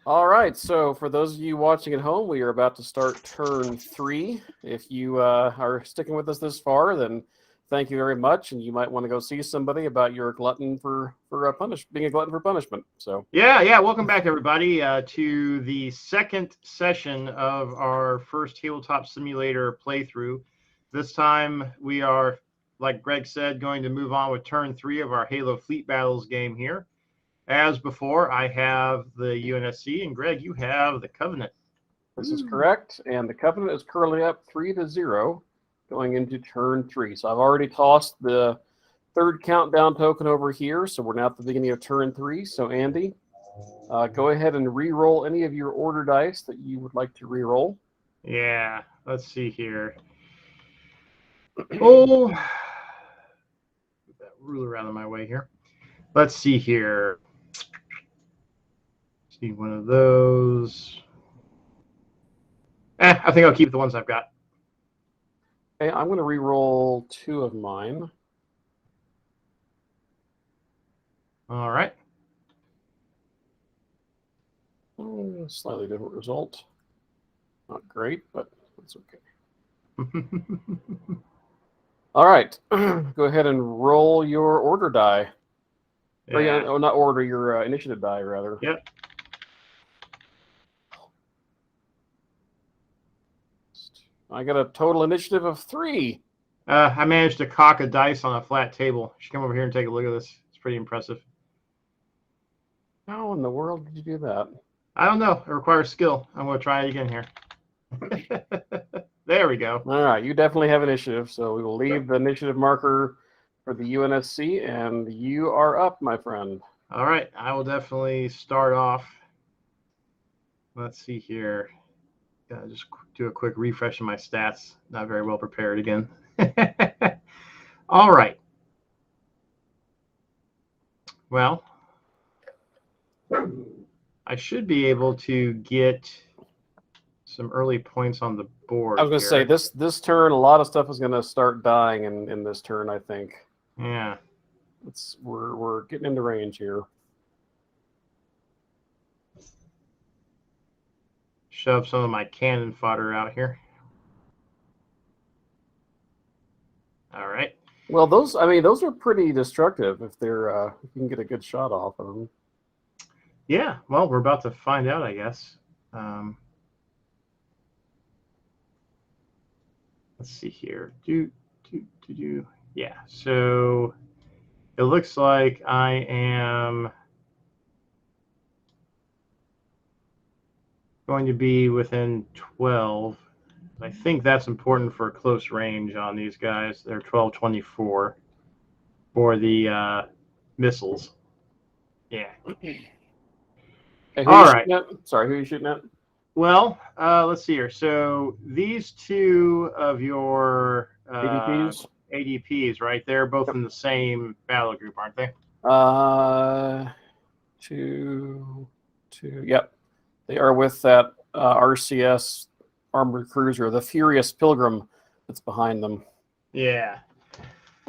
All right, so for those of you watching at home, we are about to start turn 3. If you are sticking with us this far, then thank you very much, and you might want to go see somebody about your glutton for being a glutton for punishment. So Yeah. Welcome back, everybody, to the second session of our first Tabletop Simulator playthrough. This time we are, like Greg said, going to move on with turn 3 of our Halo Fleet Battles game here. As before, I have the UNSC, and Greg, you have the Covenant. this is correct, and the Covenant is currently up 3-0 going into turn 3. So I've already tossed the third countdown token over here, so we're now at the beginning of turn 3. So Andy, go ahead and re-roll any of your order dice that you would like to re-roll. Yeah, let's see here. Oh, put that ruler out of my way here. Let's see here. See one of those. I think I'll keep the ones I've got. Okay, I'm going to re-roll 2 of mine. All right. Slightly different result. Not great, but that's okay. All right, go ahead and roll your order die. Yeah. Or not order, your initiative die, rather. Yep. I got a total initiative of 3. I managed to cock a dice on a flat table. You should come over here and take a look at this. It's pretty impressive. How in the world did you do that? I don't know. It requires skill. I'm going to try it again here. There we go. All right, you definitely have initiative, so we will leave the initiative marker for the UNSC, and you are up, my friend. All right, I will definitely start off. Let's see here. Just do a quick refresh of my stats. Not very well prepared again. All right. Well, I should be able to get some early points on the board. I was going to say, this turn, a lot of stuff is going to start dying in this turn, I think. Yeah. We're getting into range here. Shove some of my cannon fodder out here. All right. Well, those are pretty destructive if they're if you can get a good shot off of them. Yeah, well, we're about to find out, I guess. Let's see here. Yeah, so it looks like I am going to be within 12. I think that's important for close range on these guys. They're 12-24 for the missiles. Yeah. Hey, All right. Sorry, who are you shooting at? Well, let's see here. So these two of your ADPs, right? They're both in the same battle group, aren't they? Two. Yep, they are with that RCS armored cruiser, the Furious Pilgrim, that's behind them. Yeah.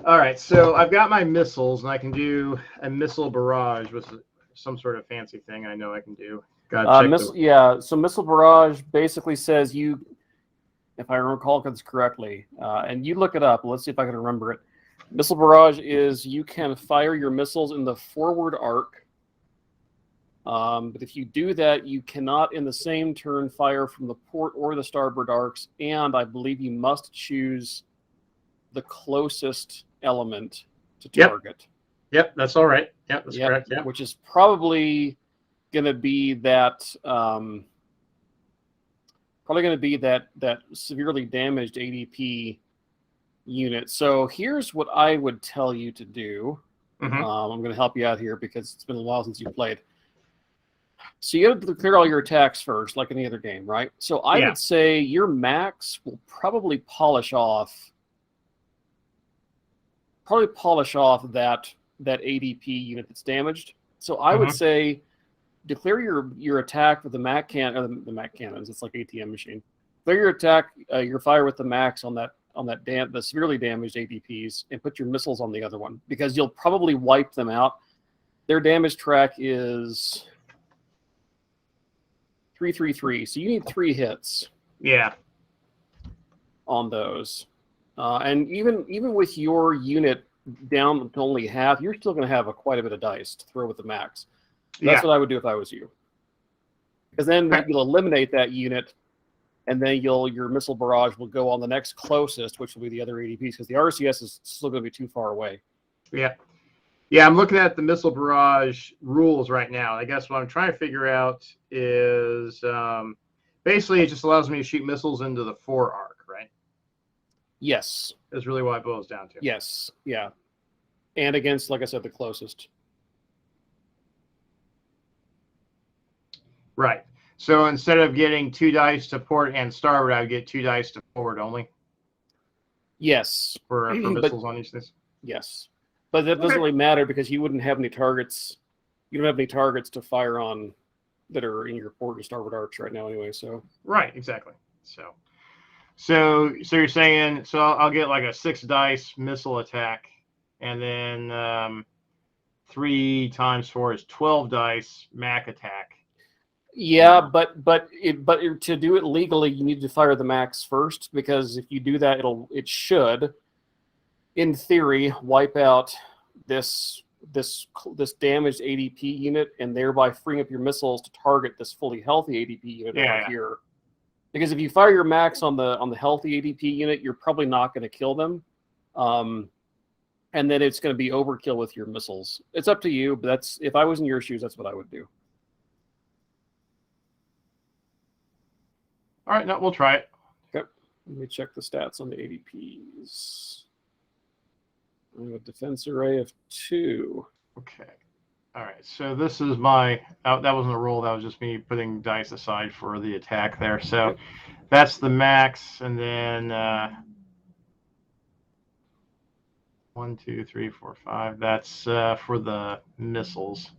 All right. So I've got my missiles, and I can do a missile barrage with some sort of fancy thing I know I can do. So missile barrage basically says you, if I recall this correctly, and you look it up. Let's see if I can remember it. Missile barrage is you can fire your missiles in the forward arc, but if you do that, you cannot in the same turn fire from the port or the starboard arcs, and I believe you must choose the closest element to target. Yep, that's all right. Yep, that's correct. Yep. Which is probably going to be that severely damaged ADP unit. So here's what I would tell you to do. Mm-hmm. I'm going to help you out here because it's been a while since you played. So you have to clear all your attacks first, like any other game, right? So I would say your max will probably polish off that ADP unit that's damaged. So I would say declare your attack with the Mac cannons. It's like ATM machine. Clear your attack, your fire with the max on the severely damaged ADPs, and put your missiles on the other one because you'll probably wipe them out. Their damage track is 333. So you need 3 hits. Yeah. On those, and even with your unit down to only half, you're still going to have quite a bit of dice to throw with the max. That's what I would do if I was you. Because then you'll eliminate that unit, and then your missile barrage will go on the next closest, which will be the other ADPs, because the RCS is still going to be too far away. Yeah. Yeah, I'm looking at the missile barrage rules right now. I guess what I'm trying to figure out is basically it just allows me to shoot missiles into the 4 arc, right? Yes. That's really what it boils down to. Yes. Yeah. And against, like I said, the closest. Right. So instead of getting 2 dice to port and starboard, I would get 2 dice to forward only. Yes. For missiles on each of these. Yes. But that doesn't really matter because you wouldn't have any targets. You don't have any targets to fire on that are in your port and starboard arcs right now anyway. So right, exactly. So you're saying I'll get like a 6 dice missile attack, and then 3 times 4 is 12 dice Mac attack. Yeah, but to do it legally, you need to fire the max first, because if you do that, it should, in theory, wipe out this damaged ADP unit and thereby freeing up your missiles to target this fully healthy ADP unit over here. Because if you fire your max on the healthy ADP unit, you're probably not going to kill them, and then it's going to be overkill with your missiles. It's up to you, but if I was in your shoes, that's what I would do. All right, no, we'll try it. Okay, let me check the stats on the ADPs. I have a defense array of 2. Okay. All right, so this is my, that wasn't a roll, that was just me putting dice aside for the attack there. So that's the max, and then 1, 2, 3, 4, 5. That's for the missiles.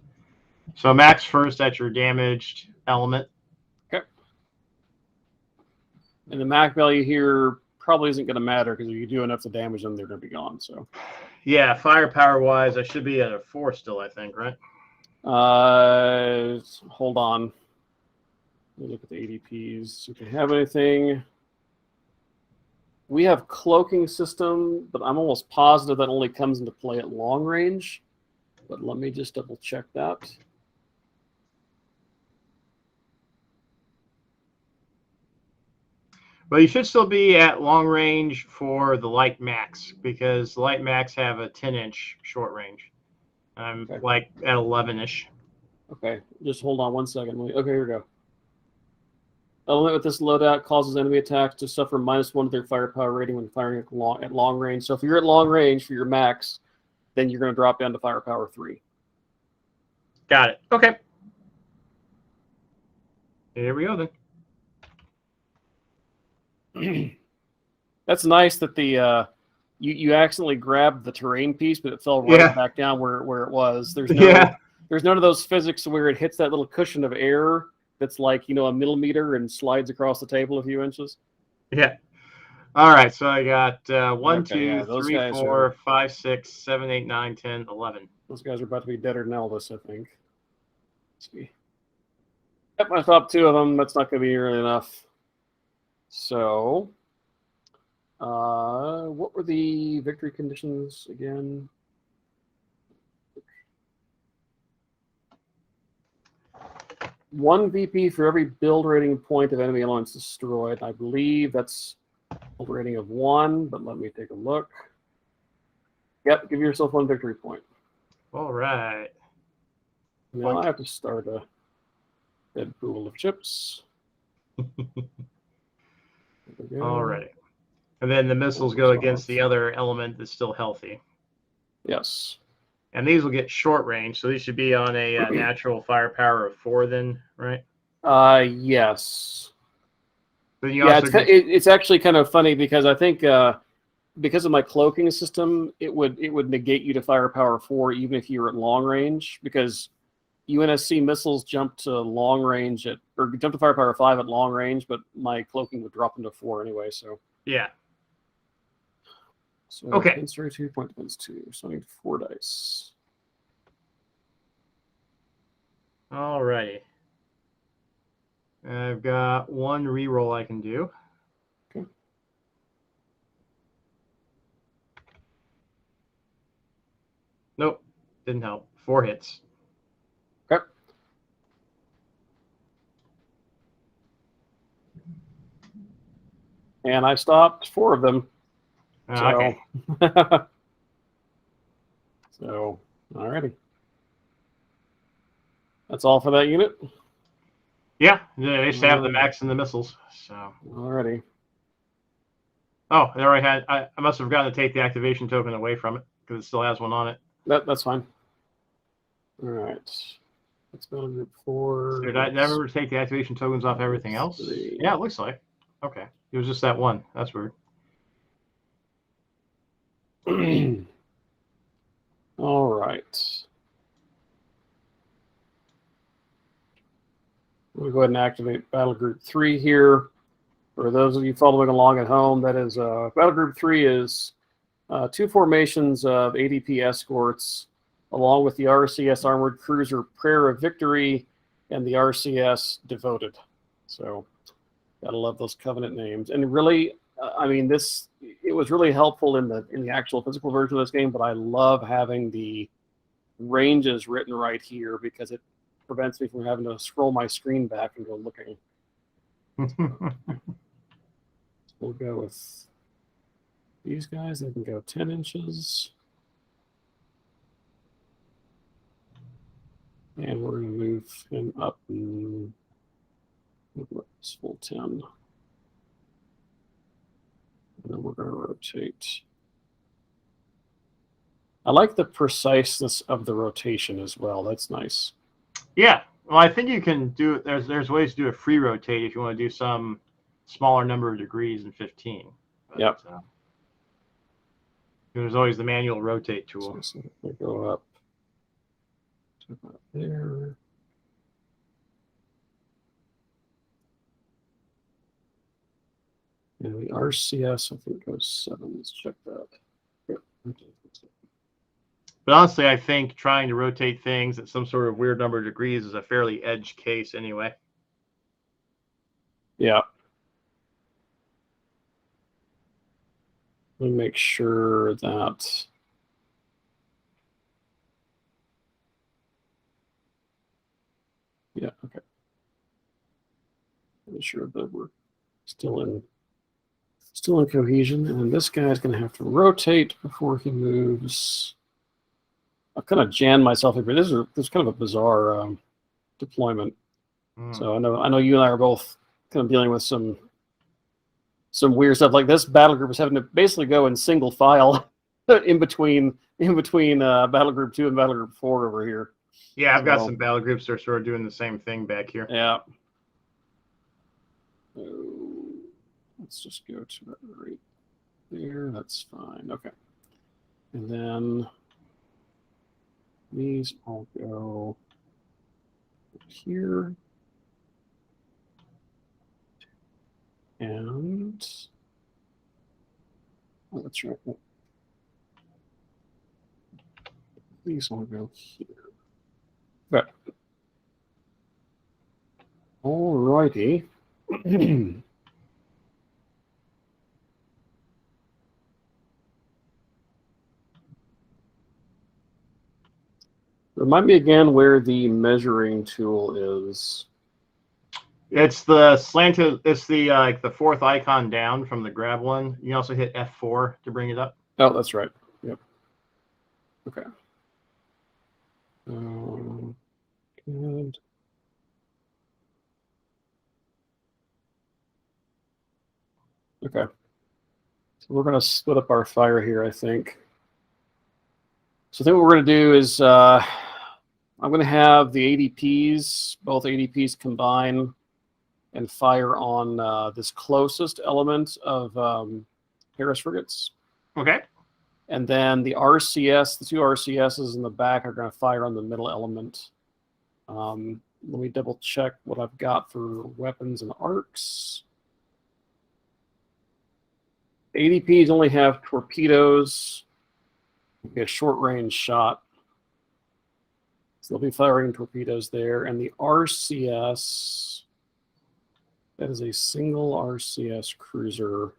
So max first at your damaged element. Okay. And the Mac value here probably isn't going to matter, because if you do enough to damage them, they're going to be gone. So yeah, firepower wise, I should be at a 4 still, I think, right? Hold on. Let me look at the ADPs. If we have anything, we have cloaking system, but I'm almost positive that only comes into play at long range. But let me just double check that. Well, you should still be at long range for the light max, because the light max have a 10-inch short range. I'm like at 11-ish. Okay, just hold on 1 second. Okay, here we go. Element with this loadout causes enemy attacks to suffer -1 to their firepower rating when firing at long range. So if you're at long range for your max, then you're going to drop down to firepower 3. Got it. Okay. Here we go then. That's nice that the you accidentally grabbed the terrain piece, but it fell right back down where it was. There's none of those physics where it hits that little cushion of air that's like, a millimeter and slides across the table a few inches. Yeah. All right. So I got 1, 2, 3, 4, 5, 6, 7, 8, 9, 10, 11. Those guys are about to be deader than Elvis, I think. Let's see. Yep, I stopped 2 of them. That's not going to be nearly enough. So, what were the victory conditions again? One VP for every build rating point of enemy elements destroyed. I believe that's a build rating of 1, but let me take a look. Yep, give yourself 1 victory point. All right. Now I have to start a dead pool of chips. All right. And then the missiles go against the other element that's still healthy. Yes. And these will get short range, so these should be on a natural firepower of 4 then, right? Yes. Then it's actually kind of funny, because I think because of my cloaking system, it would negate you to firepower 4 even if you were at long range, because UNSC missiles jump to long range or jump to firepower 5 at long range, but my cloaking would drop into 4 anyway. So yeah. So okay. Defense 2, point defense 2. So I need 4 dice. All righty. I've got one reroll I can do. Okay. Nope, didn't help. 4 hits. Okay. And I stopped 4 of them. Okay. So, alrighty. That's all for that unit? Yeah, they used to have the max and the missiles. So. Alrighty. Oh, they already had. I must have forgotten to take the activation token away from it because it still has one on it. That's fine. All right. Let's go to group 4. Did I never take the activation tokens off everything else? 3. Yeah, it looks like. Okay. It was just that one. That's weird. All right. We'll go ahead and activate Battle Group 3 here. For those of you following along at home, that is Battle Group 3 is 2 formations of ADP escorts, along with the RCS Armored Cruiser Prayer of Victory and the RCS Devoted. So, gotta love those Covenant names. And really, I mean, it was really helpful in the actual physical version of this game, but I love having the ranges written right here because it prevents me from having to scroll my screen back and go looking. We'll go with these guys. They can go 10 inches. And we're going to move him up and this full 10. And then we're going to rotate. I like the preciseness of the rotation as well. That's nice. Yeah. Well, I think you can do it. There's ways to do a free rotate if you want to do some smaller number of degrees than 15. But, yep. There's always the manual rotate tool. So we go up to about there. And the RCS, I think, goes 7. Let's check that. Yep. But honestly, I think trying to rotate things at some sort of weird number of degrees is a fairly edge case anyway. Yeah. Let me make sure that okay. Make sure that we're still in cohesion, and this guy's going to have to rotate before he moves. I've kind of jammed myself here, but this is kind of a bizarre deployment. So I know you and I are both kind of dealing with some weird stuff. Like this battle group is having to basically go in single file in between Battle Group 2 and Battle Group 4 over here. Yeah, I've got some battle groups that are sort of doing the same thing back here. Yeah. So let's just go to that right there. That's fine. Okay. And then these all go here. And that's right. These all go here. Okay. All righty. Remind me again where the measuring tool is. It's the slanted. It's the like the 4th icon down from the grab one. You can also hit F4 to bring it up. Oh, that's right. Yep. Okay. Good. Okay. So we're going to split up our fire here, I think. So I think what we're going to do is I'm going to have the ADPs, both ADPs combine and fire on this closest element of Harris frigates. Okay. And then the RCS, the 2 RCSs in the back are going to fire on the middle element. Let me double check what I've got for weapons and arcs. ADPs only have torpedoes. It'll be a short-range shot. So they'll be firing torpedoes there. And the RCS, That is a single RCS cruiser.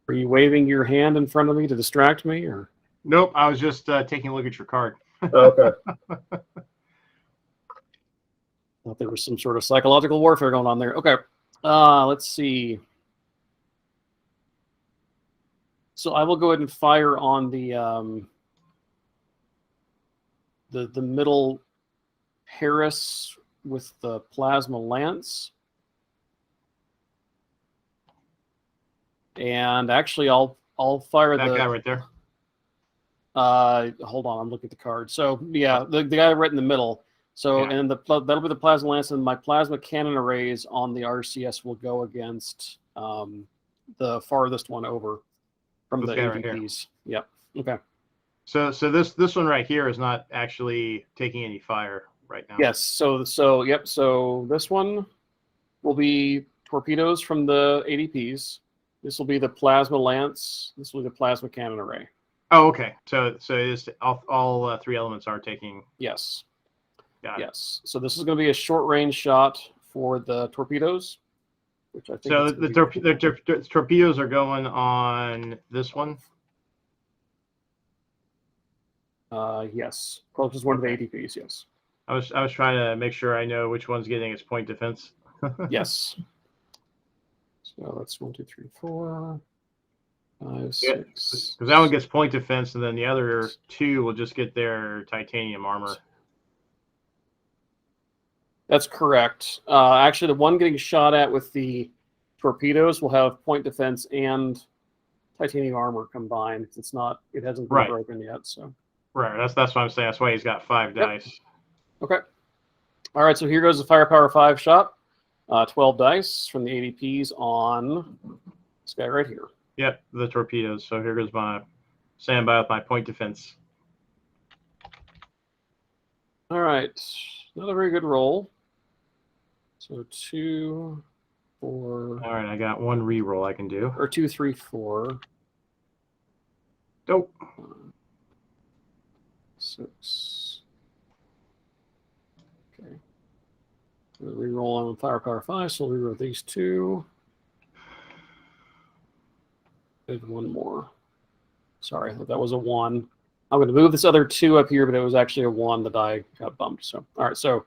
Are you waving your hand in front of me to distract me, or? Nope, I was just taking a look at your card. Okay. Thought there was some sort of psychological warfare going on there. Okay. Let's see. So I will go ahead and fire on the middle Paris with the plasma lance. And actually I'll fire that guy right there. Hold on, I'm looking at the card. So yeah, the guy right in the middle. So Yeah. and that'll be the plasma lance, and my plasma cannon arrays on the RCS will go against the farthest one over from This the guy right AVPs. Yep. Okay. So this one right here is not actually taking any fire right now. Yes. So yep. So this one will be torpedoes from the ADPs. This will be the plasma lance. This will be the plasma cannon array. Oh, okay. So it is all three elements are taking. Yes. Got it. Yes. So this is going to be a short range shot for the torpedoes, which I think. So the torpedoes are going on this one. Yes, closest one Okay. to the ADPs. Yes. I was trying to make sure I know which one's getting its point defense. Yes. So that's 1, 2, 3, 4, 5, 6. Because that one gets point defense, and then the other two will just get their titanium armor. That's correct. Actually, the one getting shot at with the torpedoes will have point defense and titanium armor combined. It hasn't been broken yet. So. Right. That's what I'm saying. That's why he's got 5 dice. Okay. All right. So here goes the firepower 5 shot. 12 dice from the ADPs on this guy right here. Yep, the torpedoes. So here goes my standby with my point defense. All right. Not a very good roll. So 2, 4. All right, I got 1 reroll I can do. Or 2, 3, 4. Nope. 6. Okay. Reroll on firepower 5, so we'll reroll these 2. There's 1 more. Sorry, that was a 1. I'm going to move this other 2 up here, but it was actually a 1 that I got bumped. So, all right, so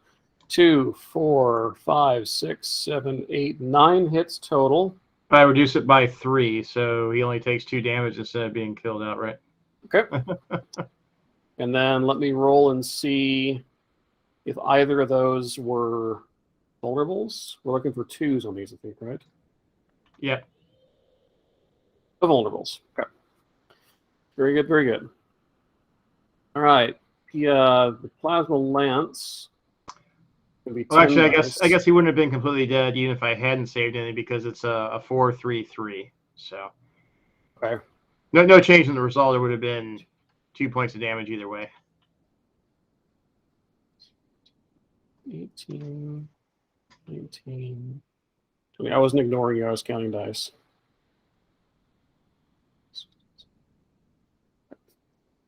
2, 4, 5, 6, 7, 8, 9 hits total. I reduce it by 3, so he only takes 2 damage instead of being killed outright. Okay. And then let me roll and see if either of those were vulnerables. We're looking for 2s on these, I think, right? Yep. The vulnerables. Okay. Very good, very good. All right. The plasma lance. Well, actually, I guess he wouldn't have been completely dead even if I hadn't saved anything because it's a 4-3-3. So. Okay. No change in the result. It would have been 2 points of damage either way. 18, 19, 20. I wasn't ignoring you. I was counting dice.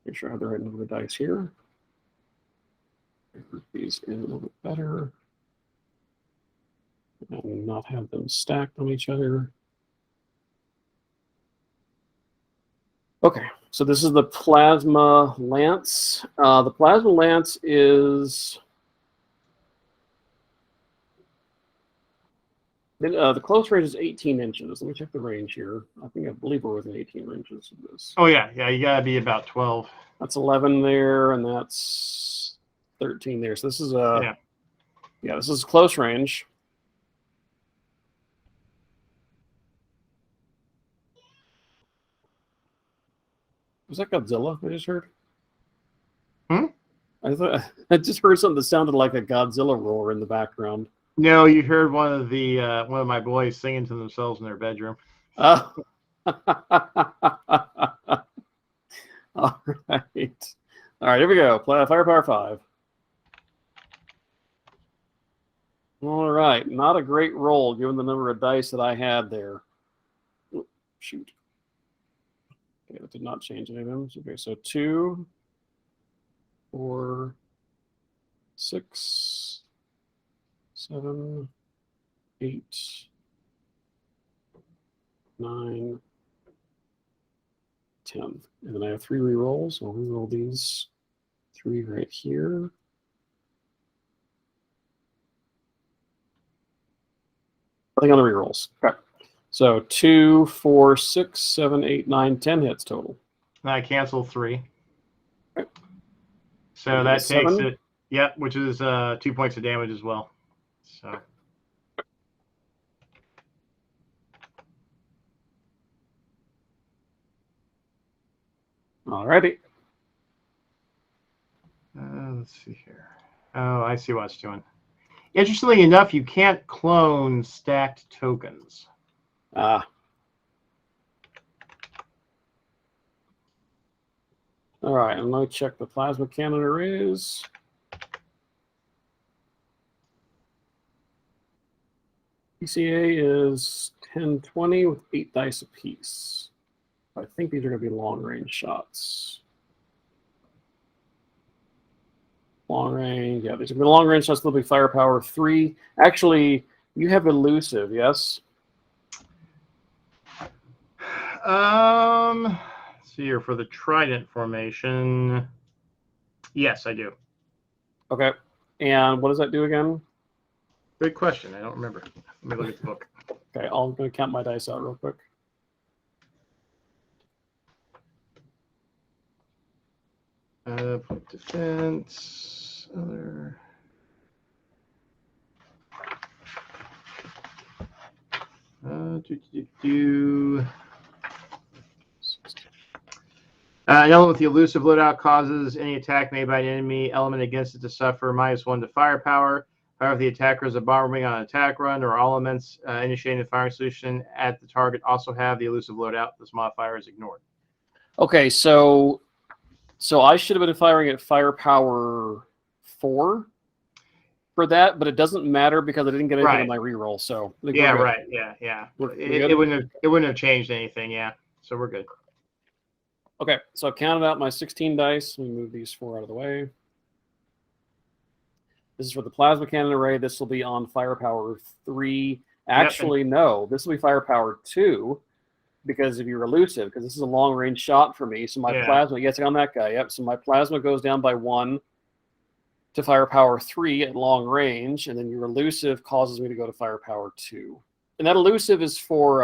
Make sure I have the right number of dice here. Group these in a little bit better. And not have them stacked on each other. Okay, so this is the plasma lance. The plasma lance is the close range is 18 inches. Let me check the range here. I believe we're within 18 inches of this. Oh yeah, you gotta be about 12. That's 11 there, and that's 13 there. So this is this is close range. Was that Godzilla I just heard? I just heard something that sounded like a Godzilla roar in the background. No, you heard one of my boys singing to themselves in their bedroom. Oh. All right. All right, here we go. Firepower 5. All right. Not a great roll given the number of dice that I had there. Oh, shoot. Okay, that did not change any of them. Okay, so 2, 4, 6, 7, 8, 9, 10. And then I have 3 rerolls. I'll reroll these 3 right here. Nothing on the rerolls. Okay. So 2, 4, 6, 7, 8, 9, 10 hits total. And I cancel 3. Okay. So that takes it, yep, which is 2 points of damage as well. So. Alrighty. Let's see here. Oh, I see what it's doing. Interestingly enough, you can't clone stacked tokens. Ah. All right, I'm going to check the plasma cannon arrays. PCA is 10/20 with 8 dice apiece. I think these are going to be long-range shots. Long range, yeah, these are going to be long-range shots. They'll be firepower 3. Actually, you have elusive, yes? Let's see here for the trident formation. Yes, I do. Okay. And what does that do again? Good question. I don't remember. Let me look at the book. Okay, I'm going to count my dice out real quick. Defense. Other. An element with the elusive loadout causes any attack made by an enemy element against it to suffer -1 to firepower. However, if the attacker is a bomber being on an attack run or all elements initiating the firing solution at the target also have the elusive loadout, this modifier is ignored. Okay, so I should have been firing at firepower 4 for that, but it doesn't matter because I didn't get anything on my reroll. So yeah, right, yeah. It wouldn't have changed anything. Yeah, so we're good. Okay, so I've counted out my 16 dice. Let me move these 4 out of the way. This is for the plasma cannon array. This will be on firepower 3. Actually, no, this will be firepower 2 because of your elusive, because this is a long range shot for me. So my plasma, yes, on that guy. Yep. So my plasma goes down by 1 to firepower 3 at long range, and then your elusive causes me to go to firepower 2. And that elusive is for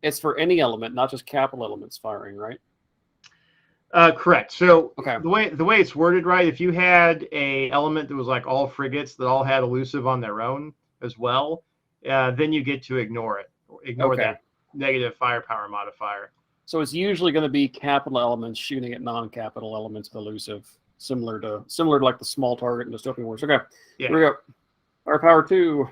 it's for any element, not just capital elements firing, right? Correct. So okay. the way it's worded, right? If you had a element that was like all frigates that all had elusive on their own as well, then you get to ignore it. Ignore that negative firepower modifier. So it's usually going to be capital elements shooting at non-capital elements with elusive, similar to like the small target in Dystopian Wars. Okay, here we go. Firepower 2.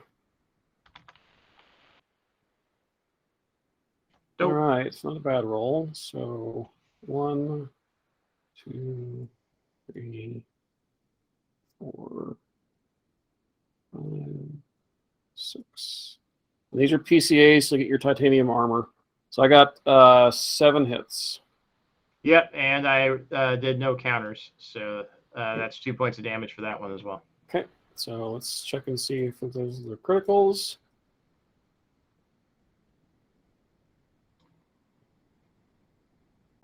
All right, it's not a bad roll. So 1, 2, 3, 4, 5, 6. And these are PCAs, so you get your titanium armor. So I got 7 hits. Yep, and I did no counters, so that's 2 points of damage for that one as well. Okay, so let's check and see if those are the criticals.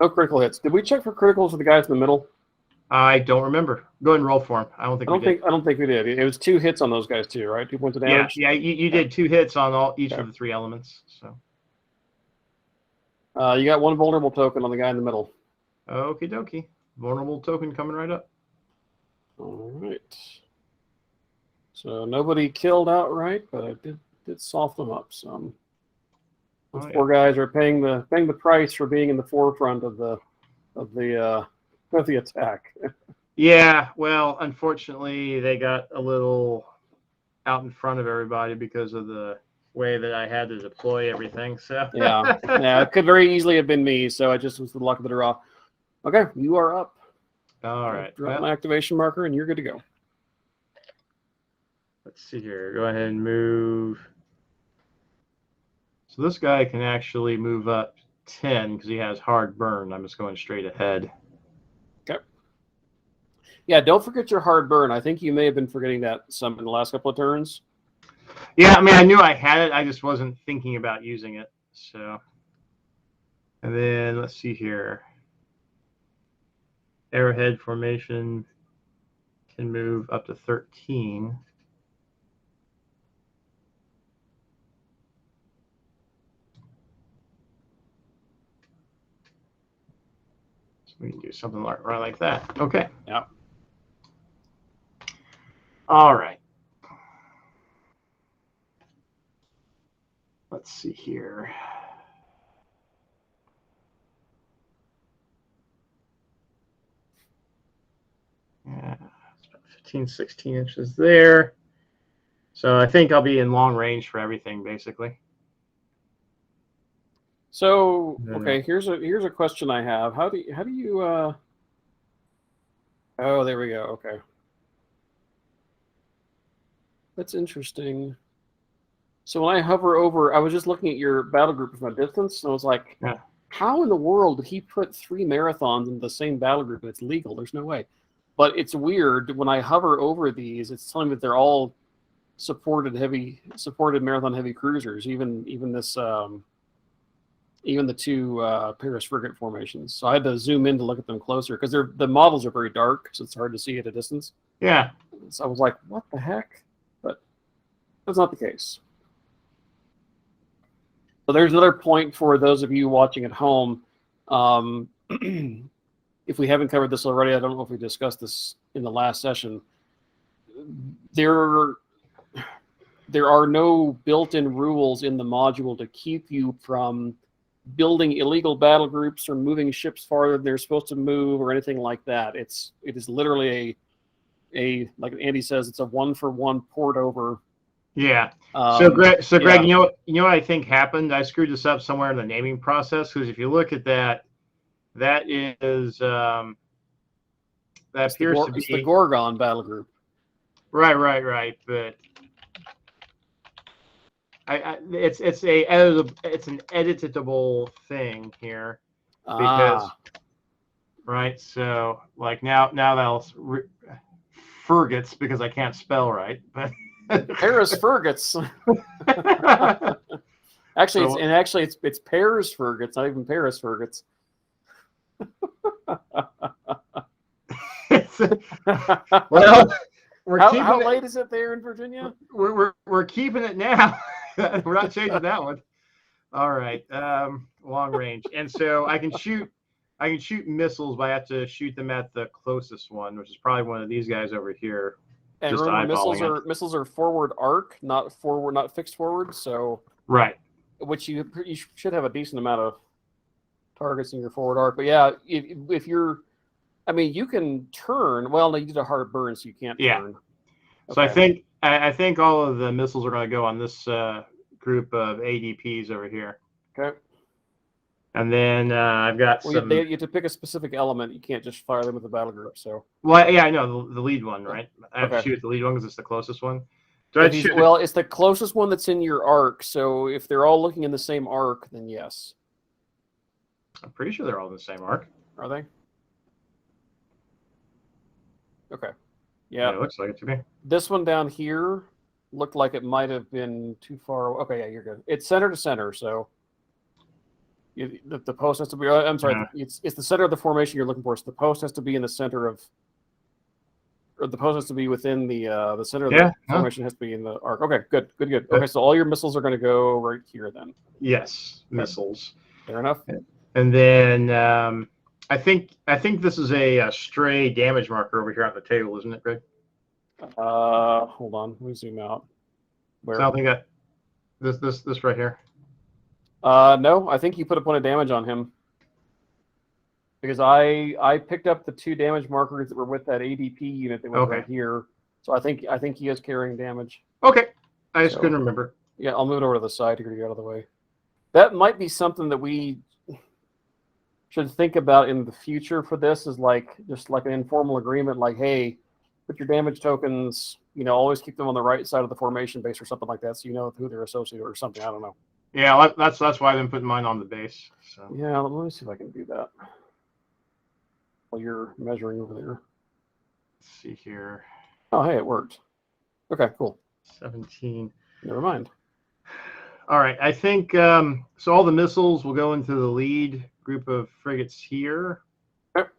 No critical hits. Did we check for criticals for the guys in the middle? I don't remember. Go ahead and roll for him. I don't think we did. I don't think we did. It was 2 hits on those guys too, right? 2 points of damage. Yeah. You did 2 hits on each of the 3 elements. So. You got 1 vulnerable token on the guy in the middle. Okie dokie. Vulnerable token coming right up. All right. So nobody killed outright, but I did soften them up some. Those 4 guys are paying the price for being in the forefront of the attack. Yeah, well, unfortunately, they got a little out in front of everybody because of the way that I had to deploy everything. So yeah, it could very easily have been me. So I just was the luck of the draw. Okay, you are up. All right. Drop my activation marker, and you're good to go. Let's see here. Go ahead and move. So this guy can actually move up 10 because he has hard burn. I'm just going straight ahead. Okay. Yeah, don't forget your hard burn. I think you may have been forgetting that some in the last couple of turns. Yeah, I mean, I knew I had it. I just wasn't thinking about using it. So, and then let's see here. Arrowhead formation can move up to 13. So we can do something right like that. Okay. Yeah. All right. Let's see here. Yeah, it's about 15, 16 inches there. So I think I'll be in long range for everything, basically. So okay, here's a question I have. How do you Oh, there we go. Okay. That's interesting. So when I hover over, I was just looking at your battle group from a distance, and I was like, Yeah. how in the world did he put 3 marathons in the same battle group? It's legal. There's no way. But it's weird when I hover over these, it's telling me that they're all supported marathon heavy cruisers, even this even the 2 Paris frigate formations. So I had to zoom in to look at them closer because the models are very dark, so it's hard to see at a distance. Yeah. So I was like, what the heck? But that's not the case. So there's another point for those of you watching at home. If we haven't covered this already, I don't know if we discussed this in the last session. There are no built-in rules in the module to keep you from building illegal battle groups or moving ships farther than they're supposed to move or anything like that. It is literally a like Andy says, it's a 1-for-1 port over. Yeah. So Greg, yeah. you know what I think happened? I screwed this up somewhere in the naming process because if you look at that, that is that appears to be the Gorgon battle group. Right. But it's an editable thing here because right. So like now that'll Fergits because I can't spell right, but Paris Fergits. Actually, it's Paris Fergits, not even Paris Fergits. Well, how late is it there in Virginia? We're keeping it now. We're not changing that one. All right, long range, and so I can shoot missiles, but I have to shoot them at the closest one, which is probably one of these guys over here. And just remember, missiles are forward arc, not fixed forward. So right, which you should have a decent amount of targets in your forward arc. But yeah, if you're, I mean, you can turn. Well, no, you did a hard burn, so you can't turn. So okay. I think all of the missiles are going to go on this group of ADPs over here. Okay. And then I've got some. You have to pick a specific element. You can't just fire them with the battle group. So. Well, yeah, I know the lead one, right? I have to shoot the lead one because it's the closest one. It's the closest one that's in your arc. So if they're all looking in the same arc, then yes. I'm pretty sure they're all in the same arc. Are they? Okay. Yeah. It looks like it to me. This one down here looked like it might have been too far. Okay, yeah, you're good. It's center to center, so the post has to be. I'm sorry, it's the center of the formation you're looking for. So the post has to be in the center of, or the post has to be within the center of the formation has to be in the arc. Okay, good. Okay, so all your missiles are going to go right here then. Yes, missiles. Fair enough. And then I think this is a stray damage marker over here on the table, isn't it, Greg? Hold on. Let me zoom out. Where? So I think that this right here. No, I think you put a point of damage on him because I picked up the 2 damage markers that were with that ADP unit that was right here. So I think he is carrying damage. Okay, I just couldn't remember. Yeah, I'll move it over to the side here to get out of the way. That might be something that we should think about in the future for this, is just like an informal agreement, like, hey, put your damage tokens, always keep them on the right side of the formation base or something like that, so you know who they're associated with or something. I don't know. Yeah, that's why I've been putting mine on the base. So. Yeah, let me see if I can do that while you're measuring over there. Let's see here. Oh, hey, it worked. Okay, cool. 17. Never mind. All right. I think so. All the missiles will go into the lead group of frigates here. Yep.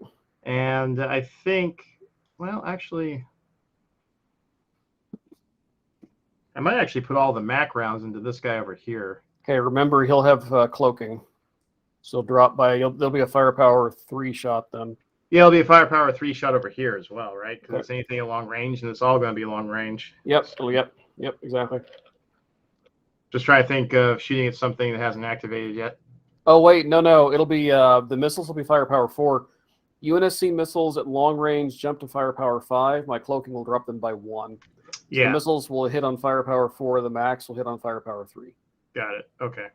And I think, well, actually, I might actually put all the MAC rounds into this guy over here. Okay, remember he'll have cloaking. So drop by, there'll be a firepower 3 shot then. Yeah, it'll be a firepower 3 shot over here as well, right? Because Okay. it's anything at long range, and it's all going to be long range. Yep, yep, exactly. Just trying to think of shooting at something that hasn't activated yet. Oh, wait, no. It'll be, the missiles will be firepower 4. UNSC missiles at long range jump to firepower 5. My cloaking will drop them by 1. So Yeah. the missiles will hit on firepower 4. The max will hit on firepower 3. Got it. Okay.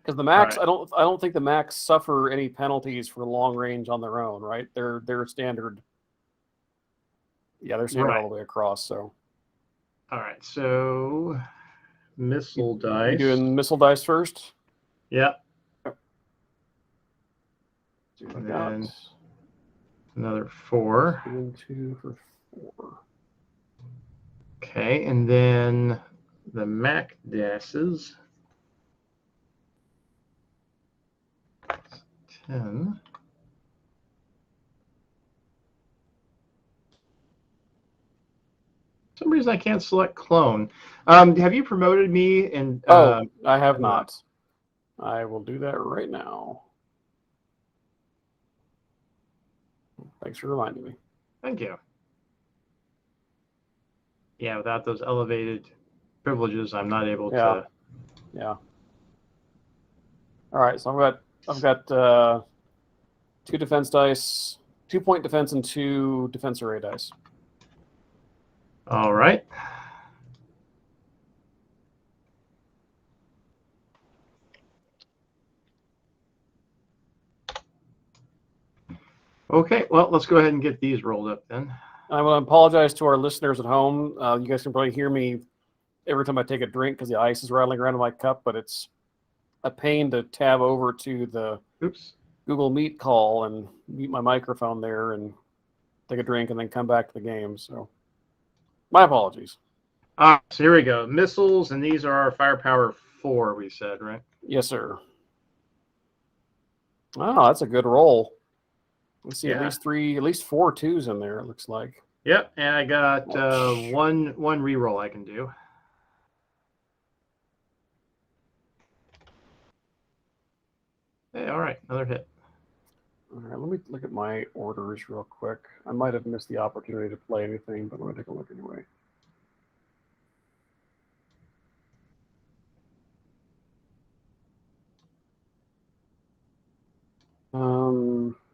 Because the max, Right. I don't think the max suffer any penalties for long range on their own, right? They're standard. Yeah, they're standard all the way across. So. All right. So missile dice. You doing missile dice first? Yeah. And then another 4. 2 for 4. Okay, and then the MAC dashes. 10. For some reason I can't select clone. Have you promoted me? And I have not. I will do that right now. Thanks for reminding me. Thank you. Yeah, without those elevated privileges, I'm not able to. Yeah. All right, so I've got 2 defense dice, 2-point defense, and 2 defense array dice. All right. Okay, well, let's go ahead and get these rolled up then. I want to apologize to our listeners at home. You guys can probably hear me every time I take a drink because the ice is rattling around in my cup, but it's a pain to tab over to the Google Meet call and mute my microphone there and take a drink and then come back to the game. So my apologies. So here we go. Missiles, and these are our firepower 4, we said, right? Yes, sir. Oh, that's a good roll. Let's see, at least 4 2s in there, it looks like. Yep, and I got one reroll I can do. Hey, all right, another hit. All right, let me look at my orders real quick. I might have missed the opportunity to play anything, but I'm going to take a look anyway.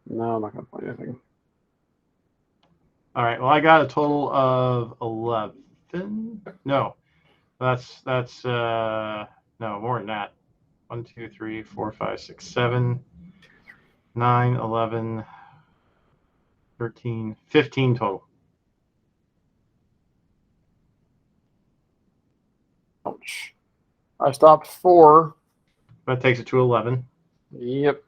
No, I'm not going to play anything. All right, well, I got a total of 11. No, that's no, more than that. 1, 2, 3, 4, 5, 6, 7, 9, 11, 13, 15 total. Ouch. I stopped 4. That takes it to 11. Yep.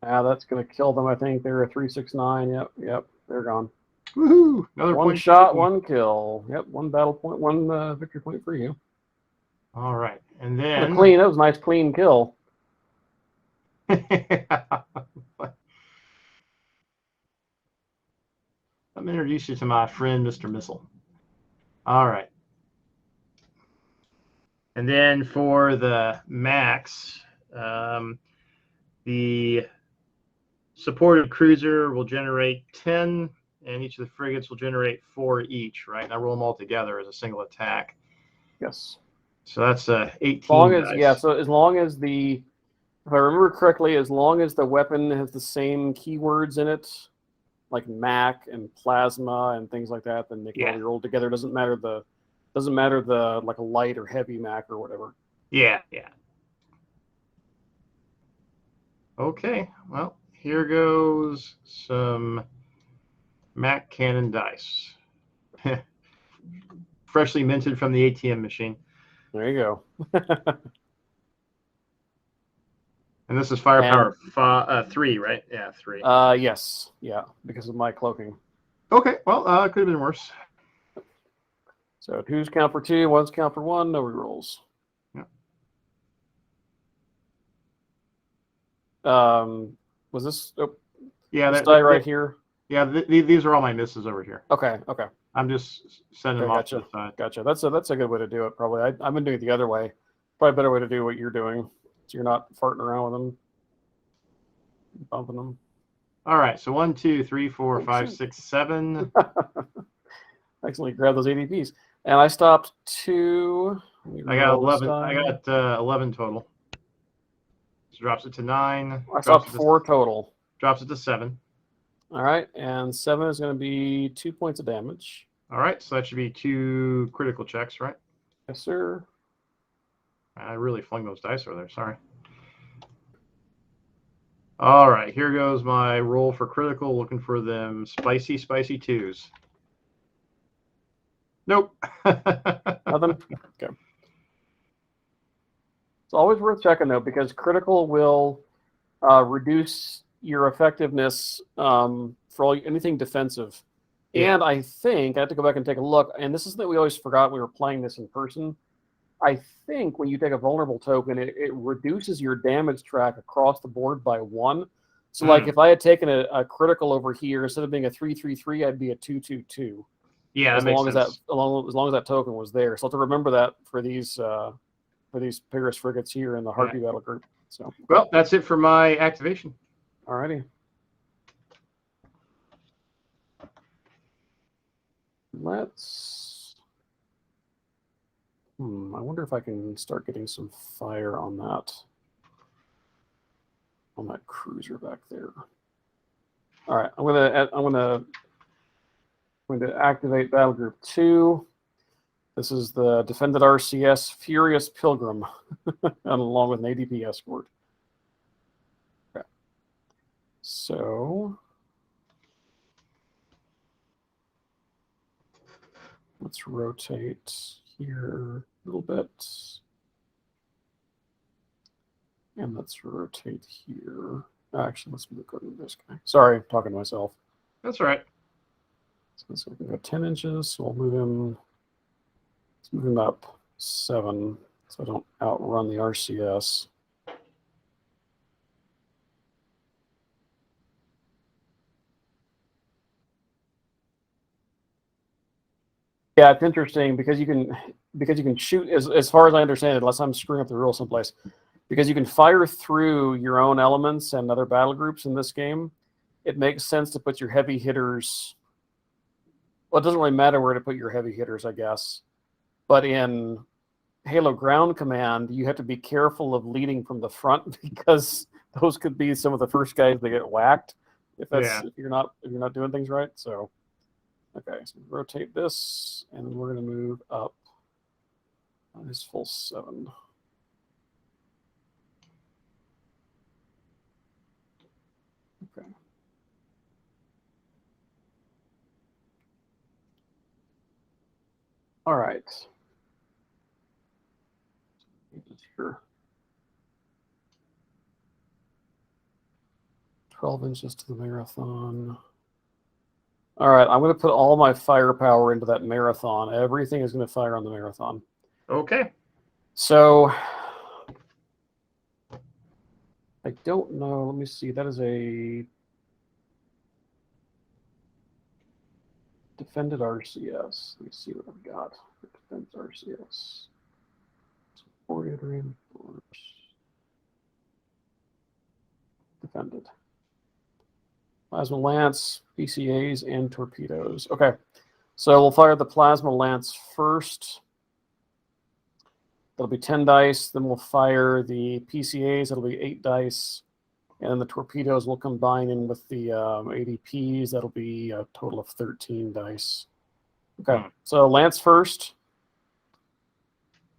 That's going to kill them, I think. They're a 3, 6, 9. Yep. They're gone. Woohoo! Another 1 point. shot, 1 kill. Yep, 1 battle point, 1 victory point for you. All right, and then that was a nice clean kill. Let me introduce you to my friend, Mr. Missile. All right. And then for the max, the supported cruiser will generate 10, and each of the frigates will generate 4 each, right? And I roll them all together as a single attack. Yes. So that's 18 as long as, dice. Yeah, so as long as if I remember correctly, as long as the weapon has the same keywords in it, like MAC and plasma and things like that, then they can all be rolled together. Doesn't matter the like a light or heavy MAC or whatever. Yeah. Okay, well, here goes some MAC cannon dice. Freshly minted from the ATM machine. There you go. And this is firepower 3, right? Yeah, 3. Yes. Yeah, because of my cloaking. Okay, well, it could have been worse. So 2s count for 2, 1s count for 1, no rerolls. Was this? Oh, yeah, this die right here. Yeah, these are all my misses over here. Okay. I'm just sending them off to the side. Gotcha. That's a good way to do it. Probably. I've been doing it the other way. Probably a better way to do what you're doing, so you're not farting around with them, bumping them. All right. So 1, 2, 3, 4, 5, 6, 7. Excellent. Grab those ADPs, and I stopped 2. I got 11. I got 11 total. So drops it to 9. I stopped 4 total. Drops it to 7. All right, and 7 is going to be 2 points of damage. All right, so that should be 2 critical checks, right? Yes, sir. I really flung those dice over there. Sorry. All right, here goes my roll for critical. Looking for them spicy 2s. Nope. Nothing? Okay. It's always worth checking, though, because critical will reduce your effectiveness for anything defensive. Yeah. And I think, I have to go back and take a look, and this is something we always forgot when we were playing this in person. I think when you take a vulnerable token, it reduces your damage track across the board by 1. So, like, if I had taken a critical over here, instead of being a 3/3/3, I'd be a 2/2/2. Yeah, as long as that token was there. So, I have to remember that for these Paris frigates here in the Harpy battle group. So, well, that's it for my activation. Alrighty. Let's. I wonder if I can start getting some fire on that cruiser back there. All right, I'm going to activate Battle Group 2. This is the defended RCS Furious Pilgrim, along with an ADP escort. Okay. So let's rotate here a little bit. And let's rotate here. Actually, let's go to this guy. Sorry, I'm talking to myself. That's all right. So we can go 10 inches. So we'll move him. Let's move him up 7 so I don't outrun the RCS. Yeah, it's interesting because you can shoot as far as I understand it, unless I'm screwing up the rules someplace, because you can fire through your own elements and other battle groups in this game. It makes sense to put your heavy hitters. Well, it doesn't really matter where to put your heavy hitters, I guess. But in Halo Ground Command, you have to be careful of leading from the front because those could be some of the first guys that get whacked if you're not doing things right. So. Okay, so rotate this, and we're going to move up on his full 7. Okay. All right. Here. 12 inches to the marathon. All right, I'm going to put all my firepower into that marathon. Everything is going to fire on the marathon. Okay. So, I don't know. Let me see. That is a defended RCS. Let me see what I've got. Defended RCS. Supported reinforced. Defended. Plasma Lance, PCAs, and Torpedoes. Okay, so we'll fire the Plasma Lance first. That'll be 10 dice. Then we'll fire the PCAs. That'll be 8 dice. And then the Torpedoes will combine in with the ADPs. That'll be a total of 13 dice. Okay, so Lance first.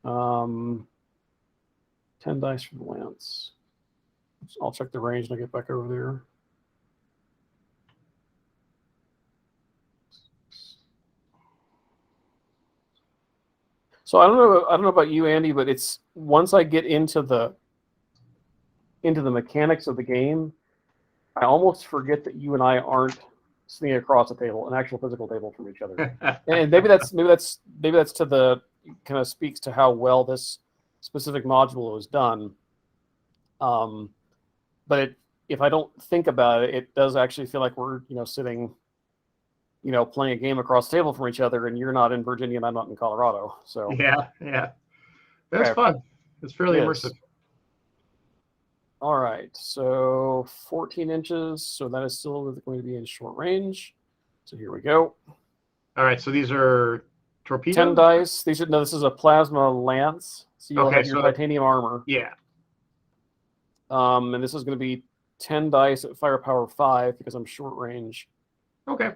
10 dice for the Lance. I'll check the range when I get back over there. So I don't know about you, Andy, but it's once I get into the mechanics of the game, I almost forget that you and I aren't sitting across a table, an actual physical table from each other. And maybe that's to the kind of speaks to how well this specific module was done. But if I don't think about it, it does actually feel like we're sitting, playing a game across the table from each other, and you're not in Virginia and I'm not in Colorado. So yeah, that's fun. It's fairly immersive. All right, so 14 inches. So that is still going to be in short range. So here we go. All right, so these are torpedoes? 10 dice. This is a plasma lance. So you'll have your titanium armor. Yeah. And this is going to be 10 dice at firepower 5 because I'm short range. Okay.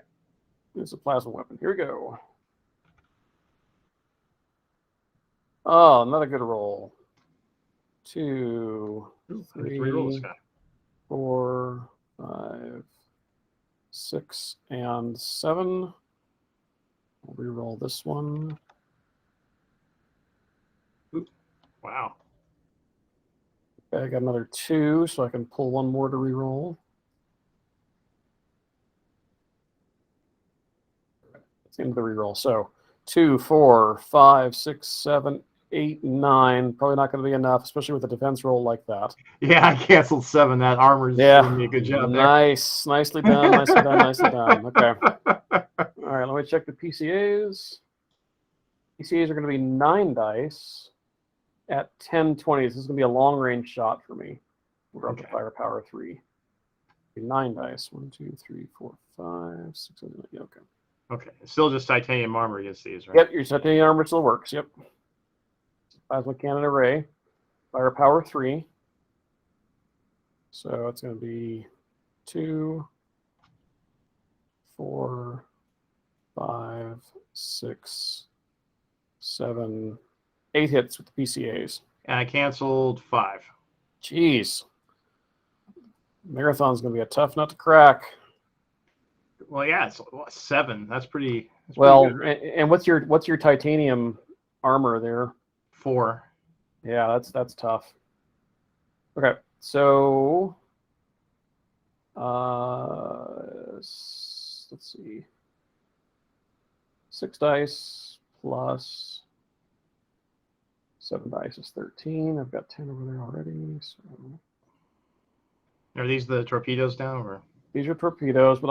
It's a plasma weapon. Here we go. Oh, another good roll. 2, 3, 4, 5, 6, and 7. I'll re-roll this one. Ooh, wow. Okay, I got another 2, so I can pull one more to re-roll. That's the end of the re-roll. So 2, 4, 5, 6, 7, 8, 9. Probably not going to be enough, especially with a defense roll like that. Yeah, I canceled 7. That armor's doing me a good job there. Nice. Nicely done. Nicely done. Nicely done. Okay. All right, let me check the PCAs. PCAs are going to be 9 dice at 10, 20. This is going to be a long-range shot for me. We're up to firepower 3. 9 dice. 1, 2, 3, 4, 5, 6, 7, 8. Okay. Okay. Still just titanium armor against these, right? Yep, your titanium armor still works. Yep. Plasma cannon array. Firepower 3. So it's going to be 2, 4, 5, 6, 7, 8 hits with the PCAs. And I canceled 5. Jeez. Marathon's going to be a tough nut to crack. Well, yeah, it's 7. That's pretty. Well, pretty good, right? and what's your titanium armor there? 4. Yeah, that's tough. Okay, so let's see. 6 dice plus 7 dice is 13. I've got 10 over there already. So Are these the torpedoes now, or? These are torpedoes, but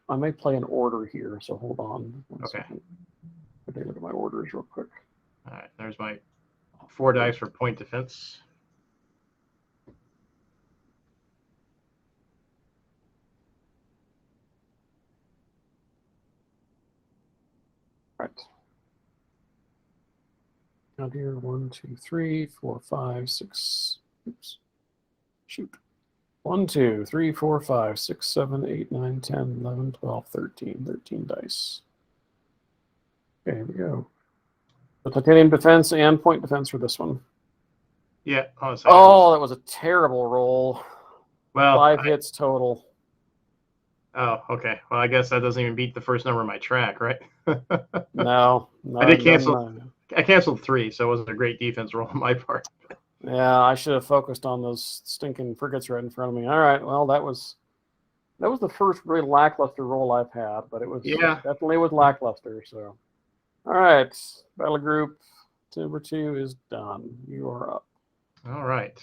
I may play an order here. So hold on. One second. Let me look at my orders real quick. All right, there's my 4 dice for point defense. All right. Now here, 1, 2, 3, 4, 5, 6. Oops. Shoot. 1, 2, 3, 4, 5, 6, 7, 8, 9, 10, 11, 12, 13. 13 dice. Okay, here we go. The titanium defense and point defense for this one. Yeah. Oh, that was a terrible roll. Well, 5 hits total. Oh, okay. Well, I guess that doesn't even beat the first number of my track, right? No. I did cancel. I canceled 3, so it wasn't a great defense roll on my part. Yeah, I should have focused on those stinking frigates right in front of me. All right, well, that was the first really lackluster roll I've had, but it was definitely was lackluster. So, all right, battle group number 2 is done. You are up. All right.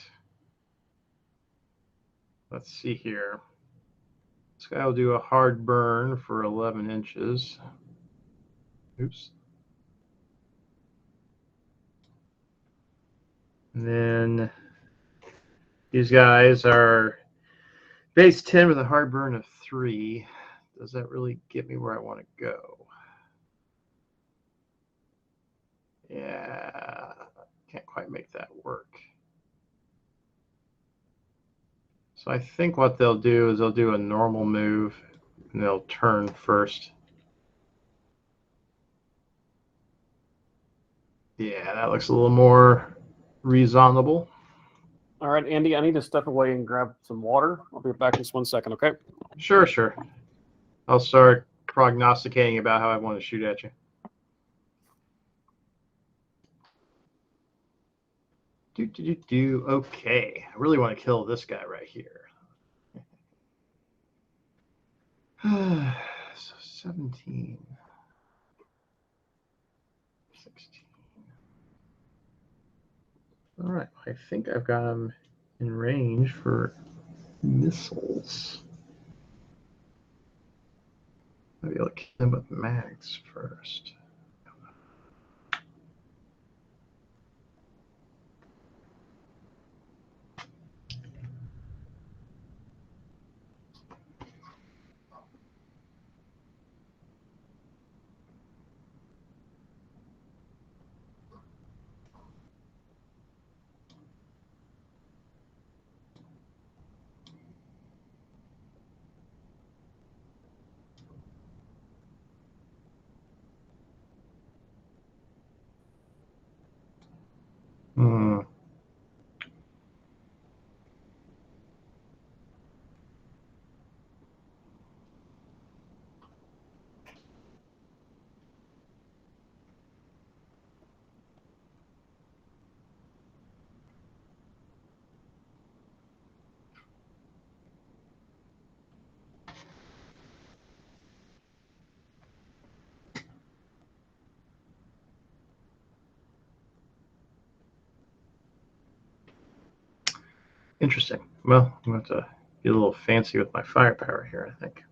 Let's see here. This guy will do a hard burn for 11 inches. Oops. And then these guys are base 10 with a hard burn of 3. Does that really get me where I want to go? Yeah, can't quite make that work. So I think what they'll do is they'll do a normal move and they'll turn first. Yeah, that looks a little more reasonable. All right, Andy, I need to step away and grab some water. I'll be back in just 1 second, okay? Sure. I'll start prognosticating about how I want to shoot at you. Okay, I really want to kill this guy right here. 17. 16. All right, I think I've got them in range for missiles. Maybe I'll kill them with mags first. Hmm. Interesting. Well, I'm going to get a little fancy with my firepower here, I think.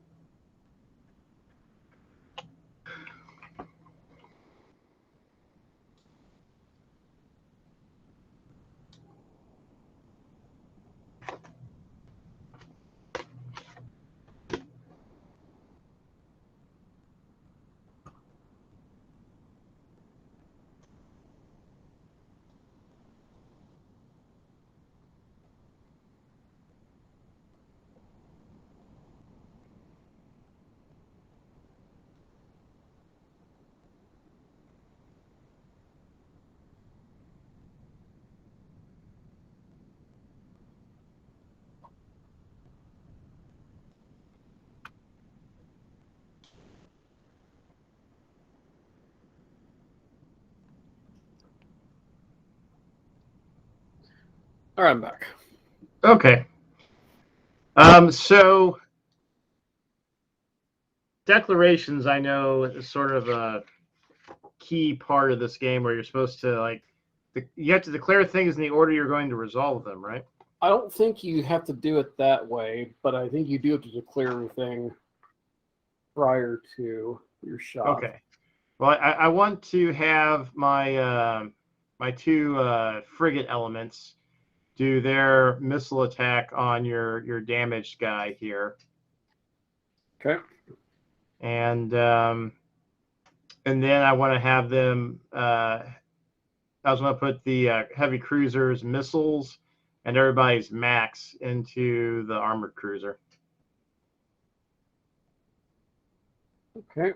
All right, I'm back. Okay. So declarations, I know, is sort of a key part of this game where you're supposed to you have to declare things in the order you're going to resolve them, right? I don't think you have to do it that way, but I think you do have to declare everything prior to your shot. Okay. Well, I want to have my my two frigate elements do their missile attack on your damaged guy here. Okay. And then I want to have them. I was going to put the heavy cruisers missiles and everybody's max into the armored cruiser. Okay.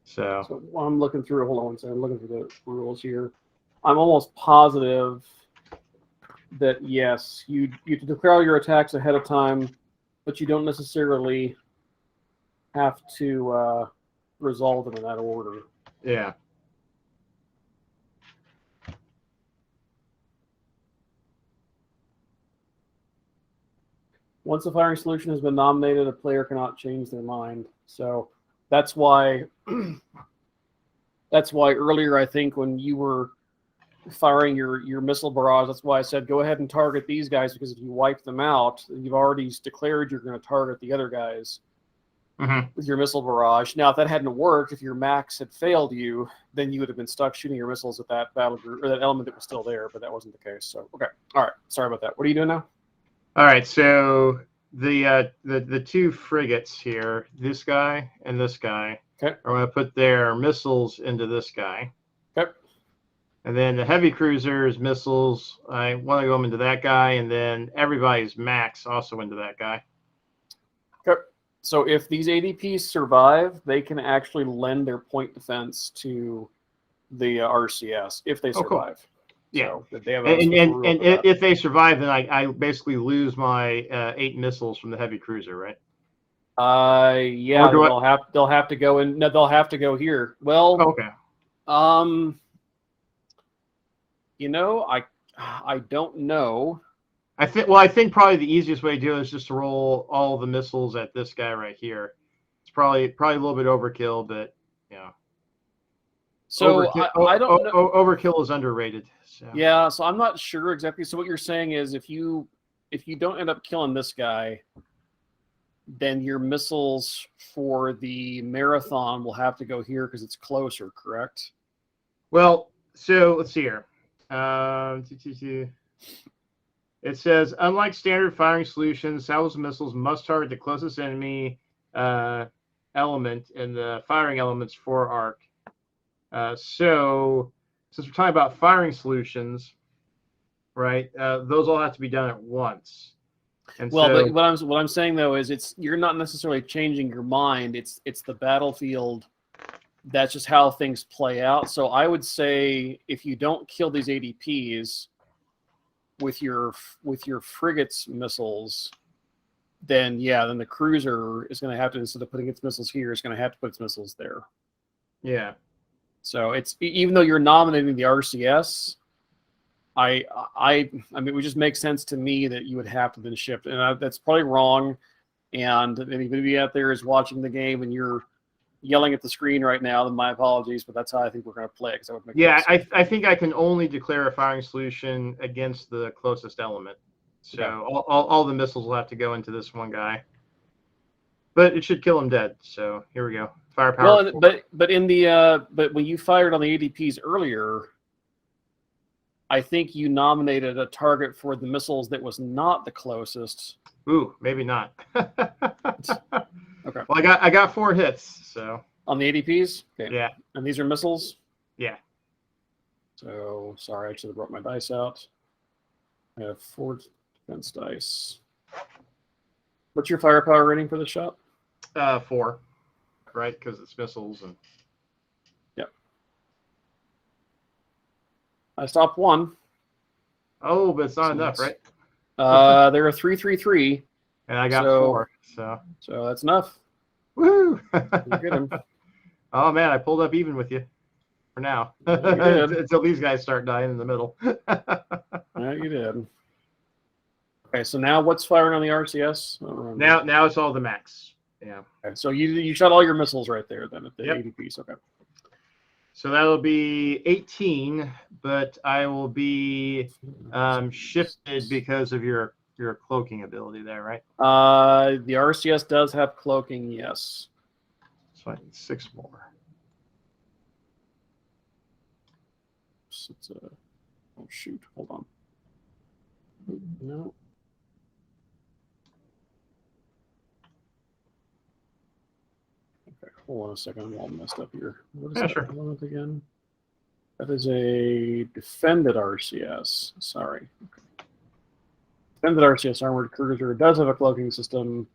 So I'm looking through. Hold on one second. I'm looking through the rules here. I'm almost positive that yes, you can declare your attacks ahead of time, but you don't necessarily have to resolve them in that order. Yeah. Once a firing solution has been nominated, a player cannot change their mind. So that's why earlier, I think, when you were firing your missile barrage, that's why I said go ahead and target these guys, because if you wipe them out, you've already declared you're going to target the other guys with your missile barrage. Now, if that hadn't worked, if your max had failed you, then you would have been stuck shooting your missiles at that battle group or that element that was still there, but that wasn't the case. So, okay. All right. Sorry about that. What are you doing now? All right. So the two frigates here, this guy and this guy, okay, are going to put their missiles into this guy. Okay. And then the heavy cruisers missiles, I want to go into that guy, and then everybody's max also into that guy. Okay. So if these ADPs survive, they can actually lend their point defense to the RCS if they survive. Cool. Yeah. So they have and if they survive, then I basically lose my 8 missiles from the heavy cruiser, right? Yeah, they'll have to go in. No, they'll have to go here. Well, okay. You know, I don't know. I think probably the easiest way to do it is just to roll all the missiles at this guy right here. It's probably a little bit overkill, but So I don't know. Overkill is underrated. So. Yeah, so I'm not sure exactly. So what you're saying is if you don't end up killing this guy, then your missiles for the marathon will have to go here because it's closer, correct? Well, so let's see here. It says, unlike standard firing solutions, salvos missiles must target the closest enemy element in the firing elements for arc. So since we're talking about firing solutions, right, those all have to be done at once. And but what I'm saying though is you're not necessarily changing your mind. It's the battlefield. That's just how things play out. So I would say if you don't kill these ADPs with your frigates missiles, then the cruiser is going to have to, instead of putting its missiles here, it's going to have to put its missiles there. Yeah. So it's, even though you're nominating the RCS, I mean, it would just make sense to me that you would have to then shift, and that's probably wrong. And if anybody out there is watching the game and you're yelling at the screen right now, then my apologies, but that's how I think we're going to play. That would make sense. I think I can only declare a firing solution against the closest element. So all the missiles will have to go into this one guy, but it should kill him dead. So here we go. Firepower. Well, but when you fired on the ADPs earlier, I think you nominated a target for the missiles that was not the closest. Ooh, maybe not. Okay. Well, I got 4 hits. So on the ADPs. Okay. Yeah. And these are missiles. Yeah. So sorry, I should have brought my dice out. I have 4 defense dice. What's your firepower rating for the shot? 4. Right, because it's missiles and. Yep. I stopped 1. Oh, but it's not enough, right? They're a 3-3-3. And I got 4, so that's enough. Woo! Get him. Oh man, I pulled up even with you for now. Until these guys start dying in the middle. Yeah, you did. Okay, so now what's firing on the RCS? Now it's all the max. Yeah. Okay, so you shot all your missiles right there then at the Yep. ADPs. Okay. So that'll be 18, but I will be shifted because of your cloaking ability there, right? The RCS does have cloaking, yes. So I need 6 more. Oh shoot! Hold on. No. Okay, hold on a second. I'm all messed up here. What is that Sure. element again? That is a defended RCS. Sorry. Okay. Defended RCS armored cruiser. It does have a cloaking system.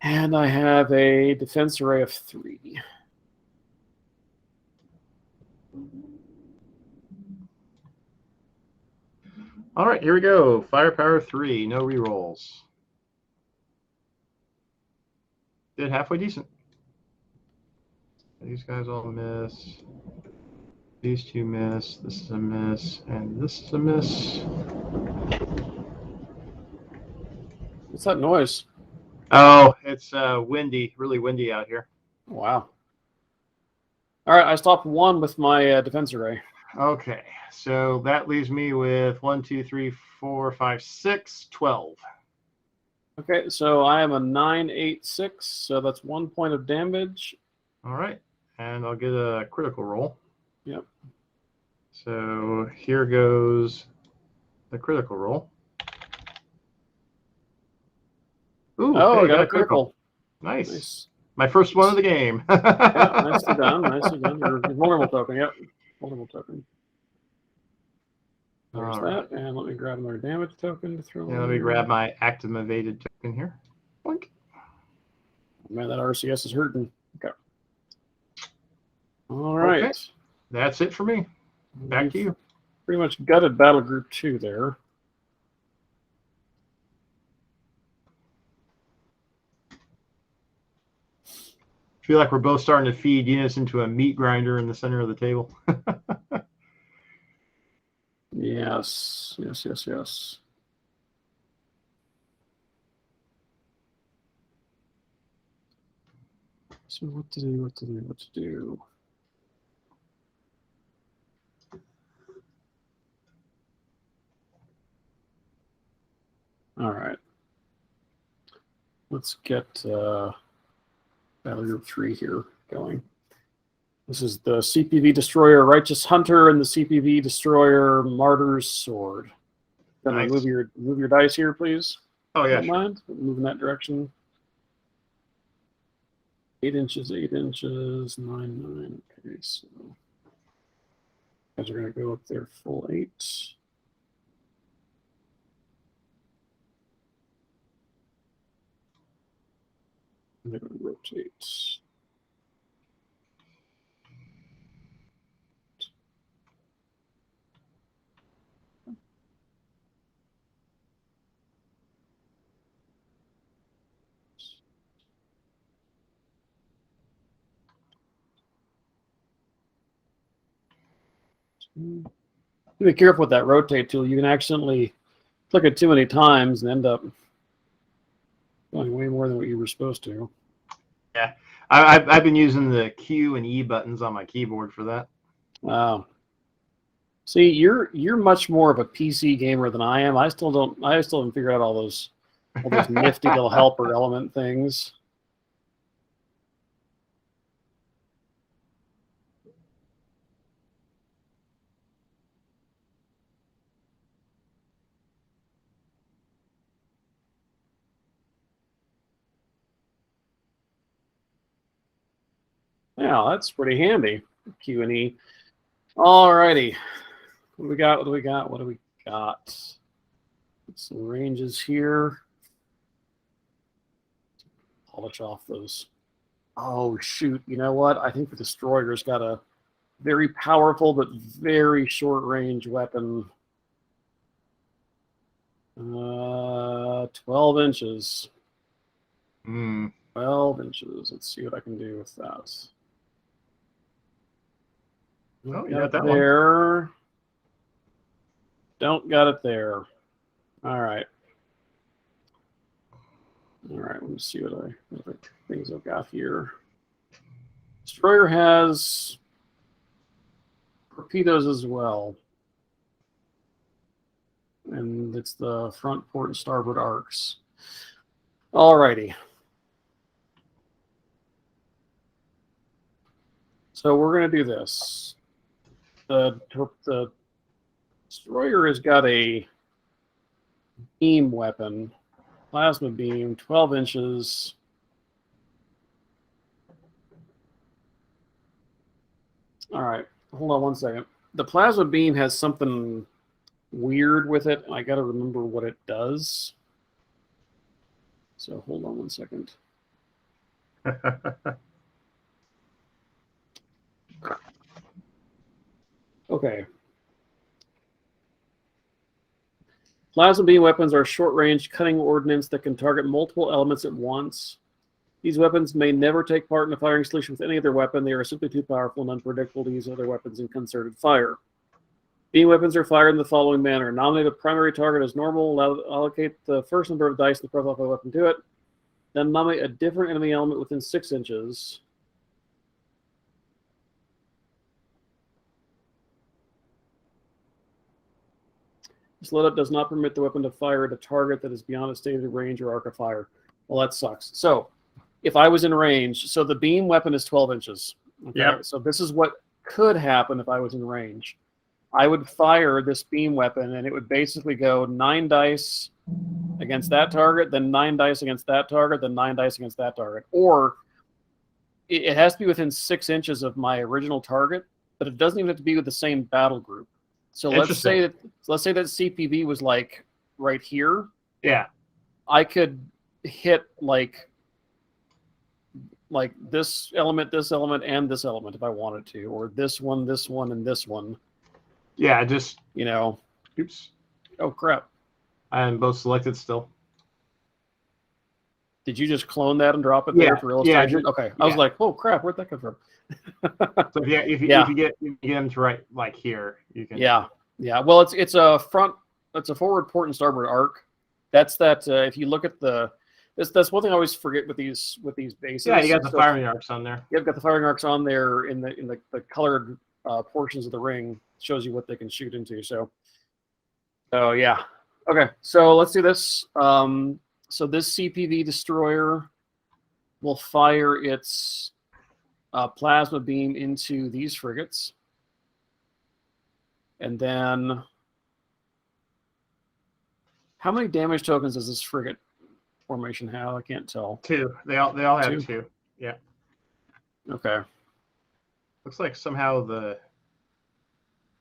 And I have a defense array of 3. All right, here we go. Firepower 3, no rerolls. Did halfway decent. These guys all miss. These 2 miss. This is a miss, and this is a miss. What's that noise? Oh, it's windy, really windy out here. Wow. All right, I stopped 1 with my defense array. Okay, so that leaves me with 1, 2, 3, 4, 5, 6, 12. Okay, so I am a 9, 8, 6, so that's 1 point of damage. All right, and I'll get a critical roll. Yep. So here goes the critical roll. Ooh, oh, hey, got a critical. Nice. My first one of the game. Yeah, nicely done. Nicely done. Your vulnerable token. Yep. Vulnerable token. There's that. And let me grab another damage token to throw. Yeah, let me grab my activated token here. Boink. Man, that RCS is hurting. Okay. All right. Okay. That's it for me. Back to you. Pretty much gutted Battle Group 2 there. Feel like we're both starting to feed units into a meat grinder in the center of the table. Yes. So what to do? All right. Let's get Battle Group 3 here going. This is the CPV Destroyer Righteous Hunter and the CPV Destroyer Martyr's Sword. Can I move your dice here, please? Oh yeah, Don't mind. Move in that direction. 8 inches, 8 inches, 9, 9. Okay, so guys are going to go up there full 8. And they're going to rotate. Be careful with that rotate tool. You can accidentally click it too many times and end up going way more than what you were supposed to. Yeah, I've been using the Q and E buttons on my keyboard for that. Wow. See, you're much more of a PC gamer than I am. I still haven't figured out all those nifty little helper element things. Yeah, that's pretty handy. Q and E. All righty. What do we got? What do we got? Some ranges here. Polish off those. Oh, shoot. You know what? I think the Destroyer's got a very powerful but very short range weapon. 12 inches. 12 inches. Let's see what I can do with that. Oh, you got that there. one. Don't got it there. All right. All right. Let me see what other things I've got here. Destroyer has torpedoes as well. And it's the front port and starboard arcs. All righty. So we're going to do this. The Destroyer has got a beam weapon, plasma beam, 12 inches. All right, hold on one second. The plasma beam has something weird with it, and I got to remember what it does. So hold on one second. Okay. Plasma beam weapons are short-range cutting ordnance that can target multiple elements at once. These weapons may never take part in a firing solution with any other weapon. They are simply too powerful and unpredictable to use other weapons in concerted fire. Beam weapons are fired in the following manner. Nominate a primary target as normal. Allocate the first number of dice in the profile of a weapon to it. Then nominate a different enemy element within 6 inches. This loadout does not permit the weapon to fire at a target that is beyond its stated range or arc of fire. Well, that sucks. So, if I was in range, so the beam weapon is 12 inches. Okay? Yep. So this is what could happen if I was in range. I would fire this beam weapon, and it would basically go 9 dice against that target, then 9 dice against that target, then 9 dice against that target. Or it has to be within 6 inches of my original target, but it doesn't even have to be with the same battle group. So let's say that CPV was like right here. Yeah. I could hit like this element, and this element if I wanted to, or this one, and this one. Yeah, just Oops. Oh crap. I'm both selected still. Did you just clone that and drop it there for illustration? Yeah, okay. I was like, oh crap, where'd that come from? So if you get them to right like here, you can. Yeah. Well, it's a forward port and starboard arc. That's that. If you look at the That's one thing I always forget with these bases. Yeah, you got the So firing arcs on there. you've got the firing arcs on there in the colored portions of the ring. Shows you what they can shoot into. So yeah. Okay, so let's do this. So this CPV destroyer will fire its plasma beam into these frigates, and then how many damage tokens does this frigate formation have? I can't tell. 2. They all have Two? 2. Yeah. Okay. Looks like somehow the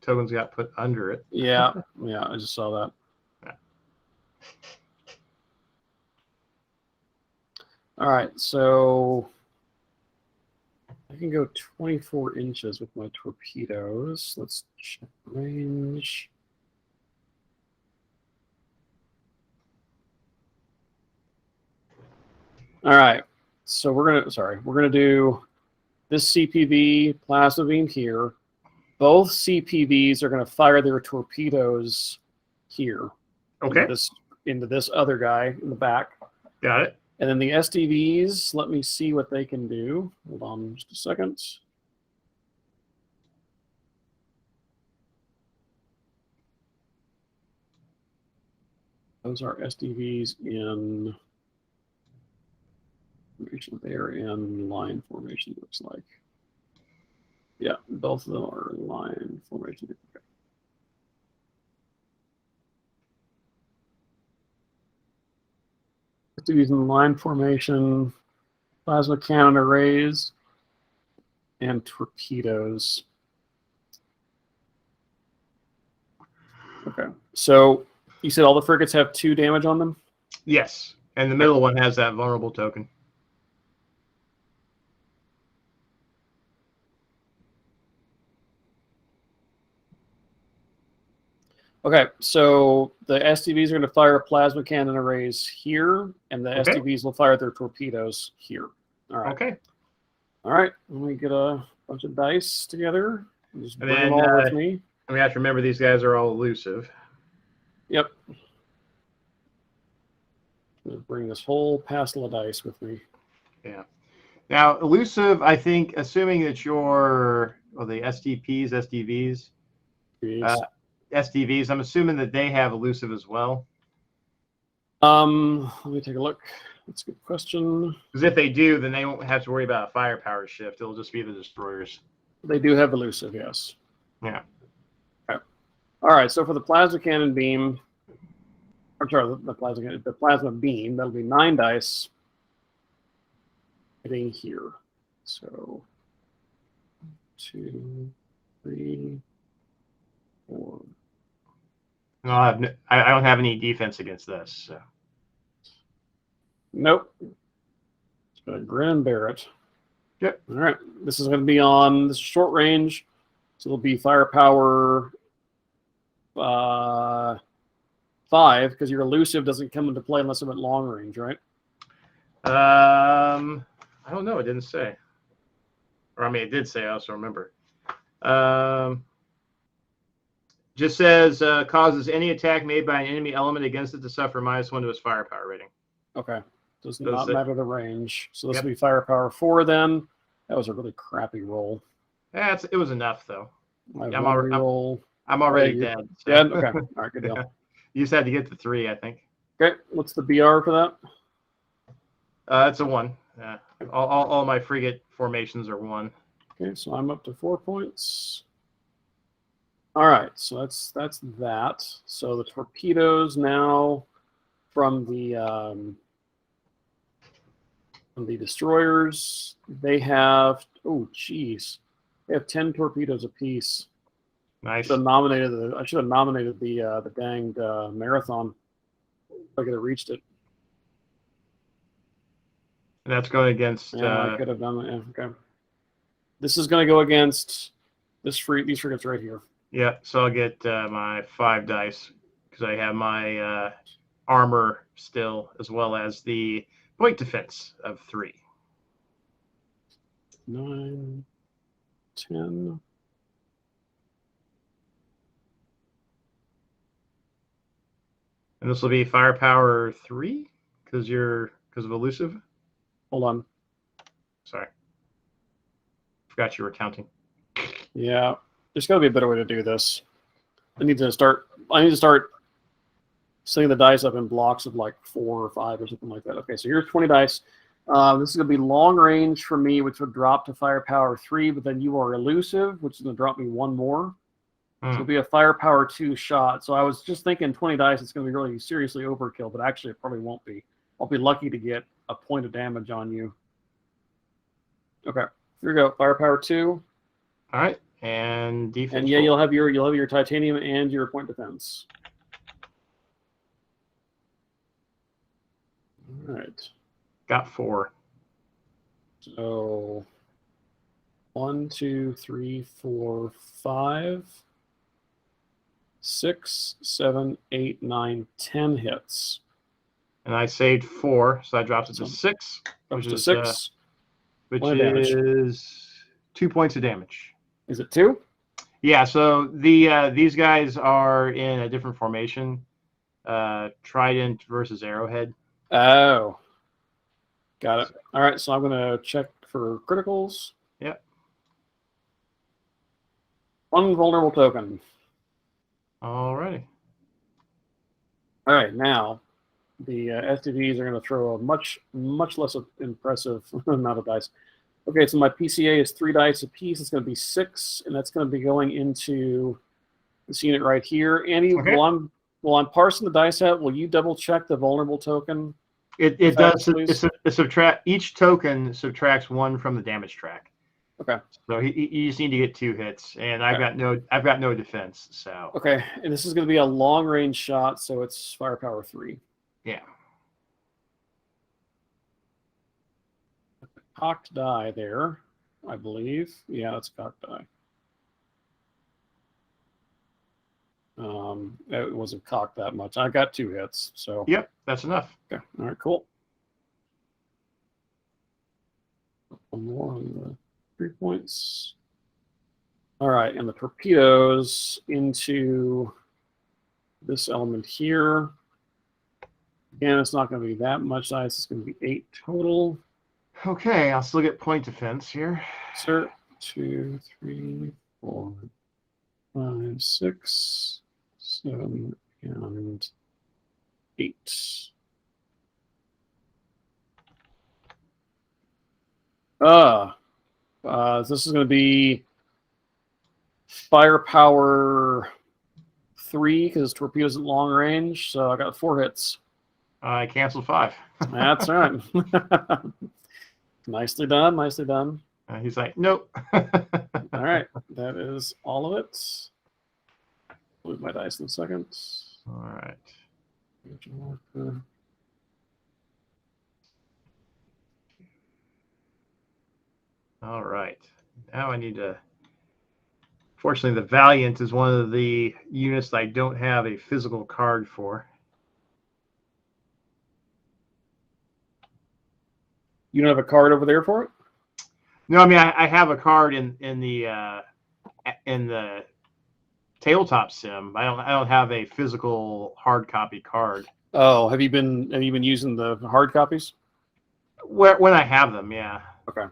tokens got put under it. Yeah, I just saw that. Yeah. All right, so I can go 24 inches with my torpedoes. Let's check range. All right, so we're gonna do this CPV plasma beam here. Both CPVs are gonna fire their torpedoes here. Okay. Into this other guy in the back. Got it. And then the SDVs, let me see what they can do. Hold on just a second. Those are SDVs in formation. They're in line formation, looks like. Yeah, both of them are in line formation. Okay. SDVs in line formation, plasma cannon arrays, and torpedoes. Okay, so you said all the frigates have 2 damage on them? Yes. And the middle one has that vulnerable token. Okay, so the SDVs are going to fire plasma cannon arrays here, and the Okay. SDVs will fire their torpedoes here. All right. Okay. All right. Let me get a bunch of dice together. Just And bring then, them all with me. And we have to remember these guys are all elusive. Yep. I'm gonna bring this whole passel of dice with me. Yeah. Now, elusive, I think, assuming that you're the SDPs, SDVs, SDVs, I'm assuming that they have elusive as well. Let me take a look. That's a good question. Because if they do, then they won't have to worry about a firepower shift. It'll just be the destroyers. They do have elusive, yes. Yeah. Okay. All right. So for the plasma cannon beam, or sorry, the plasma beam, that'll be 9 dice hitting here. So 2, 3, 4. No, I don't have any defense against this. So. Nope. It's going to grin and bear it. Yep. All right. This is going to be on this short range. So it'll be firepower 5, because your elusive doesn't come into play unless I'm at long range, right? I don't know. It didn't say. Or, I mean, it did say. I also remember. Just says causes any attack made by an enemy element against it to suffer -1 to its firepower rating. Okay. Does not matter the range. So this Yep. will be firepower 4 then. That was a really crappy roll. Yeah, it was enough, though. I'm already dead. So. Dead? Okay. All right, good deal. You just had to get to 3, I think. Okay. What's the BR for that? It's a 1. All my frigate formations are 1. Okay, so I'm up to 4 points. All right, so that's that. So the torpedoes now from the destroyers, they have they have 10 torpedoes apiece. Nice. I should have nominated the danged marathon. If I could have reached it. And that's going against. Yeah, I could have done that. Yeah, okay. This is going to go against these frigates right here. Yeah, so I'll get my 5 dice because I have my armor still, as well as the point defense of 3. 9, 10. And this will be firepower 3 because you're because of elusive. Hold on. Sorry. Forgot you were counting. Yeah, there's got to be a better way to do this. I need to start setting the dice up in blocks of like 4 or 5 or something like that. Okay, so here's 20 dice. This is going to be long range for me, which would drop to firepower 3, but then you are elusive, which is going to drop me 1 more. So it'll be a firepower 2 shot. So I was just thinking 20 dice, it's going to be really seriously overkill, but actually it probably won't be. I'll be lucky to get a point of damage on you. Okay, here we go. Firepower 2. All right, and defense. And yeah, you'll have your titanium and your point defense. All right. Got 4. So 1, 2, 3, 4, 5, 6, 7, 8, 9, 10 hits. And I saved 4, so that drops it to 6. Drops to 6. Which is 2 points of damage. Is it 2? Yeah. So these guys are in a different formation. Trident versus Arrowhead. Oh. Got it. All right, so I'm going to check for criticals. Yep. 1 vulnerable token. All righty. All right, now the STVs are going to throw a much less impressive amount of dice. Okay, so my PCA is 3 dice a piece. It's going to be 6, and that's going to be going into this unit right here. Andy, Okay. while I'm parsing the dice out, will you double check the vulnerable token? It does. It subtract, each token subtracts 1 from the damage track. Okay. So you just need to get 2 hits, and I've got no defense. So. Okay, and this is going to be a long range shot, so it's firepower 3. Yeah. Cocked die there, I believe. Yeah, that's cocked die. It wasn't cocked that much. I got 2 hits, so. Yep, that's enough. Okay. All right, cool. 1 more on the 3 points. All right, and the torpedoes into this element here. Again, it's not going to be that much dice. It's going to be 8 total. Okay, I'll still get point defense here. Sir, 2, 3, 4, 5, 6, 7, and 8. This is going to be firepower 3 because torpedoes at long range. So I got 4 hits. I canceled 5. That's right. Nicely done. Nicely done. He's like, nope. All right, that is all of it. Move my dice in a second. All right. All right. Now I need to. Fortunately, the Valiant is one of the units that I don't have a physical card for. You don't have a card over there for it? No, I mean I have a card in the tabletop sim. I don't have a physical hard copy card. Oh, have you been using the hard copies? When I have them, yeah. Okay.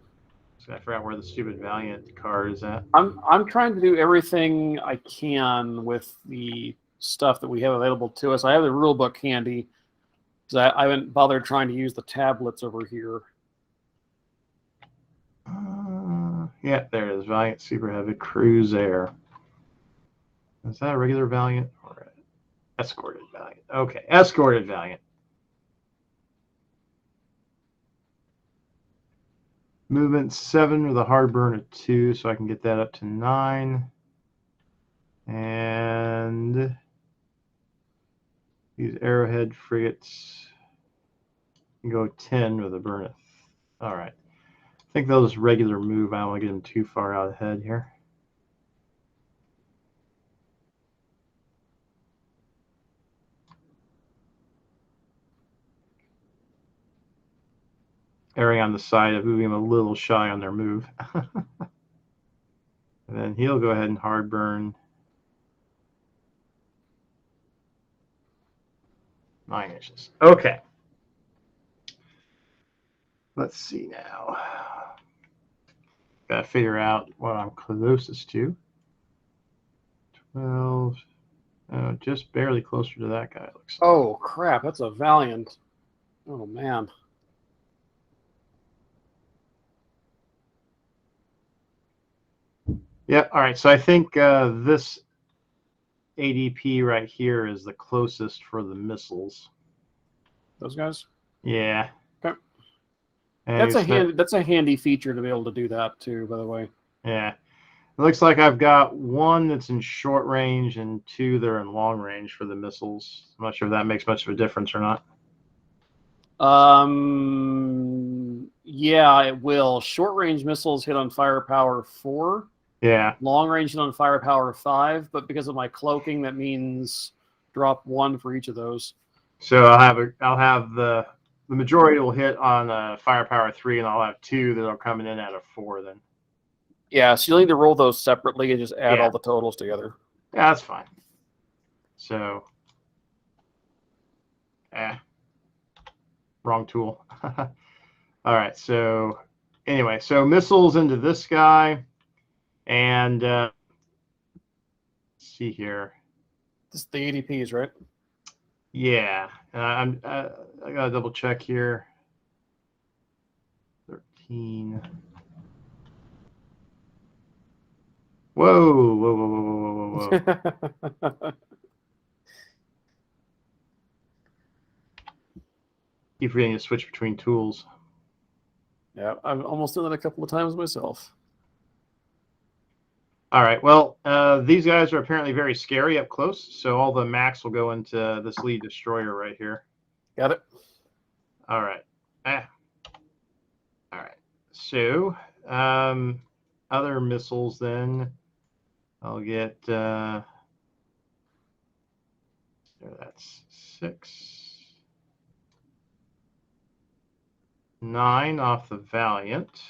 So I forgot where the stupid Valiant card is at. I'm trying to do everything I can with the stuff that we have available to us. I have the rule book handy because I haven't bothered trying to use the tablets over here. Yeah, there it is. Valiant Super Heavy Cruiser. Is that a regular Valiant or an escorted Valiant? Okay, escorted Valiant. Movement 7 with a hard burn of 2, so I can get that up to 9. And these Arrowhead frigates can go 10 with a burn of. All right. I think they'll just regular move. I don't want to get them too far out ahead here. Erring on the side of moving them a little shy on their move. And then he'll go ahead and hard burn 9 inches. Okay. Let's see now. Got to figure out what I'm closest to. 12. Just barely closer to that guy. Looks like. Oh crap! That's a Valiant. Oh man. Yeah. All right. So I think this ADP right here is the closest for the missiles. Those guys. Yeah. Okay. And That's a handy feature to be able to do that too. By the way. Yeah. It looks like I've got one that's in short range and two that are in long range for the missiles. I'm not sure if that makes much of a difference or not. Yeah, it will. Short range missiles hit on firepower 4. Yeah. Long range hit on firepower 5, but because of my cloaking, that means drop 1 for each of those. So I'll have the majority will hit on firepower 3, and I'll have 2 that are coming in out of 4 then. Yeah, so you'll need to roll those separately and just add all the totals together. Yeah, that's fine. So, wrong tool. All right. So, anyway, so missiles into this guy, and let's see here. This is the ADPs, right? Yeah, I gotta double check here. 13. Whoa. Keep forgetting to switch between tools. Yeah, I've almost done that a couple of times myself. All right. Well, these guys are apparently very scary up close, so all the max will go into this lead destroyer right here. Got it. All right. All right. So, other missiles then. I'll get. That's 6. 9 off the Valiant.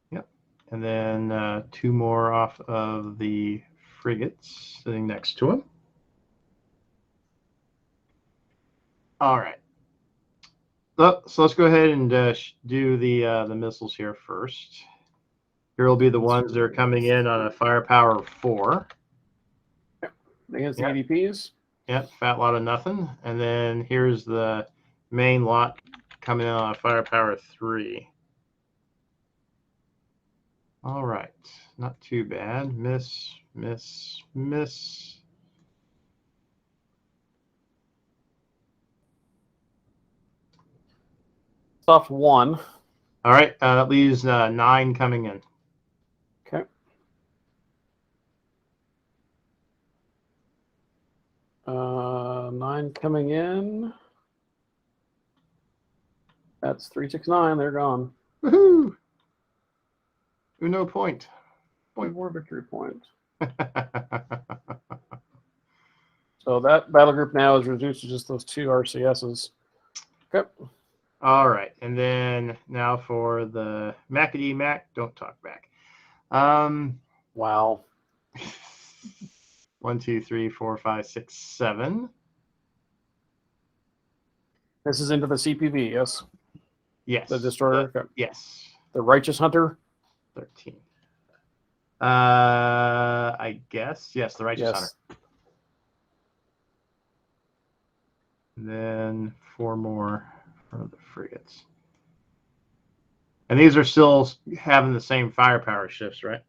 Yep. And then 2 more off of the frigates sitting next to him. All right. So let's go ahead and do the missiles here first. Here will be the ones that are coming in on a firepower of 4. Yep. Against the ADPs. Yep, fat lot of nothing. And then here's the main lot coming in on a firepower 3. All right, not too bad. Miss. Soft 1. All right, that leaves 9 coming in. Okay. 9 coming in. That's 369. They're gone. Woohoo! Uno point. Point more victory point. So that battle group now is reduced to just those 2 RCSs. Okay. All right, and then now for the Macadee Mac. Don't talk back. Wow. 1, 2, 3, 4, 5, 6, 7. This is into the CPV, yes? Yes. The destroyer? Okay. Yes. The Righteous Hunter? 13. I guess. Yes, the Righteous Hunter. And then 4 more for the frigates. And these are still having the same firepower shifts, right?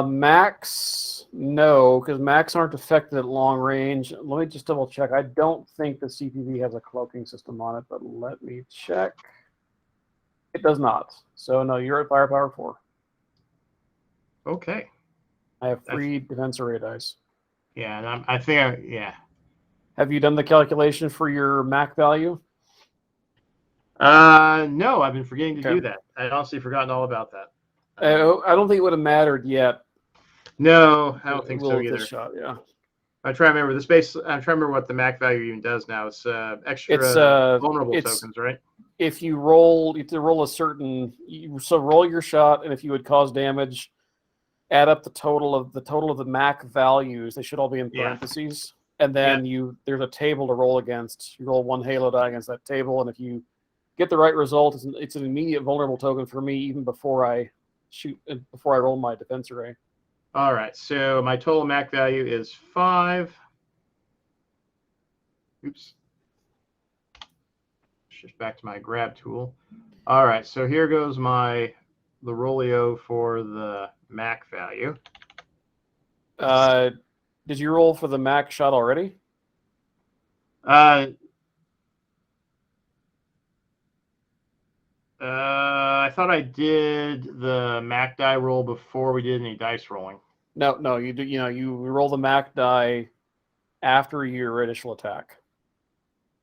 Max, no, because Max aren't affected at long range. Let me just double check. I don't think the CPV has a cloaking system on it, but let me check. It does not. So no, you're at firepower 4. Okay. I have 3 defense array dice. Yeah, and I think yeah. Have you done the calculation for your Mac value? No, I've been forgetting to do that. I'd honestly forgotten all about that. I don't think it would have mattered yet. No, I don't think so either. This shot, yeah. I'm trying to remember the space. I'm trying to remember what the Mac value even does now. It's extra vulnerable tokens, right? If you roll, you have to roll a certain. So roll your shot, and if you would cause damage, add up the total of the Mac values. They should all be in parentheses. and then there's a table to roll against. You roll 1 halo die against that table, and if you get the right result, it's an immediate vulnerable token for me even before I roll my defense array. All right, so my total MAC value is 5. Oops. Shift back to my grab tool. All right, so here goes the Rolio for the MAC value. Did you roll for the MAC shot already? I thought I did the MAC die roll before we did any dice rolling. No, you do. You roll the MAC die after your initial attack.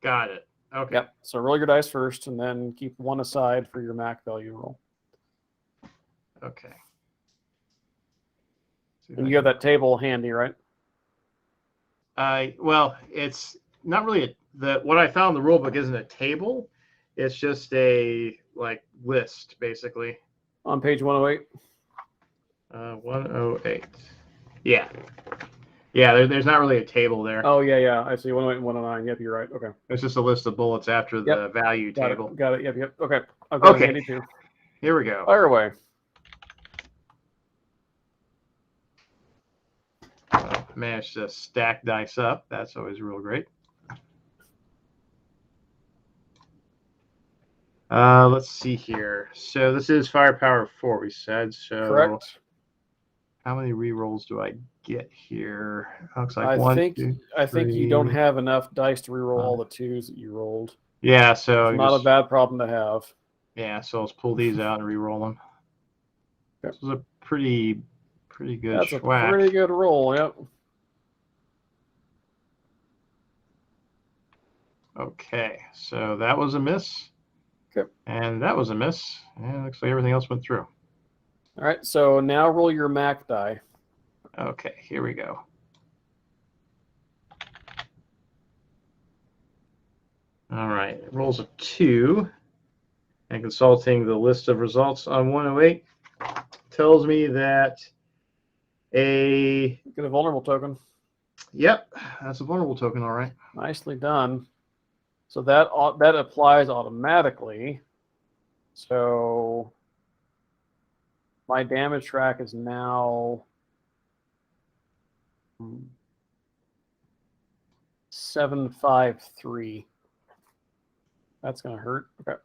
Got it. Okay. Yep. So roll your dice first, and then keep 1 aside for your MAC value roll. Okay. And you have that table handy, right? Well, it's not really what I found in the rulebook isn't a table. It's just a list, basically. On page 108. 108. Yeah. Yeah, there's not really a table there. Oh, yeah. I see 108 and 109. Yep, you're right. Okay. It's just a list of bullets after the value table. Got it. Yep. Okay. I've got it handy too. Here we go. Fire away. Well, managed to stack dice up. That's always real great. Let's see here. So this is firepower 4, we said. So correct. How many rerolls do I get here? Looks like I think you don't have enough dice to reroll all the 2s that you rolled. Yeah, so it's not a bad problem to have. Yeah, so let's pull these out and reroll them. This was a pretty good That's schwack. a pretty good roll. Yep. Okay, so that was a miss. Okay. And that was a miss. And it looks like everything else went through. All right, so now roll your MAC die. Okay, here we go. All right, rolls of 2. And consulting the list of results on 108 tells me that get a vulnerable token. Yep, that's a vulnerable token, all right. Nicely done. So that applies automatically. So my damage track is now 753. That's going to hurt. Okay.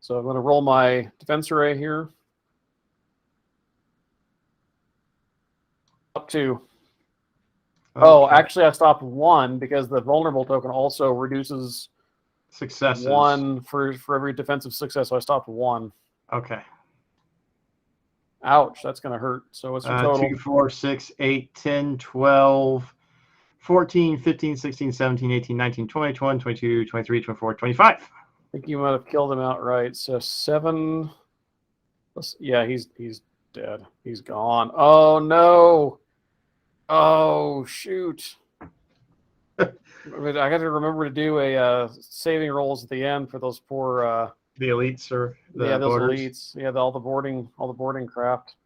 So I'm going to roll my defense array here. Up 2. Okay. Oh, actually, I stopped 1 because the vulnerable token also reduces successes 1 for every defensive success. So I stopped 1. Okay. Ouch, that's going to hurt. So what's your total? 2, 4, 6, 8, 10, 12, 14, 15, 16, 17, 18, 19, 20, 21, 22, 23, 24, 25. I think you might have killed him outright. So 7. Yeah, he's dead. He's gone. Oh, no. Oh, shoot. I got to remember to do a saving rolls at the end for those poor... the elites or the those boarders. elites. Yeah, all the boarding craft.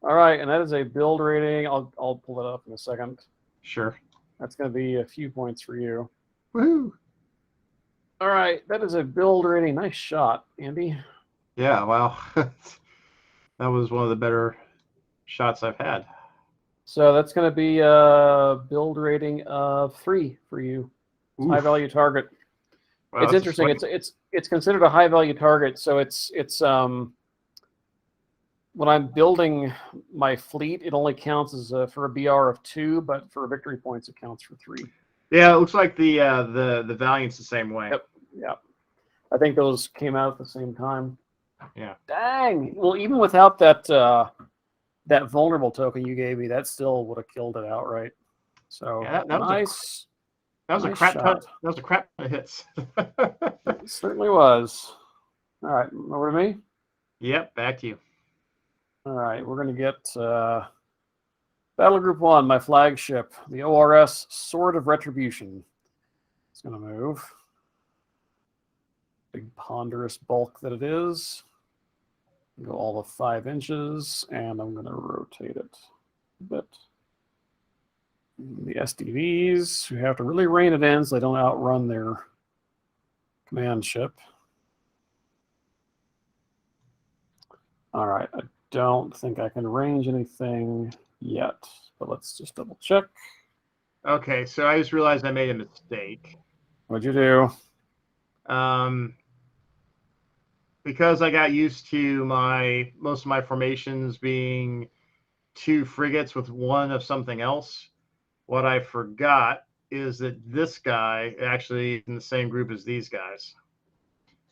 All right, and that is a build rating. I'll pull it up in a second. Sure. That's going to be a few points for you. Woohoo! All right, that is a build rating. Nice shot, Andy. Yeah, wow. That was one of the better shots I've had. So that's going to be a build rating of 3 for you. High value target. Wow, it's interesting. It's considered a high value target. So it's when I'm building my fleet, it only counts as for a BR of 2, but for victory points, it counts for 3. Yeah, it looks like the Valiant's the same way. Yep. Yeah. I think those came out at the same time. Yeah. Dang. Well, even without that that vulnerable token you gave me, that still would have killed it outright. So yeah, that nice. That was nice a crap shot. ton. That was a crap ton of hits. It certainly was. All right, over to me. Yep, back to you. All right, we're going to get Battle Group 1, my flagship, the ORS Sword of Retribution. It's going to move. Big ponderous bulk that it is. Go all of 5 inches, and I'm going to rotate it a bit. The SDVs, we have to really rein it in so they don't outrun their command ship. All right, I don't think I can arrange anything yet, but let's just double check. Okay, so I just realized I made a mistake. What'd you do? Because I got used to most of my formations being 2 frigates with 1 of something else, what I forgot is that this guy actually is in the same group as these guys.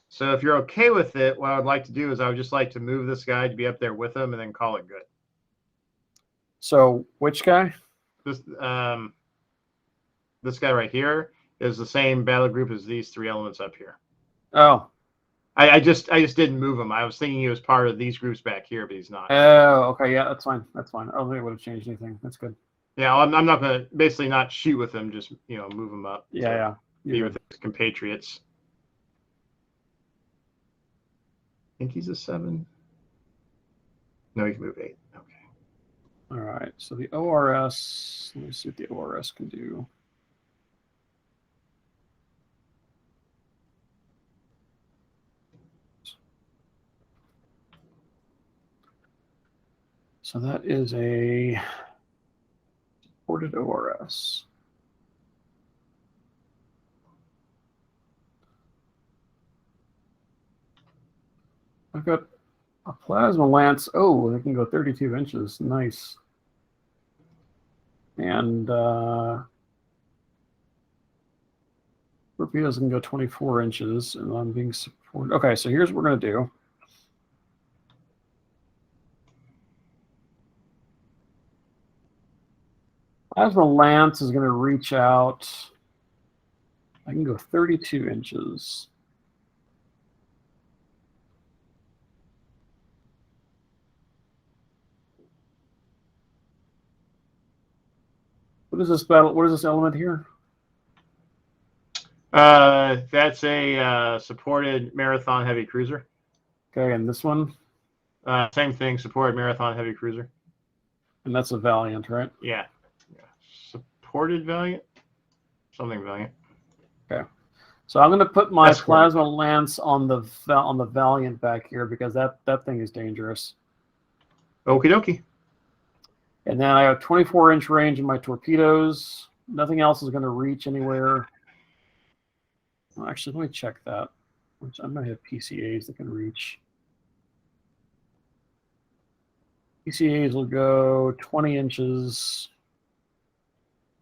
So if you're okay with it, what I would like to do is I would just like to move this guy to be up there with him and then call it good. So which guy? This guy right here is the same battle group as these 3 elements up here. Oh. I just didn't move him. I was thinking he was part of these groups back here, but he's not. Oh, okay, yeah, that's fine. That's fine. I don't think it would have changed anything. That's good. Yeah, I'm not gonna basically not shoot with him, just move him up. Yeah. Be with his compatriots. I think he's a 7. No, he can move 8. Okay. All right. So the ORS. Let me see what the ORS can do. So that is a supported ORS. I've got a plasma lance. Oh, they can go 32 inches. Nice. And torpedoes can go 24 inches, and I'm being supported. Okay, so here's what we're going to do. Plasma lance is going to reach out. I can go 32 inches. What is this battle? What is this element here? That's a supported marathon heavy cruiser. Okay, and this one? Same thing, supported marathon heavy cruiser. And that's a Valiant, right? Yeah. Supported Valiant? Something Valiant. Okay. So I'm going to put my plasma lance on the Valiant back here because that thing is dangerous. Okie dokie. And then I have 24-inch range in my torpedoes. Nothing else is going to reach anywhere. Well, actually, let me check that. I might have PCAs that can reach. PCAs will go 20 inches,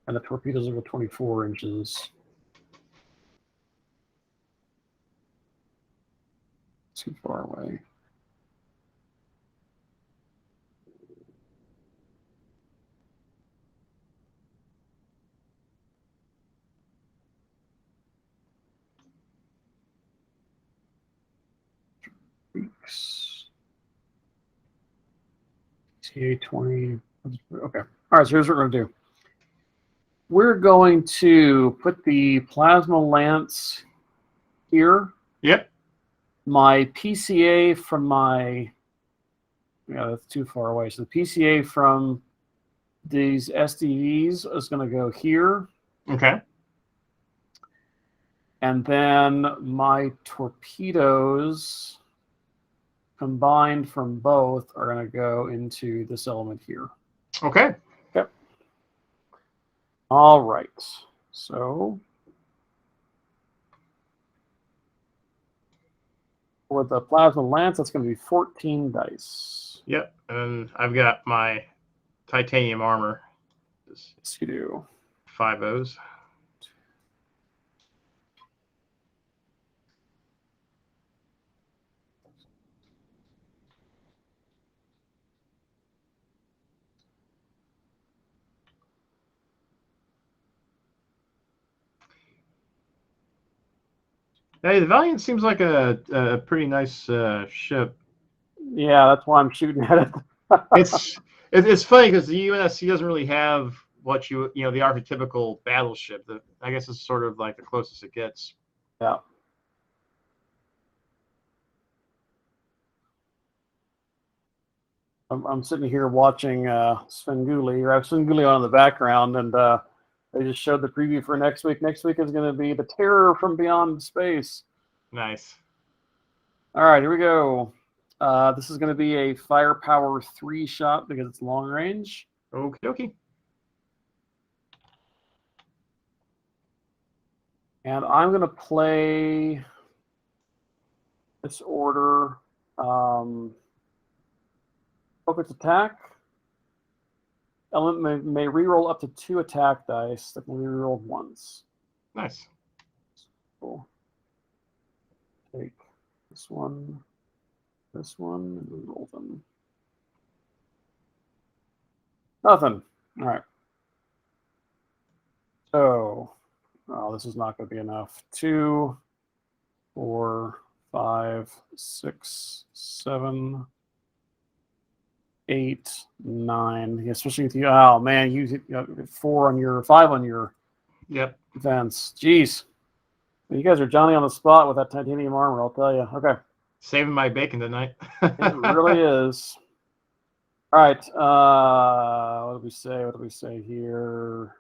and the torpedoes will go 24 inches. Too far away. PCA 20. Okay. All right, so here's what we're going to do. We're going to put the plasma lance here. Yep. My PCA from my, yeah, that's too far away. So the PCA from these SDVs is going to go here. Okay. And then my torpedoes combined from both are going to go into this element here. Okay. Yep. All right. So for the plasma lance, that's going to be 14 dice. Yep. And I've got my titanium armor. Yes, you do. 5 O's. Hey, the Valiant seems like a pretty nice ship. Yeah, that's why I'm shooting at it. It's funny because the UNSC doesn't really have what the archetypical battleship. I guess it's sort of like the closest it gets. Yeah. I'm sitting here watching Svengoolie, or I have Svengoolie on in the background, and they just showed the preview for next week. Next week is going to be The Terror from Beyond Space. Nice. All right, here we go. This is going to be a firepower 3 shot because it's long range. Okie dokie. And I'm going to play this order. Focus attack. Element may reroll up to 2 attack dice that can be rerolled once. Nice. Cool. Take this one, and reroll them. Nothing. All right. So, this is not going to be enough. 2, 4, 5, 6, 7, 8, 9. Especially with you. Oh man, you got 4 on your 5 on your defense. Jeez, you guys are Johnny on the spot with that titanium armor. I'll tell you. Okay, saving my bacon tonight. it really is. All right. What do we say? What do we say here?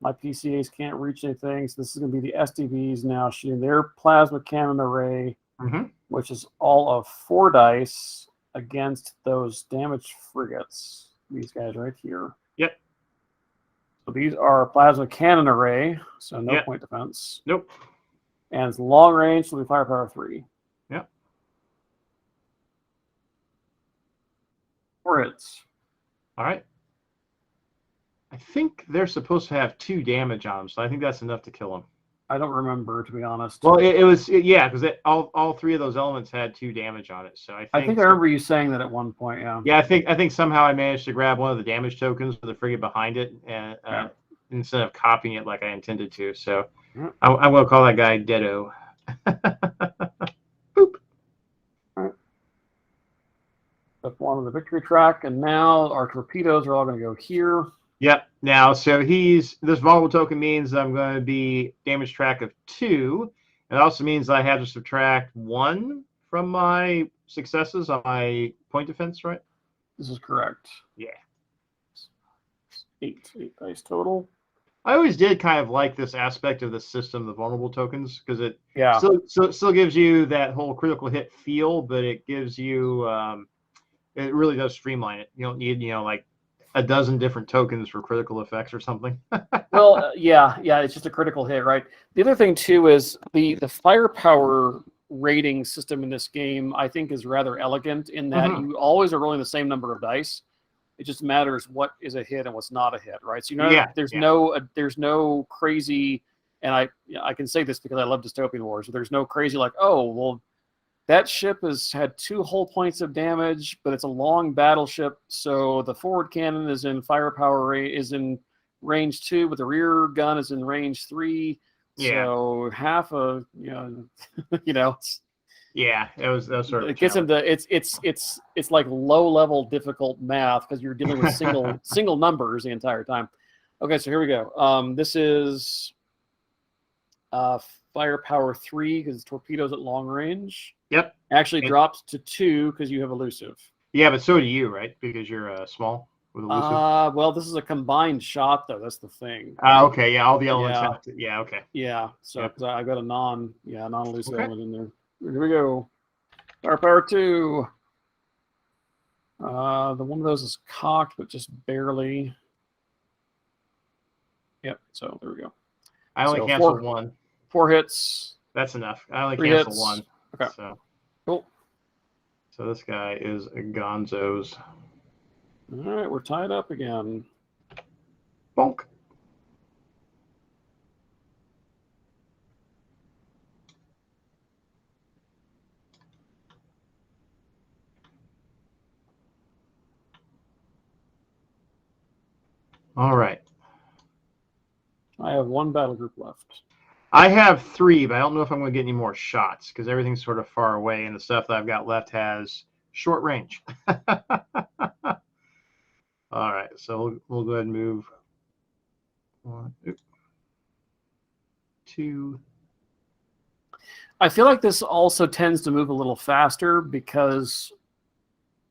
My PCAs can't reach anything, so this is going to be the SDVs now shooting their plasma cannon array, which is all of 4 dice against those damaged frigates. These guys right here. Yep. So these are plasma cannon array, so no point defense. Nope. And it's long range, so we firepower 3. Yep. 4 hits. All right. I think they're supposed to have 2 damage on them, so I think that's enough to kill them. I don't remember, to be honest. Well, it was because all 3 of those elements had 2 damage on it. So I think I remember you saying that at one point. Yeah. Yeah, I think somehow I managed to grab one of the damage tokens for the frigate behind it, and instead of copying it like I intended to. So I will call that guy Deado. Boop. All right. Up one on the victory track, and now our torpedoes are all going to go here. Yep. Now, so this vulnerable token means I'm going to be damage track of 2. It also means I have to subtract 1 from my successes on my point defense, right? This is correct. Yeah. 8 dice total. I always did kind of like this aspect of the system, the vulnerable tokens, because it still gives you that whole critical hit feel, but it gives you it really does streamline it. You don't need like a dozen different tokens for critical effects or something. Well, yeah, it's just a critical hit, right? The other thing too is the firepower rating system in this game, I think, is rather elegant in that you always are rolling the same number of dice. It just matters what is a hit and what's not a hit, right? So there's no crazy, and I can say this because I love dystopian wars. So there's no crazy like, oh well, that ship has had 2 whole points of damage, but it's a long battleship, so the forward cannon is in firepower is in range 2, but the rear gun is in range 3. Yeah. So half of Yeah, that was sort of. It gets into it's like low level difficult math because you're dealing with single numbers the entire time. Okay, so here we go. This is firepower 3 because torpedoes at long range. Yep. Actually drops to 2 because you have elusive. Yeah, but so do you, right? Because you're small with elusive. Well, this is a combined shot though. That's the thing. Okay. Yeah, all the elements have to. Yeah. Okay. Yeah. So because I've got a non-elusive element in there. Here we go. Firepower 2. The one of those is cocked, but just barely. Yep. So there we go. I only canceled 1. 4 hits. That's enough. I only canceled 1. Okay. So cool. So this guy is a gonzo's. All right, we're tied up again. Bonk. All right. I have 1 battle group left. I have 3, but I don't know if I'm going to get any more shots because everything's sort of far away, and the stuff that I've got left has short range. All right, so we'll go ahead and move 1, 2. I feel like this also tends to move a little faster because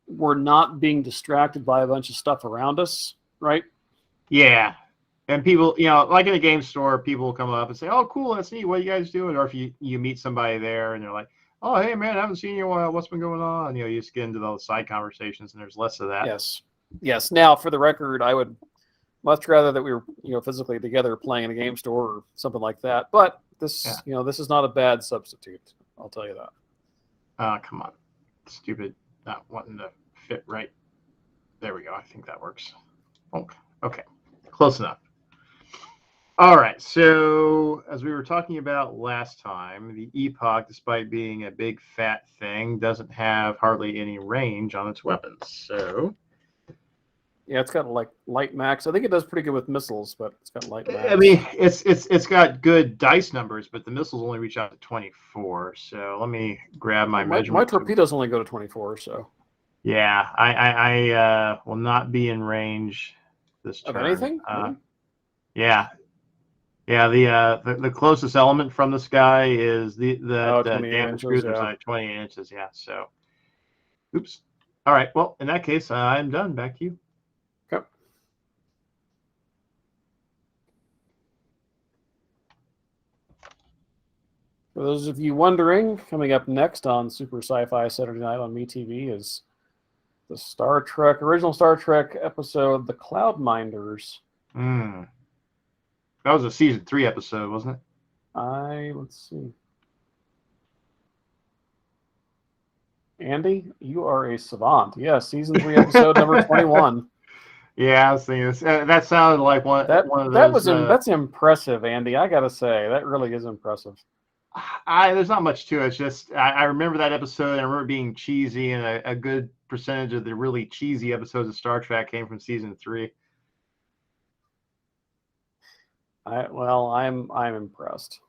we're not being distracted by a bunch of stuff around us, right? Yeah. And people, like in a game store, people will come up and say, "Oh, cool, that's neat. What are you guys doing?" Or if you meet somebody there and they're like, "Oh, hey, man, I haven't seen you in a while. What's been going on?" You just get into those side conversations, and there's less of that. Yes. Now, for the record, I would much rather that we were, physically together playing in a game store or something like that. But this, this is not a bad substitute. I'll tell you that. Come on. Stupid not wanting to fit right. There we go. I think that works. Oh, okay. Close enough. All right. So as we were talking about last time, the Epoch, despite being a big fat thing, doesn't have hardly any range on its weapons. So yeah, it's got like light max. I think it does pretty good with missiles, but it's got light max. I mean, it's got good dice numbers, but the missiles only reach out to 24. So let me grab my measurement. My torpedoes only go to 24. So yeah, I will not be in range this turn. Of anything? Yeah. The closest element from the sky is the damage cruiser is like 28 inches. Yeah. So, oops. All right. Well, in that case, I'm done. Back to you. Okay. For those of you wondering, coming up next on Super Sci-Fi Saturday Night on MeTV is the original Star Trek episode, The Cloudminders. That was a season 3 episode, wasn't it? Let's see. Andy, you are a savant. Yeah, season 3 episode number 21. Yeah, I was thinking that sounded like one of those. That's impressive, Andy. I gotta say, that really is impressive. There's not much to it. It's just I remember that episode. And I remember it being cheesy, and a good percentage of the really cheesy episodes of Star Trek came from season 3. I'm impressed.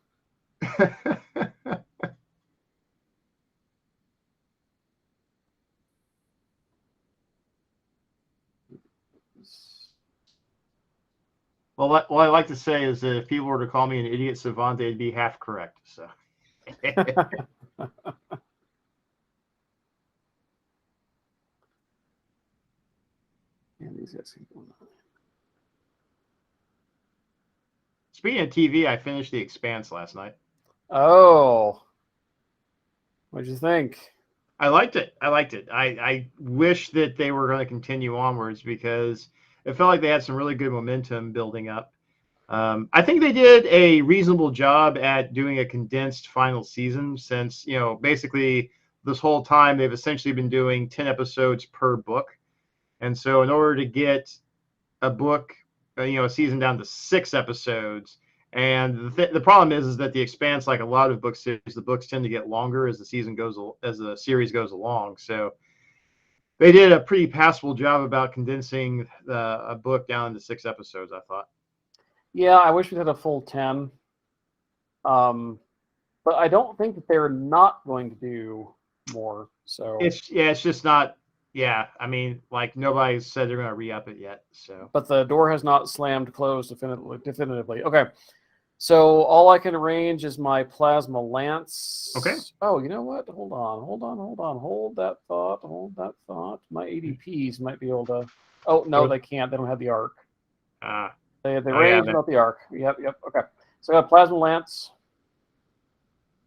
Well, what I like to say is that if people were to call me an idiot savant, they'd be half correct. So. Speaking of TV, I finished The Expanse last night. Oh, what'd you think? I liked it. I wish that they were going to continue onwards because it felt like they had some really good momentum building up. I think they did a reasonable job at doing a condensed final season since, basically this whole time they've essentially been doing 10 episodes per book. And so in order to get a book, a season down to 6 episodes, and the problem is that The Expanse, like a lot of book series, the books tend to get longer as the series goes along. So they did a pretty passable job about condensing a book down to 6 episodes, I thought. Yeah, I wish we had a full 10. But I don't think that they're not going to do more. So it's just not. Yeah, I mean, like nobody's said they're going to re-up it yet. So, but the door has not slammed closed definitively. Okay, so all I can arrange is my plasma lance. Okay. Oh, you know what? Hold on. Hold that thought. My ADPs might be able to. Oh no, they can't. They don't have the arc. They range, not the arc. Yep. Okay. So I got plasma lance,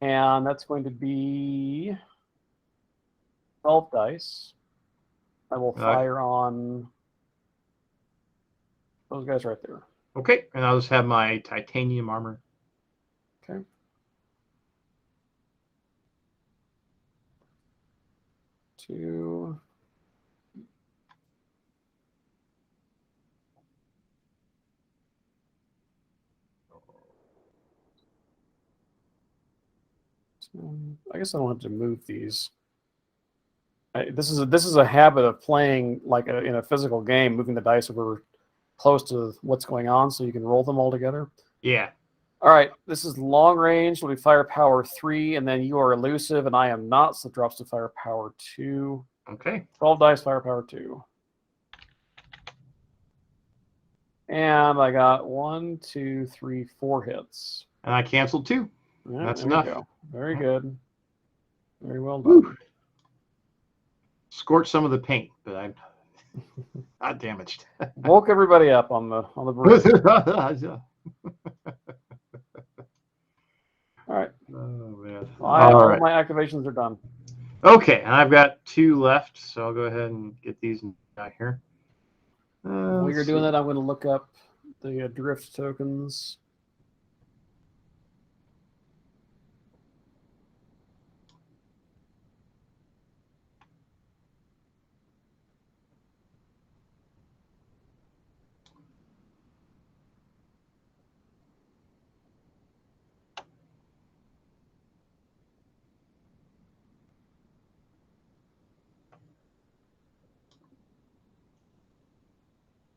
and that's going to be 12 dice. I will fire on those guys right there. Okay, and I'll just have my titanium armor. Okay. Two. I guess I don't have to move these. This is a habit of playing like in a physical game, moving the dice over close to what's going on so you can roll them all together. Yeah. All right, this is long range. We firepower 3, and then you are elusive, and I am not, so it drops to firepower 2. Okay. 12 dice, firepower 2. And I got 1, 2, 3, 4 hits. And I canceled 2. Yeah, that's enough. Very good. Very well done. Woo. scorched some of the paint, but I'm not damaged. Woke everybody up on the bridge. All right. Oh man. All right. My activations are done. Okay, and I've got 2 left, so I'll go ahead and get these out here. While you're doing that, I'm going to look up the Adrift Tokens.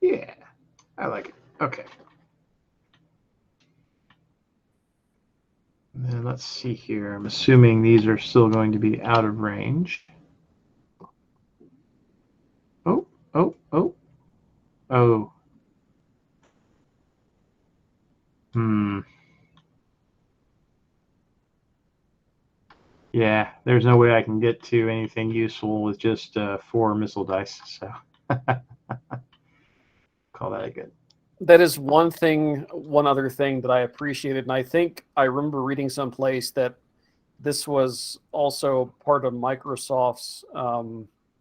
Yeah, I like it. Okay. And then let's see here. I'm assuming these are still going to be out of range. Oh, oh, oh, oh. Yeah, there's no way I can get to anything useful with just 4 missile dice, so call that a good. That is one other thing that I appreciated, and I think I remember reading someplace that this was also part of Microsoft's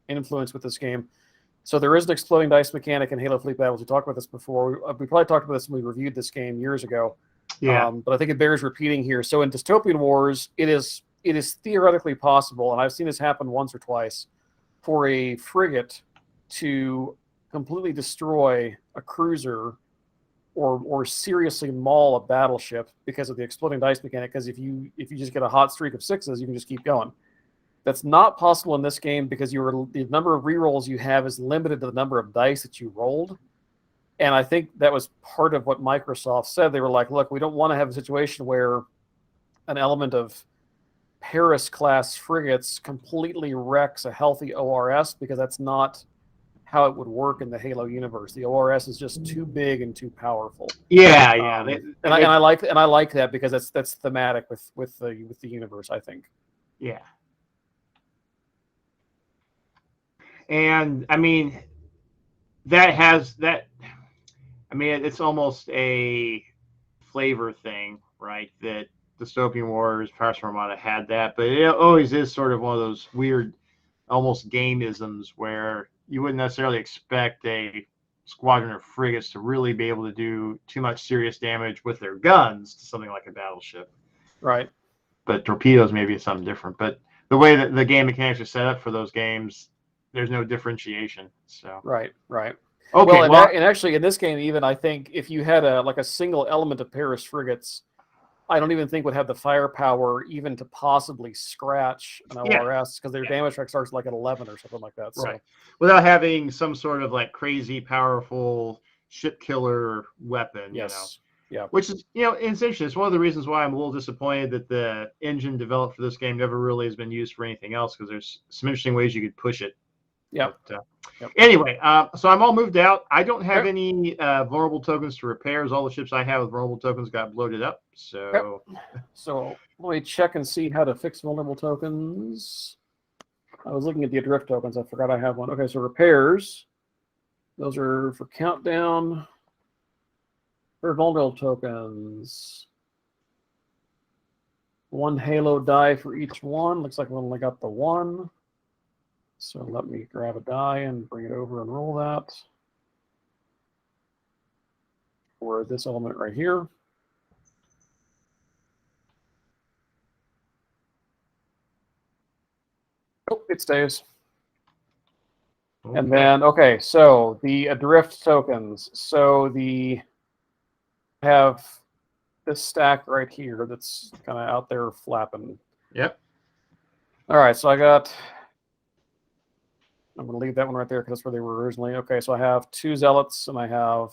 influence with this game. So there is an exploding dice mechanic in Halo Fleet Battles. We talked about this before. We probably talked about this when we reviewed this game years ago. Yeah. But I think it bears repeating here. So in Dystopian Wars, it is theoretically possible, and I've seen this happen once or twice, for a frigate to completely destroy a cruiser or seriously maul a battleship because of the exploding dice mechanic. Because if you just get a hot streak of 6s, you can just keep going. That's not possible in this game because the number of rerolls you have is limited to the number of dice that you rolled. And I think that was part of what Microsoft said. They were like, look, we don't want to have a situation where an element of Paris-class frigates completely wrecks a healthy ORS, because that's not how it would work in the Halo universe. The ORS is just too big and too powerful. Yeah, yeah. I like that because that's thematic with the universe, I think. Yeah. And I mean, it's almost a flavor thing, right? That Dystopian Wars, Paris Armada had that, but it always is sort of one of those weird, almost gameisms where you wouldn't necessarily expect a squadron of frigates to really be able to do too much serious damage with their guns to something like a battleship. Right. But torpedoes maybe something different. But the way that the game mechanics are set up for those games, there's no differentiation. So right. Okay. Well, and actually in this game, even I think if you had a single element of Paris frigates, I don't even think would have the firepower even to possibly scratch an ORS, because their damage track starts like at 11 or something like that. So. Right. Without having some sort of like crazy powerful ship killer weapon. Yes. Yeah. Which is, it's interesting. It's one of the reasons why I'm a little disappointed that the engine developed for this game never really has been used for anything else, because there's some interesting ways you could push it. Yeah. Anyway, so I'm all moved out. I don't have any vulnerable tokens to repairs. All the ships I have with vulnerable tokens got bloated up. So, So let me check and see how to fix vulnerable tokens. I was looking at the Adrift tokens. I forgot I have one. Okay, so repairs. Those are for countdown. For vulnerable tokens. 1 Halo die for each one. Looks like we only got the 1. So let me grab a die and bring it over and roll that for this element right here. Oh, it stays. Okay. And then, okay, so the Adrift tokens. So have this stack right here that's kind of out there flapping. Yep. All right, so I'm going to leave that one right there because that's where they were originally. Okay, so I have 2 Zealots and I have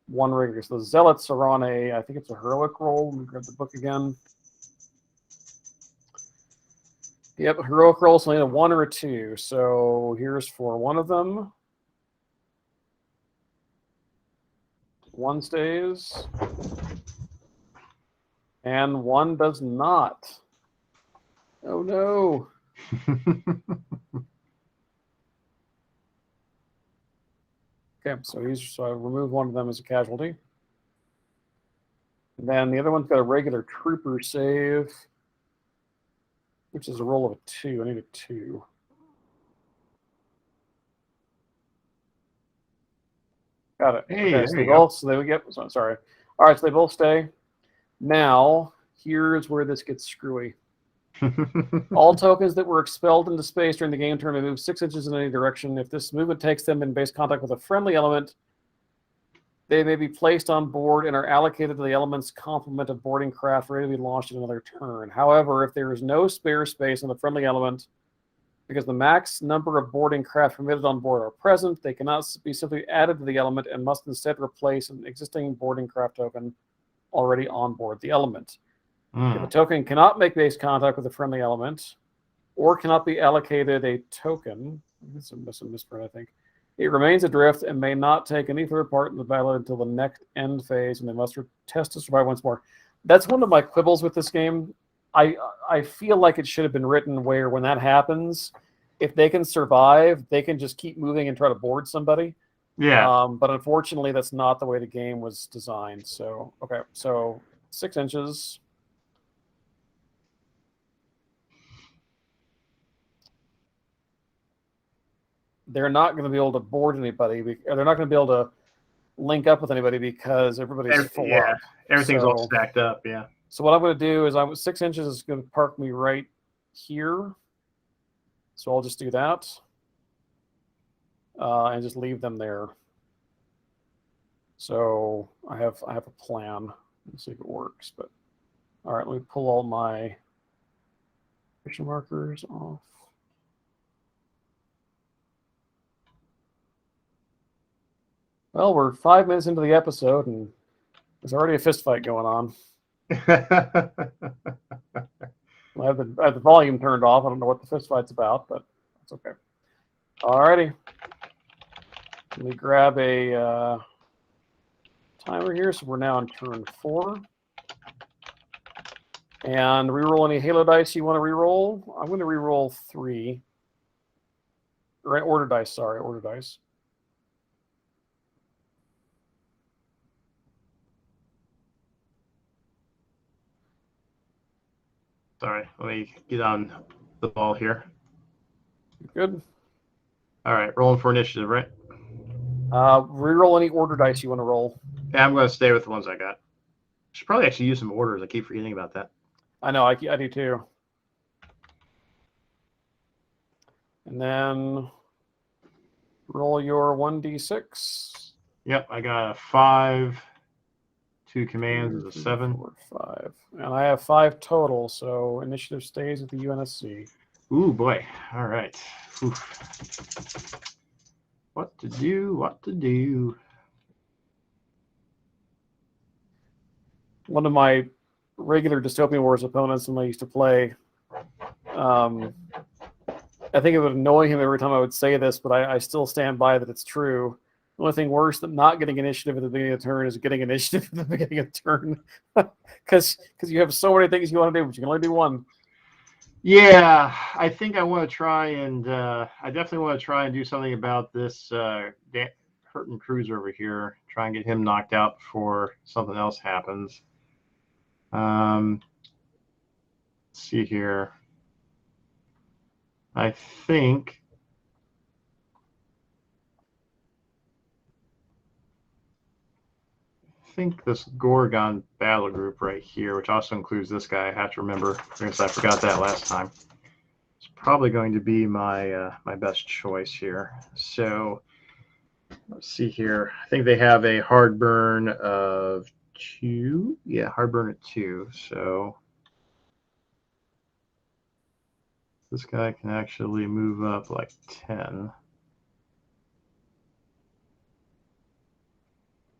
1 Rigger. So the Zealots are on I think it's a heroic roll. Let me grab the book again. Yep, heroic roll, so I need a 1 or a 2. So here's for one of them. 1 stays. And 1 does not. Oh no. Okay, so I remove one of them as a casualty. And then the other one's got a regular trooper save, which is a roll of a 2. I need a 2. Got it. Hey, okay, so they get. Sorry. All right, so they both stay. Now, here's where this gets screwy. All tokens that were expelled into space during the game turn may move 6 inches in any direction. If this movement takes them in base contact with a friendly element, they may be placed on board and are allocated to the element's complement of boarding craft ready to be launched in another turn. However, if there is no spare space on the friendly element, because the max number of boarding craft permitted on board are present, they cannot be simply added to the element and must instead replace an existing boarding craft token already on board the element. If a token cannot make base contact with a friendly element, or cannot be allocated a token, that's a misprint, I think, it remains adrift and may not take any further part in the battle until the next end phase, and they must test to survive once more. That's one of my quibbles with this game. I feel like it should have been written where when that happens, if they can survive, they can just keep moving and try to board somebody. Yeah. But unfortunately, that's not the way the game was designed. So, okay, so 6 inches. They're not going to be able to board anybody. Or they're not going to be able to link up with anybody because everybody's full up. Everything's all stacked up, yeah. So what I'm going to do is 6 inches is going to park me right here. So I'll just do that. And just leave them there. So I have a plan. Let's see if it works. But all right, let me pull all my mission markers off. Well, we're 5 minutes into the episode, and there's already a fist fight going on. I have the volume turned off. I don't know what the fist fight's about, but that's okay. Alrighty. Let me grab a timer here. So we're now on turn 4. And reroll any Halo dice you want to reroll. I'm going to reroll 3. Right, order dice. Sorry, order dice. Sorry, let me get on the ball here. Good. All right, rolling for initiative, right? Reroll any order dice you want to roll. Yeah, I'm going to stay with the ones I got. Should probably actually use some orders. I keep forgetting about that. I know, I do too. And then roll your 1d6. Yep, I got a 5. 2 commands is a 7. 4, 5. And I have 5 total, so initiative stays with the UNSC. Ooh, boy. All right. Oof. What to do? One of my regular Dystopian Wars opponents when I used to play, I think it would annoy him every time I would say this, but I still stand by that it's true. The only thing worse than not getting initiative at the beginning of the turn is getting initiative at the beginning of the turn. Because you have so many things you want to do, but you can only do one. Yeah, I think I want to try and I definitely want to try and do something about this Hurtin Cruiser over here. Try and get him knocked out before something else happens. Let's see here. I think this Gorgon battle group right here, which also includes this guy, I have to remember, because I forgot that last time. It's probably going to be my my best choice here. So let's see here. I think they have a hard burn of 2. Yeah, hard burn at 2. So this guy can actually move up like 10.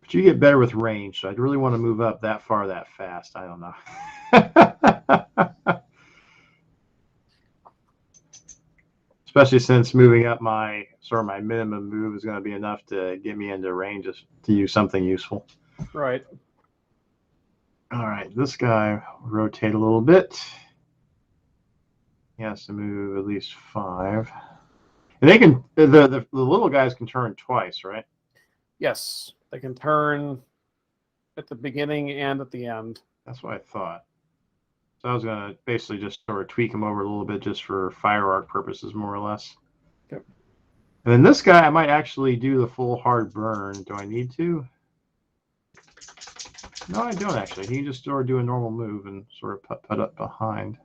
But you get better with range, so I'd really want to move up that far that fast. I don't know. Especially since moving up my minimum move is going to be enough to get me into range to use something useful. Right. All right, this guy rotate a little bit. He has to move at least 5. And they can the little guys can turn twice, right? Yes, they can turn at the beginning and at the end. That's what I thought. So I was going to basically just sort of tweak them over a little bit just for fire arc purposes, more or less. Yep. And then this guy, I might actually do the full hard burn. Do I need to? No, I don't actually. He can just sort of do a normal move and sort of put up behind.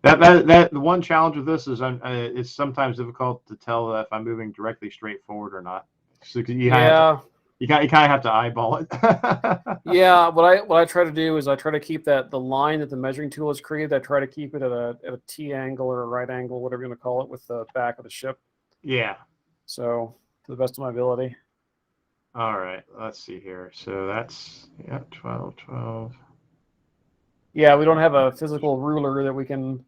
The one challenge with this is it's sometimes difficult to tell if I'm moving directly straight forward or not. So you kind of have to eyeball it. Yeah, what I try to do is I try to keep the line that the measuring tool has created. I try to keep it at a T angle or a right angle, whatever you want to call it, with the back of the ship. Yeah. So to the best of my ability. All right. Let's see here. So that's 12, 12. Yeah, we don't have a physical ruler that we can.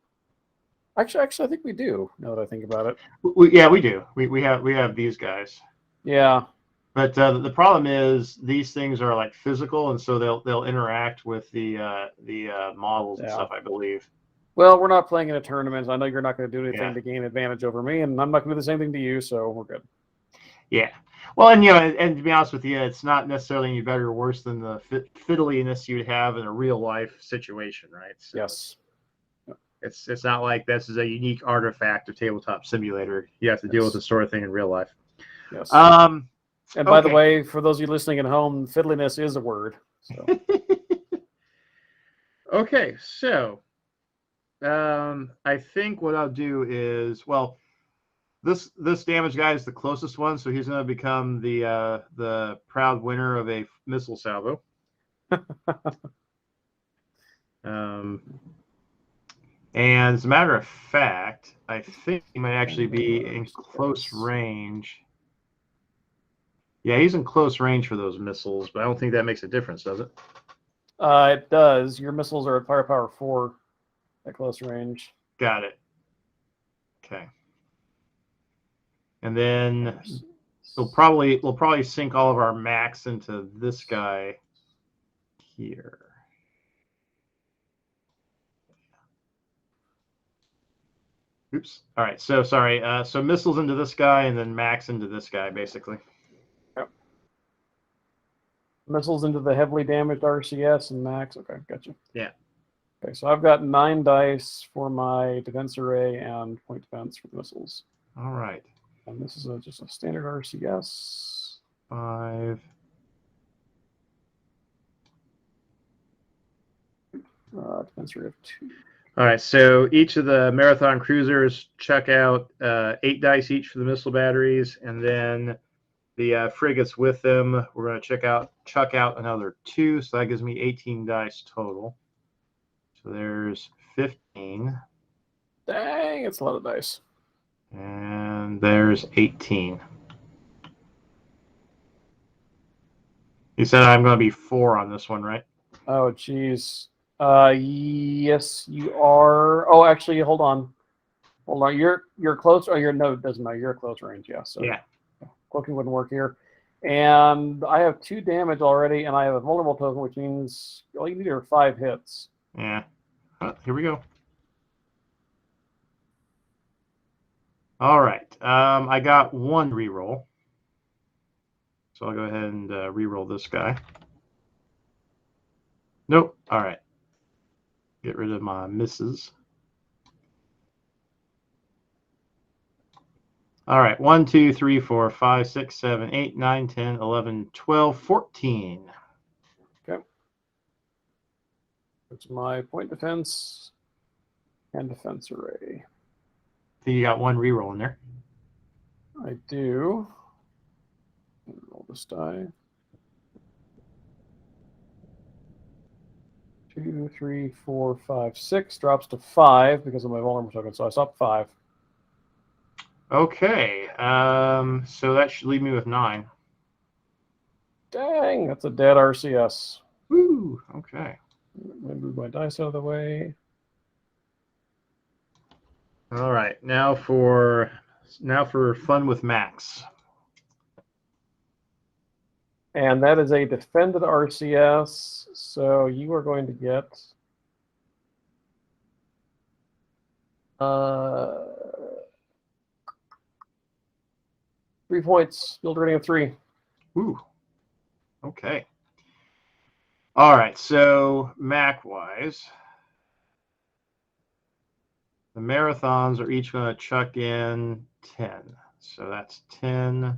Actually, I think we do. Now that I think about it. We do. We have these guys. Yeah. But the problem is these things are like physical, and so they'll interact with the models and stuff, I believe. Well, we're not playing in a tournament. I know you're not going to do anything Yeah. to gain advantage over me, and I'm not going to do the same thing to you, so we're good. Yeah. Well, and and to be honest with you, it's not necessarily any better or worse than the fiddliness you'd have in a real life situation, right? So yes. It's not like this is a unique artifact of Tabletop Simulator. You have to deal with this sort of thing in real life. Yes. And by the way, for those of you listening at home, fiddliness is a word. So. Okay, so I think what I'll do is, well, this damage guy is the closest one, so he's going to become the proud winner of a missile salvo. And as a matter of fact, I think he might actually be in close range. Yeah, he's in close range for those missiles, but I don't think that makes a difference, does it? It does. Your missiles are at firepower 4 at close range. Got it. Okay. And then we'll probably sink all of our max into this guy here. Oops. All right. So sorry. So missiles into this guy and then max into this guy, basically. Yep. Missiles into the heavily damaged RCS and max. Okay, gotcha. Yeah. Okay, so I've got 9 dice for my defense array and point defense for the missiles. All right. And this is just a standard RCS. 5. Defense array of 2. All right, so each of the Marathon cruisers chuck out 8 dice each for the missile batteries, and then the frigates with them, we're going to chuck out another 2, so that gives me 18 dice total. So there's 15. Dang, it's a lot of dice. And there's 18. You said I'm going to be 4 on this one, right? Oh, geez. Yes, you are. Oh, actually, hold on. You're close. Oh, no, it doesn't matter. You're at close range. Yeah. So yeah. Cloaking wouldn't work here. And I have 2 damage already, and I have a vulnerable token, which means all you need are 5 hits. Yeah. Here we go. All right. I got 1 reroll. So I'll go ahead and reroll this guy. Nope. All right. Get rid of my misses. All right. 1, 2, 3, 4, 5, 6, 7, 8, 9, 10, 11, 12, 14. Okay. That's my point defense and defense array. I think you got 1 reroll in there. I do. Roll this die. 2, 3, 4, 5, 6 drops to 5 because of my vulnerable token, so I stopped 5. Okay, so that should leave me with 9. Dang, that's a dead RCS. Woo, okay. I'm gonna move my dice out of the way. All right, now for fun with Max. And that is a defended RCS, so you are going to get 3 points. Build rating of 3. Ooh. Okay. All right. So Mac-wise, the marathons are each going to chuck in 10. So that's 10.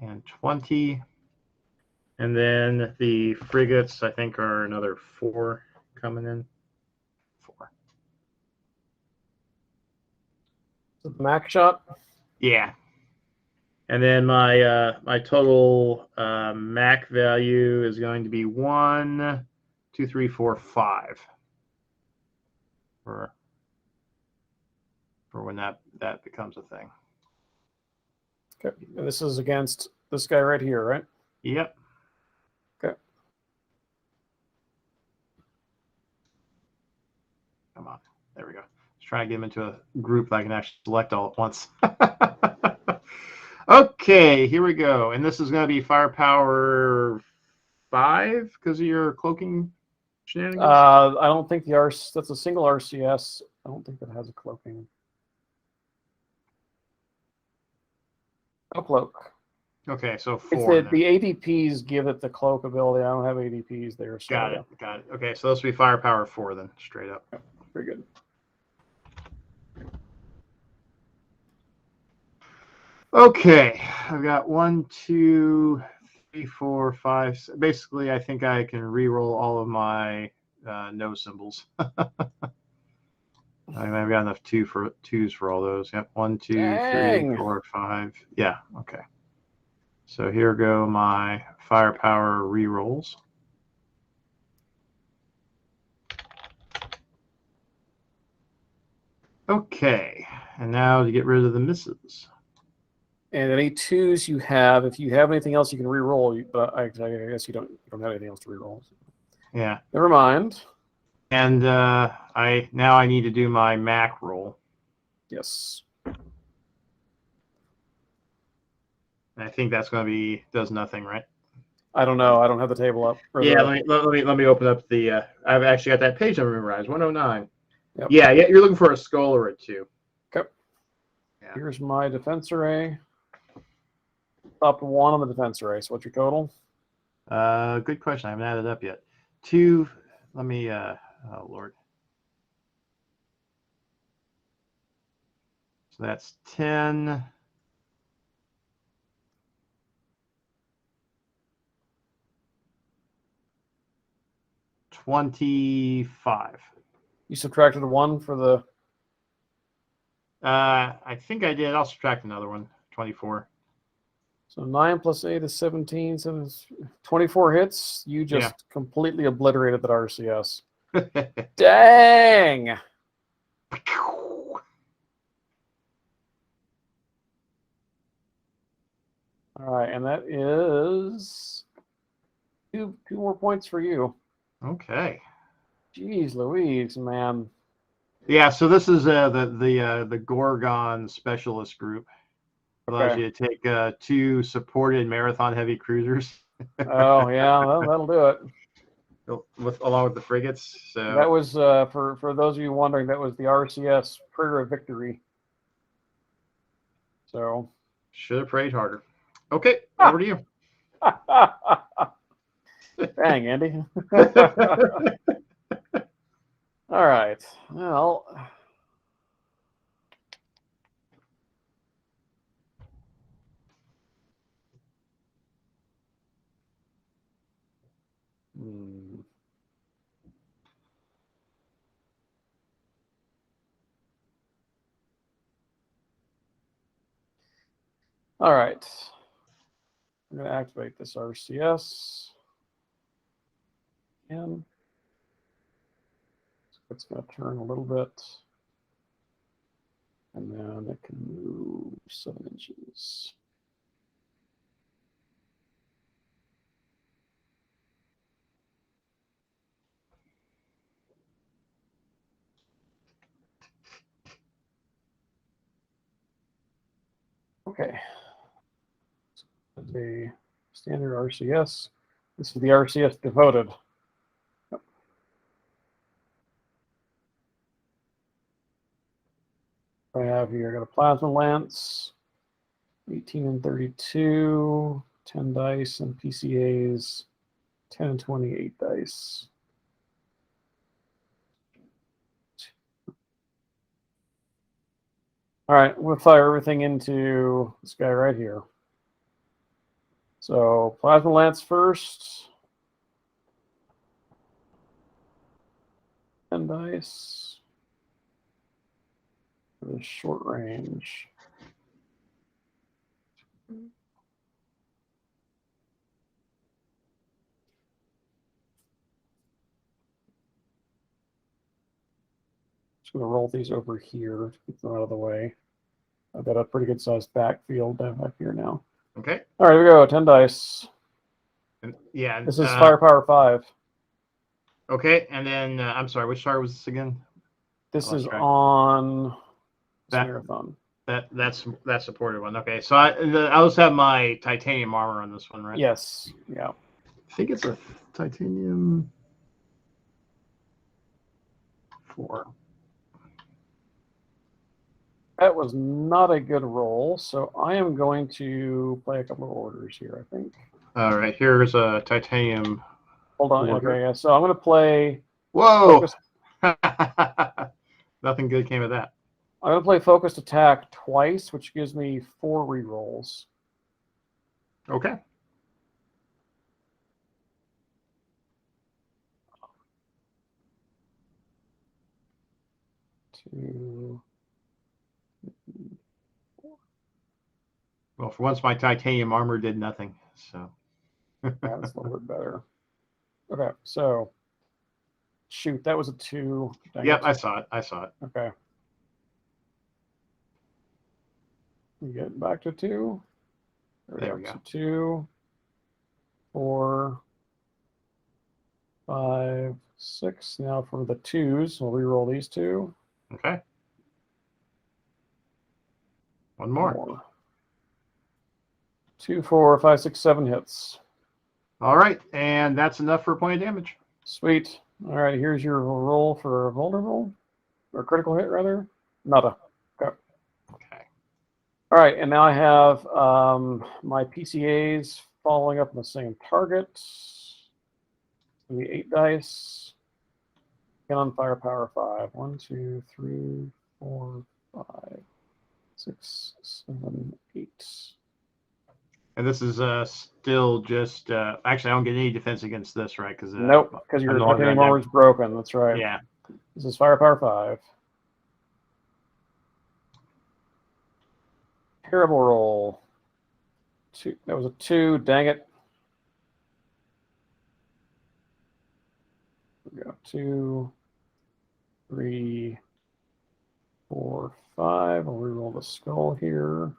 And 20. And then the frigates, I think, are another 4 coming in. 4. So the max shot. Yeah. And then my total Mac value is going to be 1, 2, 3, 4, 5 for when that becomes a thing. Okay. And this is against this guy right here, right? Yep. Okay. Come on. There we go. Let's try and get them into a group that I can actually select all at once. Okay, here we go. And this is going to be firepower 5 because of your cloaking shenanigans? I don't think that's a single RCS. I don't think that has a cloaking. No cloak. Okay, so It's 4. the ADPs give it the cloak ability. I don't have ADPs there. So Got it. Got it. Okay, so this will be firepower 4 then, straight up. Very good. Okay, I've got 1, 2, 3, 4, 5. Basically, I think I can re-roll all of my no symbols. I've got enough twos for all those. Yep, 1, 2, Dang. 3, 4, 5. Yeah, okay. So here go my firepower re-rolls. Okay, and now to get rid of the misses. And any 2s you have, if you have anything else, you can re-roll. But I guess you don't have anything else to re-roll. Yeah. Never mind. And I need to do my Mac roll. Yes. And I think that's going to be does nothing, right? I don't know. I don't have the table up. Yeah, let me open up the. I've actually got that page number memorized. 109. Yep. Yeah, you're looking for a skull or a 2. Okay. Yeah. Here's my defense array. Top 1 on the defense array. So what's your total? Good question. I haven't added up yet. 2. Let me. Oh Lord. So that's 10. $25. You subtracted 1 for the. I think I did. I'll subtract another one. 24. So 9 plus 8 is 17. So 24 hits. You just completely obliterated that RCS. Dang. All right, and that is two more points for you. Okay. Jeez Louise, man. Yeah, so this is the Gorgon specialist group. Allows you to take 2 supported marathon heavy cruisers. Oh yeah, well, that'll do it. Along with the frigates. So that was for those of you wondering, that was the RCS Prayer of Victory. So should have prayed harder. Okay, over to you. Dang, Andy. All right. Well, all right. I'm going to activate this RCS. And it's going to turn a little bit. And then it can move 7 inches. Okay. So a standard RCS. This is the RCS devoted. have here? I got a plasma lance, 18 and 32, 10 dice, and PCAs, 10 and 28 dice. All right, we'll fire everything into this guy right here. So plasma lance first. 10 dice. For the short range. Just going to roll these over here to keep them out of the way. I've got a pretty good sized backfield back here now. Okay. All right, here we go. 10 dice. And, yeah. This is firepower 5. Okay, and then I'm sorry, which chart was this again? This is on Marathon. That's supported one. Okay, so I also have my titanium armor on this one, right? Yes. Yeah. I think it's a titanium 4. That was not a good roll, so I am going to play a couple of orders here, I think. All right, here's a titanium. Hold on. order. Okay, yeah. So I'm going to play. Whoa! Nothing good came of that. I'm going to play focused attack twice, which gives me 4 rerolls. Okay. Two. Well, for once, my titanium armor did nothing. So That's a little bit better. Okay, so shoot, that was a 2. Dang yep, it. I saw it. Okay. We get back to 2. There we go. So 2, 4, 5, 6. Now for the 2s, we'll reroll these 2. Okay. One more. 2, 4, 5, 6, 7 hits. All right, and that's enough for a point of damage. Sweet. All right, here's your roll for a vulnerable, or critical hit, rather. Nada. Okay. Okay. All right, and now I have my PCAs following up on the same target. The 8 dice. Again on firepower 5. 1, 2, 3, 4, 5, 6, 7, 8. And this is still just actually I don't get any defense against this, right? Because Nope, because your titanium armor is broken. That's right. Yeah. This is firepower 5. Terrible roll. 2. That was a 2. Dang it. We go 2, 3, 4, 5. I'll reroll the skull here.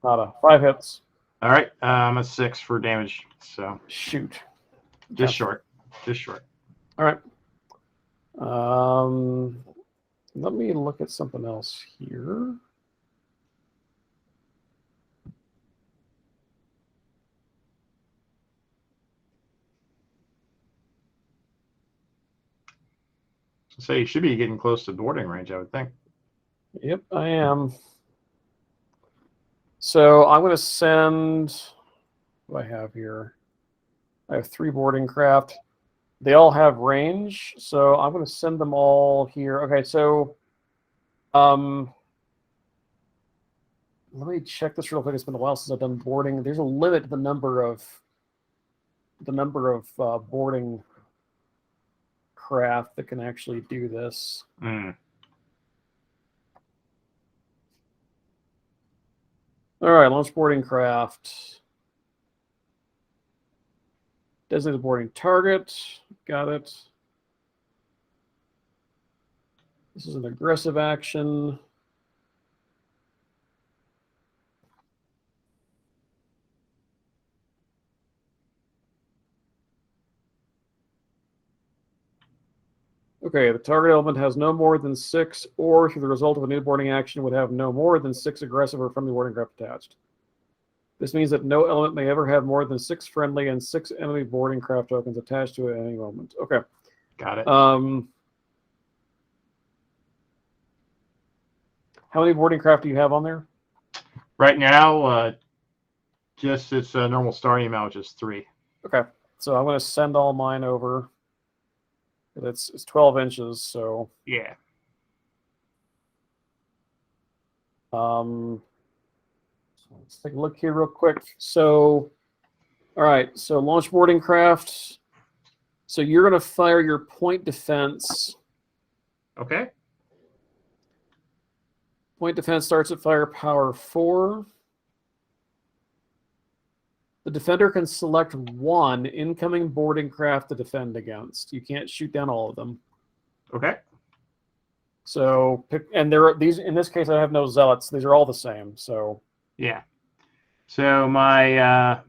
Nada. 5 hits. All right, I'm a 6 for damage. So shoot. Just short. All right. Let me look at something else here. So you should be getting close to boarding range, I would think. Yep, I am. So I'm going to send. What do I have here? I have 3 boarding craft. They all have range, so I'm going to send them all here. Okay, so let me check this real quick. It's been a while since I've done boarding. There's a limit to the number of boarding craft that can actually do this. All right, launch boarding craft. Designated boarding target. Got it. This is an aggressive action. Okay, the target element has no more than 6, or through the result of a new boarding action would have no more than 6 aggressive or friendly boarding craft attached. This means that no element may ever have more than 6 friendly and 6 enemy boarding craft tokens attached to it at any moment. Okay. Got it. How many boarding craft do you have on there? Right now, just its normal starting amount, which is 3. Okay, so I'm going to send all mine over. It's 12 inches, so Yeah. so let's take a look here real quick. So, all right, so launch boarding craft. So you're going to fire your point defense. Okay. Point defense starts at firepower 4. The defender can select 1 incoming boarding craft to defend against. You can't shoot down all of them. Okay. So pick, and there are these. In this case, I have no zealots. These are all the same. So Yeah. So my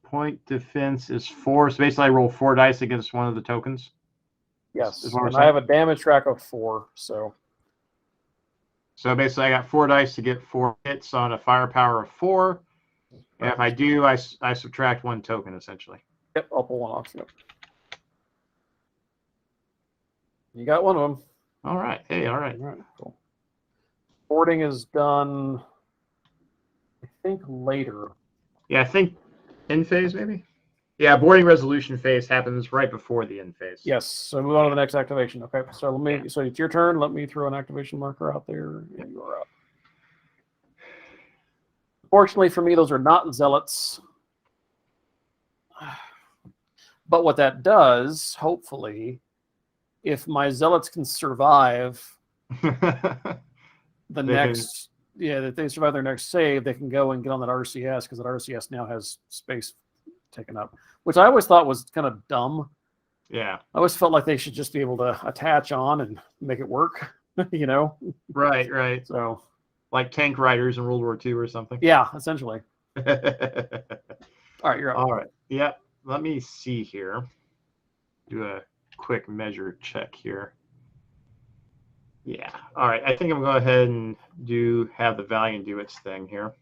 point defense is 4. So basically, I roll 4 dice against one of the tokens. yes, Is what we're and I saying? have a damage track of 4. So So basically, I got 4 dice to get 4 hits on a firepower of 4. And if I do, I subtract 1 token, essentially. yep, I'll pull one off. Yep. You got one of them. All right. Hey, all right. All right, cool. Boarding is done, I think, later. Yeah, I think end phase, maybe? Yeah, boarding resolution phase happens right before the end phase. Yes. So move on to the next activation. Okay. So let me. Yeah. So it's your turn. Let me throw an activation marker out there, and you are up. Fortunately for me, those are not zealots. But what that does, hopefully, if my zealots can survive the next, that they survive their next save, they can go and get on that RCS because that RCS now has space taken up, which I always thought was kind of dumb. Yeah. I always felt like they should just be able to attach on and make it work, you know? Right, right. So, like tank riders in World War II or something. yeah, essentially. All right, you're up. All right. Yep. Let me see here. Do a quick measure check here. Yeah. All right. I think I'm going to go ahead and have the Valiant do its thing here.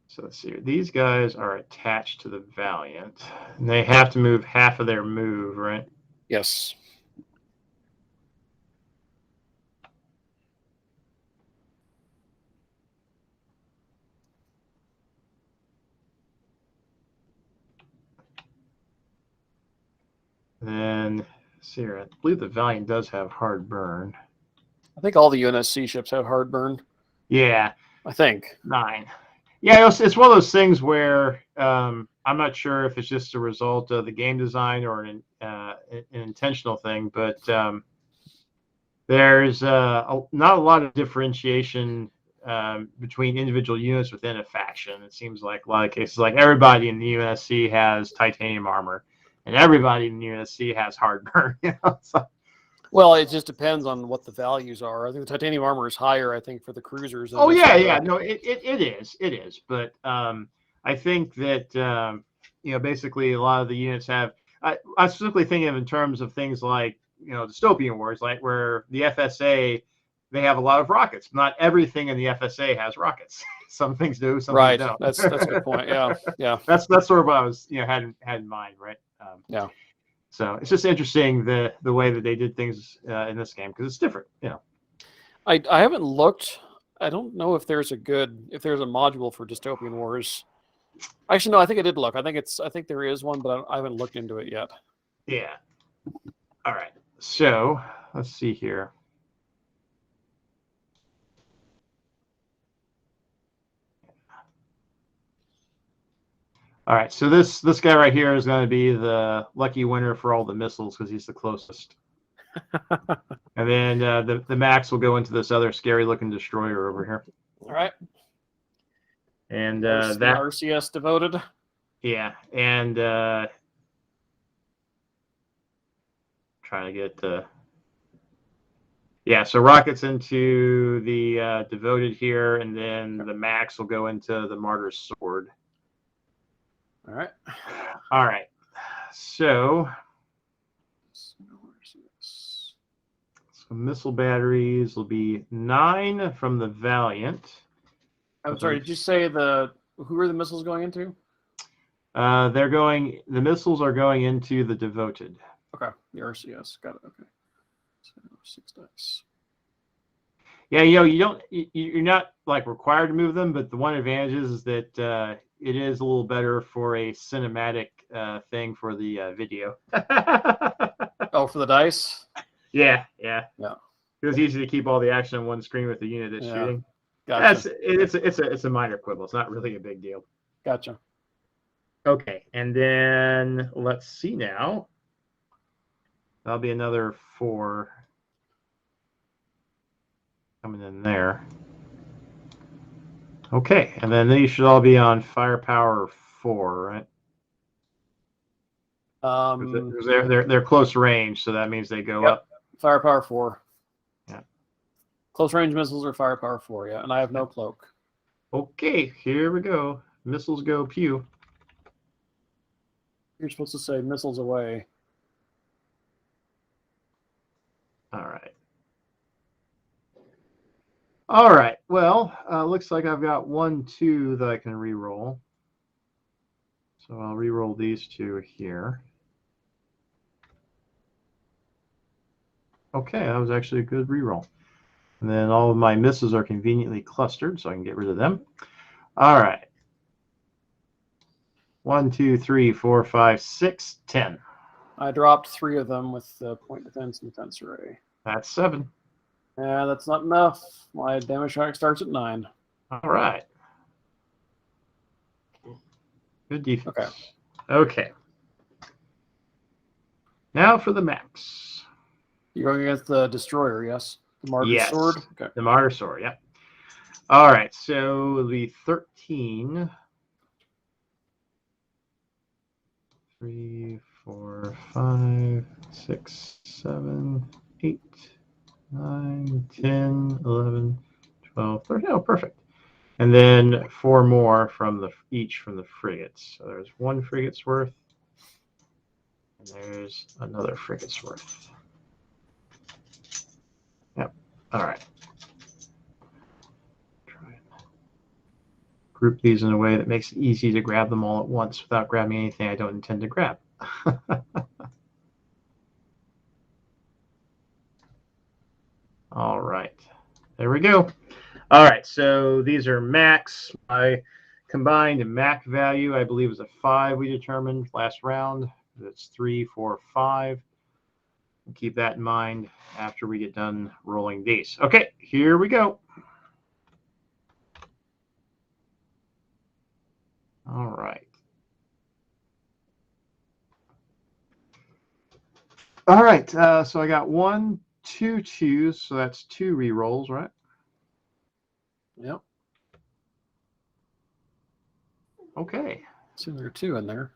So let's see. These guys are attached to the Valiant, and they have to move half of their move, right? Yes. Then, let's see here. I believe the Valiant does have hard burn. I think all the UNSC ships have hard burn. Yeah. I think. 9. Yeah, it's one of those things where I'm not sure if it's just a result of the game design or an intentional thing, but there's not a lot of differentiation between individual units within a faction. It seems like a lot of cases, like everybody in the UNSC has titanium armor, and everybody in the UNSC has hard burn. So, well, it just depends on what the values are. I think the titanium armor is higher, I think, for the cruisers. oh yeah. No, it is. But I think that basically a lot of the units have. I'm specifically thinking of in terms of things like dystopian wars, like where the FSA they have a lot of rockets. Not everything in the FSA has rockets. Some things do, some right. things don't. That's a good point. Yeah, yeah. That's sort of what I was had in mind, right? Yeah. So it's just interesting the way that they did things in this game because it's different, I haven't looked. I don't know if there's a module for dystopian wars. Actually, no. I think I did look. I think there is one, but I haven't looked into it yet. Yeah. All right. So let's see here. All right. So this guy right here is going to be the lucky winner for all the missiles because he's the closest. And then the max will go into this other scary looking destroyer over here. All right. And that RCS devoted. Yeah, and trying to get yeah. So rockets into the devoted here, and then the max will go into the martyr's sword. All right. All right. So missile batteries will be 9 from the Valiant. I'm sorry. Did you say who are the missiles going into? The missiles are going into the devoted. Okay, the RCS. Got it. Okay. So 6 dice. Yeah, you're not like required to move them, but the one advantage is that it is a little better for a cinematic thing for the video. Oh, for the dice? Yeah. Yeah. It was easy to keep all the action on one screen with the unit that's shooting. Gotcha. It's a minor quibble. It's not really a big deal. Gotcha. Okay, and then let's see now. That'll be another 4 coming in there. Okay, and then these should all be on firepower 4, right? They're close range, so that means they go up. Firepower 4. Yeah. Close range missiles are firepower 4, yeah, and I have no cloak. Okay, here we go. Missiles go pew. You're supposed to say missiles away. All right. All right. Well, looks like I've got 1, 2 that I can re-roll. So I'll re-roll these 2 here. Okay, that was actually a good re-roll. And then all of my misses are conveniently clustered, so I can get rid of them. All right. 1, 2, 3, 4, 5, 6, 10. I dropped 3 of them with the point defense and defense array. That's 7. Yeah, that's not enough. My damage track starts at 9. All right. Good defense. Okay. Now for the max. You're going against the destroyer, yes? The martyr sword? Okay. The martyr sword, yeah. All right, so it'll be 13. 3, 4, 5, 6, 7, 8, 9, 10, 11, 12, 13. Oh, perfect. And then 4 more from each from the frigates. So there's 1 frigate's worth. And there's another frigate's worth. Yep. All right. Try and group these in a way that makes it easy to grab them all at once without grabbing anything I don't intend to grab. All right. There we go. All right. So these are max. My combined max value, I believe, is a 5 we determined last round. That's 3, 4, 5. Keep that in mind after we get done rolling these. Okay, here we go. All right. All right, so I got 1, 2 2s, so that's 2 re-rolls, right? Yep. Okay. So there are 2 in there.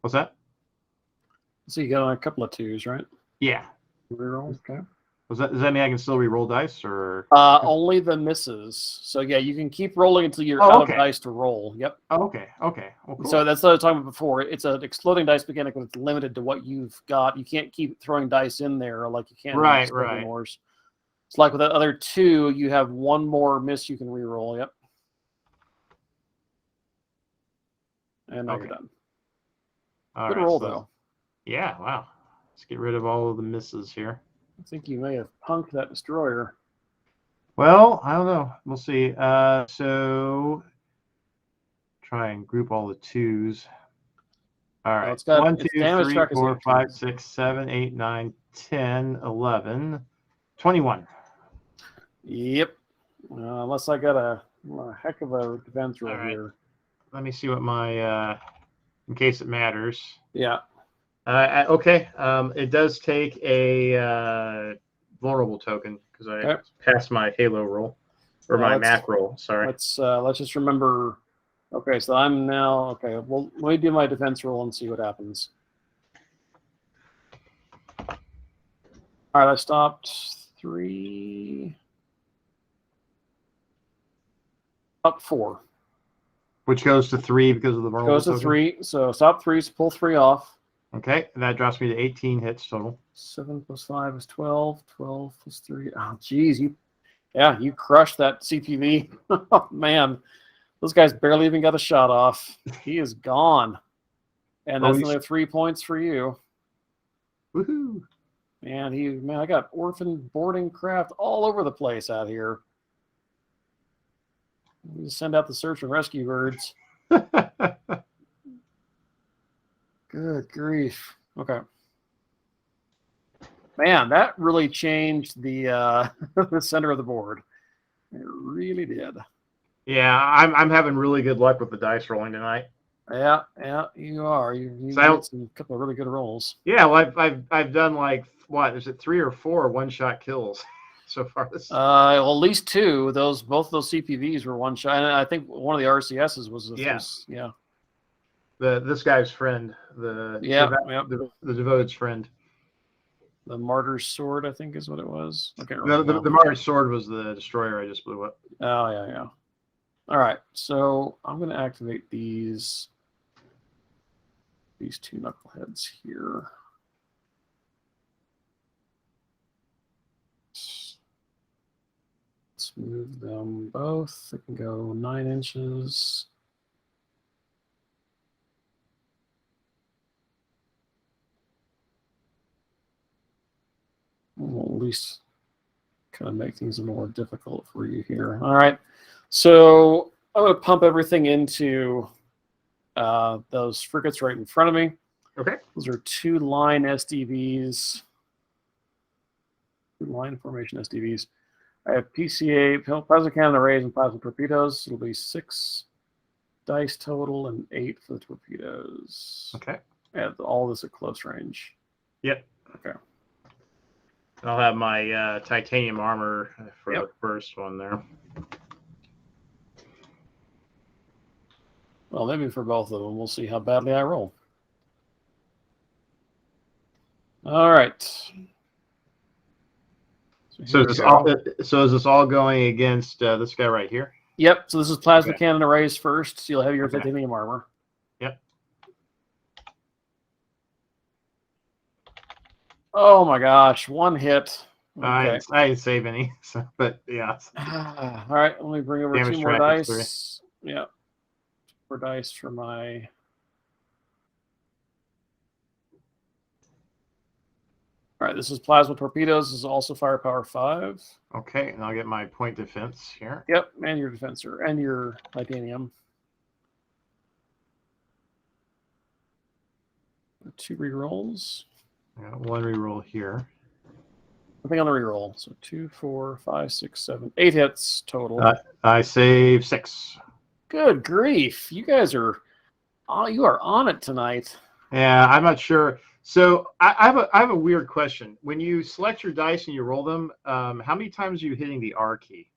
What's that? So you got a couple of 2s, right? Yeah. Reroll, okay. Does that mean I can still re-roll dice, or? Only the misses. So yeah, you can keep rolling until you're out of dice to roll. Yep. Oh, okay. Okay. Well, cool. So that's what I was talking about before. It's an exploding dice mechanic, but it's limited to what you've got. You can't keep throwing dice in there like you can. Right. Wars. It's like with the other 2, you have 1 more miss you can re-roll. Yep. And now you're done. Good roll, though. Yeah, wow. Let's get rid of all of the misses here. I think you may have punked that destroyer. Well, I don't know. We'll see. So try and group all the 2s. All right. Well, 1, 2, 3, 4, 5, 6, 7, 8, 9, 10, 11, 21. Yep. Unless I got a heck of a defense roll here. Let me see what my, in case it matters. Yeah. Okay. It does take a vulnerable token because I passed my Halo roll or my Mac roll. Sorry. Let's just remember. Okay, so I'm now Well, let me do my defense roll and see what happens. All right, I stopped 3. Up 4. Which goes to 3 because of the vulnerable token? Goes to 3. So stop 3. So pull 3 off. Okay, and that drops me to 18 hits total. 7 plus 5 is 12. 12 plus 3. Oh, geez, you crushed that CPV. Oh, man, those guys barely even got a shot off. He is gone, and that's another 3 points for you. Woohoo! Man, I got orphan boarding craft all over the place out here. We just send out the search and rescue birds. Good grief. Okay. Man, that really changed the the center of the board. It really did. Yeah, I'm having really good luck with the dice rolling tonight. Yeah, you are. You So got a couple of really good rolls. Yeah, well, I've done like what is it, 3 or 4 one-shot kills so far this. Well, at least 2. Both of those CPVs were one shot. And I think one of the RCSs was Yeah. This guy's friend, the devoted's friend. The Martyr's Sword, I think, is what it was. I can't remember. The Martyr's Sword was the destroyer I just blew up. Oh, yeah. All right, so I'm going to activate these 2 knuckleheads here. Let's move them both. They can go 9 inches. We'll at least kind of make things more difficult for you here. All right, so I'm going to pump everything into those frigates right in front of me. Okay. Those are 2 line SDVs. 2 line formation SDVs. I have PCA, plasma cannon arrays, and plasma torpedoes. It'll be 6 dice total and 8 for the torpedoes. Okay. And all this at close range. Yep. Okay. I'll have my titanium armor for the first one there. Well, maybe for both of them. We'll see how badly I roll. All right. So is this all going against this guy right here? Yep. So this is plasma cannon arrays first. So you'll have your titanium armor. Yep. Oh my gosh, 1 hit. Okay. I didn't save any, but yeah. All right, let me bring over 2 more dice. Yeah. 4 dice for my. All right, this is plasma torpedoes. This is also firepower 5. Okay, and I'll get my point defense here. Yep, and your defensor and your titanium. 2 rerolls. I got 1 reroll here. Nothing on the reroll. So 2, 4, 5, 6, 7, 8 hits total. I save 6. Good grief! You guys are, you are on it tonight. Yeah, I'm not sure. So I have a weird question. When you select your dice and you roll them, how many times are you hitting the R key?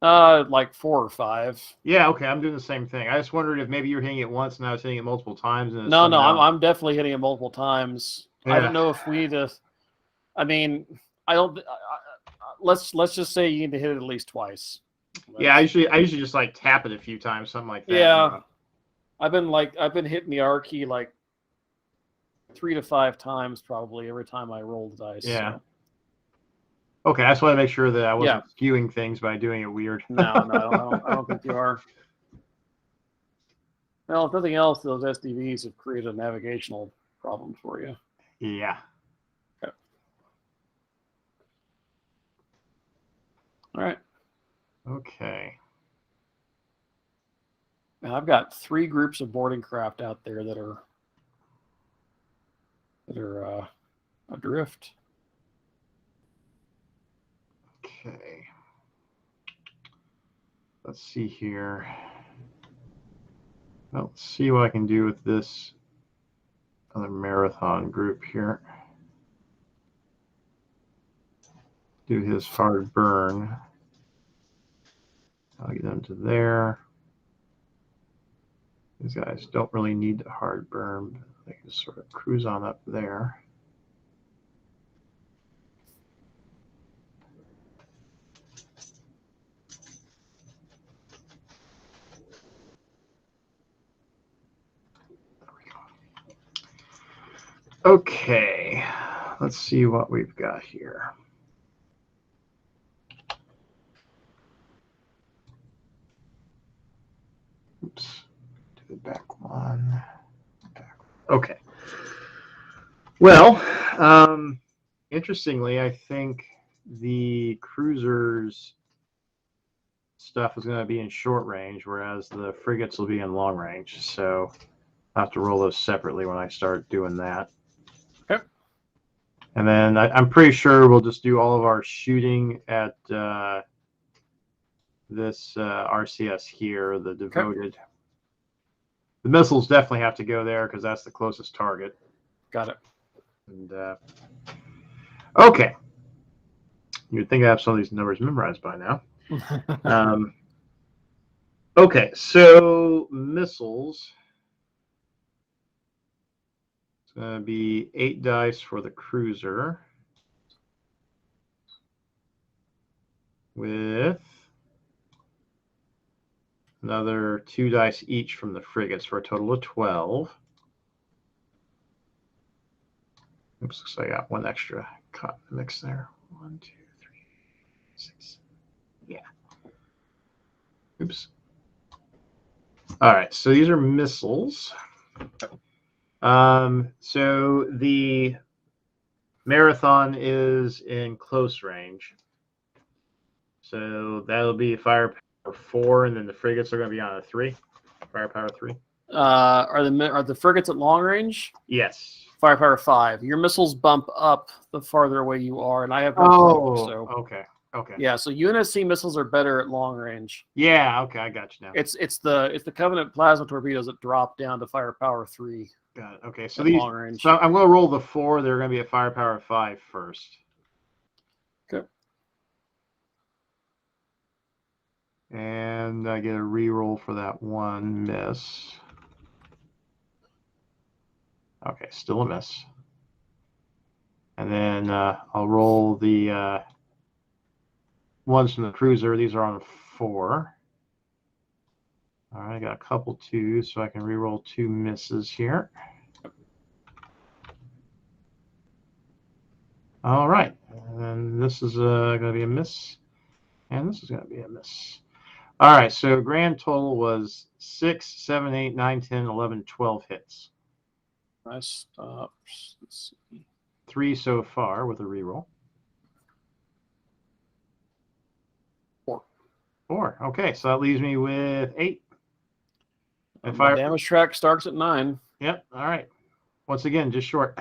Like 4 or 5. Yeah, okay, I'm doing the same thing. I just wondered if maybe you were hitting it once and I was hitting it multiple times. And no, I'm definitely hitting it multiple times. Yeah. I don't know if we need to. I mean, I don't. Let's just say you need to hit it at least twice. Yeah, I usually just like tap it a few times, something like that. Yeah, I've been hitting the R key like 3 to 5 times probably every time I roll the dice. Yeah. So. Okay, I just want to make sure that I wasn't skewing things by doing it weird. No, I don't think you are. Well, if nothing else, those SDVs have created a navigational problem for you. Yeah. Okay. All right. Okay. Now I've got 3 groups of boarding craft out there that are adrift. Okay. Let's see here. Well, let's see what I can do with this other marathon group here. Do his hard burn. I'll get them to there. These guys don't really need the hard burn. They can sort of cruise on up there. Okay, let's see what we've got here. Oops, do the back one. Okay. Well, Interestingly, I think the cruisers stuff is going to be in short range, whereas the frigates will be in long range. So I'll have to roll those separately when I start doing that. Okay. And then I'm pretty sure we'll just do all of our shooting at this RCS here, the devoted. Okay. The missiles definitely have to go there because that's the closest target. Got it. And okay. You'd think I have some of these numbers memorized by now. Okay, so missiles. It's going to be 8 dice for the cruiser with another 2 dice each from the frigates for a total of 12. Oops, looks like I got one extra caught in the mix there. 1, 2, 3, 6. Yeah. Oops. All right, so these are missiles. So the Marathon is in close range. So that'll be firepower 4, and then the frigates are going to be on a 3. Firepower 3. Are the frigates at long range? Yes. Firepower 5. Your missiles bump up the farther away you are, and I have so okay. Okay. Yeah, so UNSC missiles are better at long range. Yeah, okay, I got you now. It's the Covenant plasma torpedoes that drop down to firepower 3. Got it. Okay, so these long range. So I'm going to roll the 4. They're going to be at firepower 5 first. Okay. And I get a reroll for that one miss. Okay, still a miss. And then I'll roll the ones from the cruiser. These are on 4. All right, I got a couple 2s, so I can reroll 2 misses here. All right, and this is going to be a miss, and this is going to be a miss. All right, so grand total was 6, 7, 8, 9, 10, 11, 12 hits. Nice. Let's see. 3 so far with a reroll. 4. Okay, so that leaves me with 8. And my damage track starts at 9. Yep. All right. Once again, just short.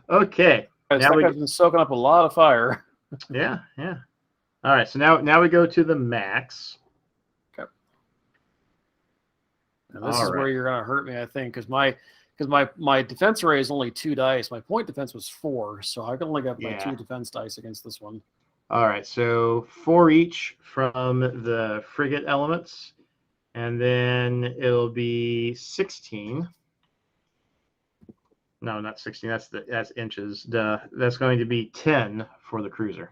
Okay. Now we've been soaking up a lot of fire. Yeah. All right. So now we go to the max. Okay. And this is where you're going to hurt me, I think, because my defense array is only 2 dice. My point defense was 4, so I can only get my 2 defense dice against this one. All right. So 4 each from the frigate elements. And then it'll be 16. No, not 16. That's inches. That's going to be 10 for the cruiser.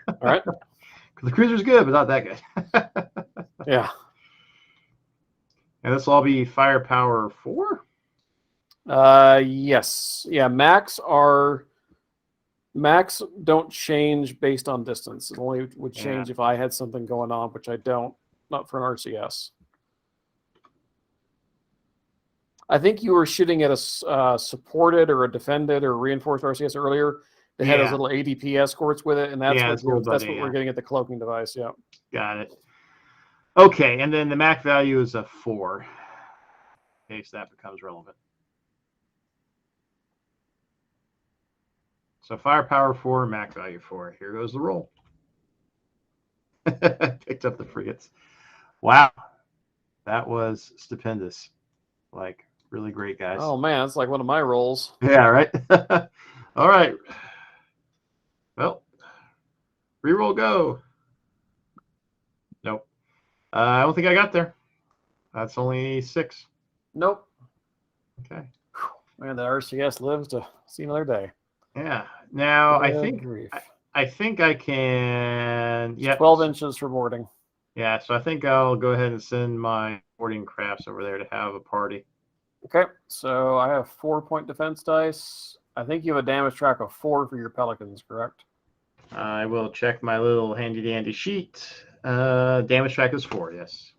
All right. The cruiser's good, but not that good. Yeah. And this will all be firepower 4? Yes. Yeah, max don't change based on distance. It only would change if I had something going on, which I don't. Not for an RCS. I think you were shooting at a supported or a defended or reinforced RCS earlier that had those little ADP escorts with it, and that's what we're getting at the cloaking device. Yeah. Got it. Okay, and then the MAC value is a 4, in case that becomes relevant. So firepower 4, MAC value 4. Here goes the roll. Picked up the frigates. Wow, that was stupendous. Like, really great, guys. Oh man, it's like one of my rolls. Yeah, right. All right. Well, reroll go. Nope. I don't think I got there. That's only 6. Nope. Okay. Man, the RCS lives to see another day. Yeah. Now I think I can. Yeah. 12 inches for boarding. Yeah. So I think I'll go ahead and send my boarding crafts over there to have a party. Okay. So I have 4-point defense dice. I think you have a damage track of 4 for your Pelicans, correct? I will check my little handy dandy sheet. Damage track is 4. Yes.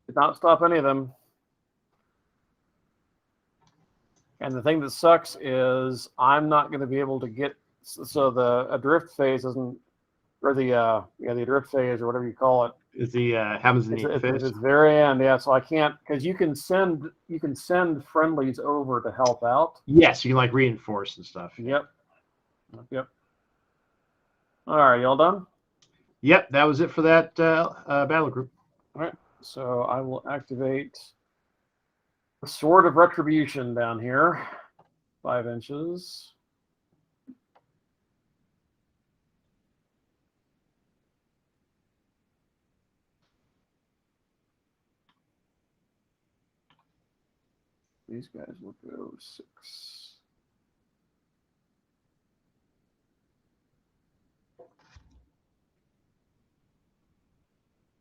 Did not stop any of them. And the thing that sucks is I'm not going to be able to get, so the adrift phase isn't, or the adrift phase or whatever you call it. Is the happens in the It's phase? the very end, yeah. So I can't, because you can send friendlies over to help out. Yes, you can like reinforce and stuff. Yep. All right, y'all done? Yep, that was it for that battle group. All right, so I will activate the Sword of Retribution down here, 5 inches. These guys will go 6.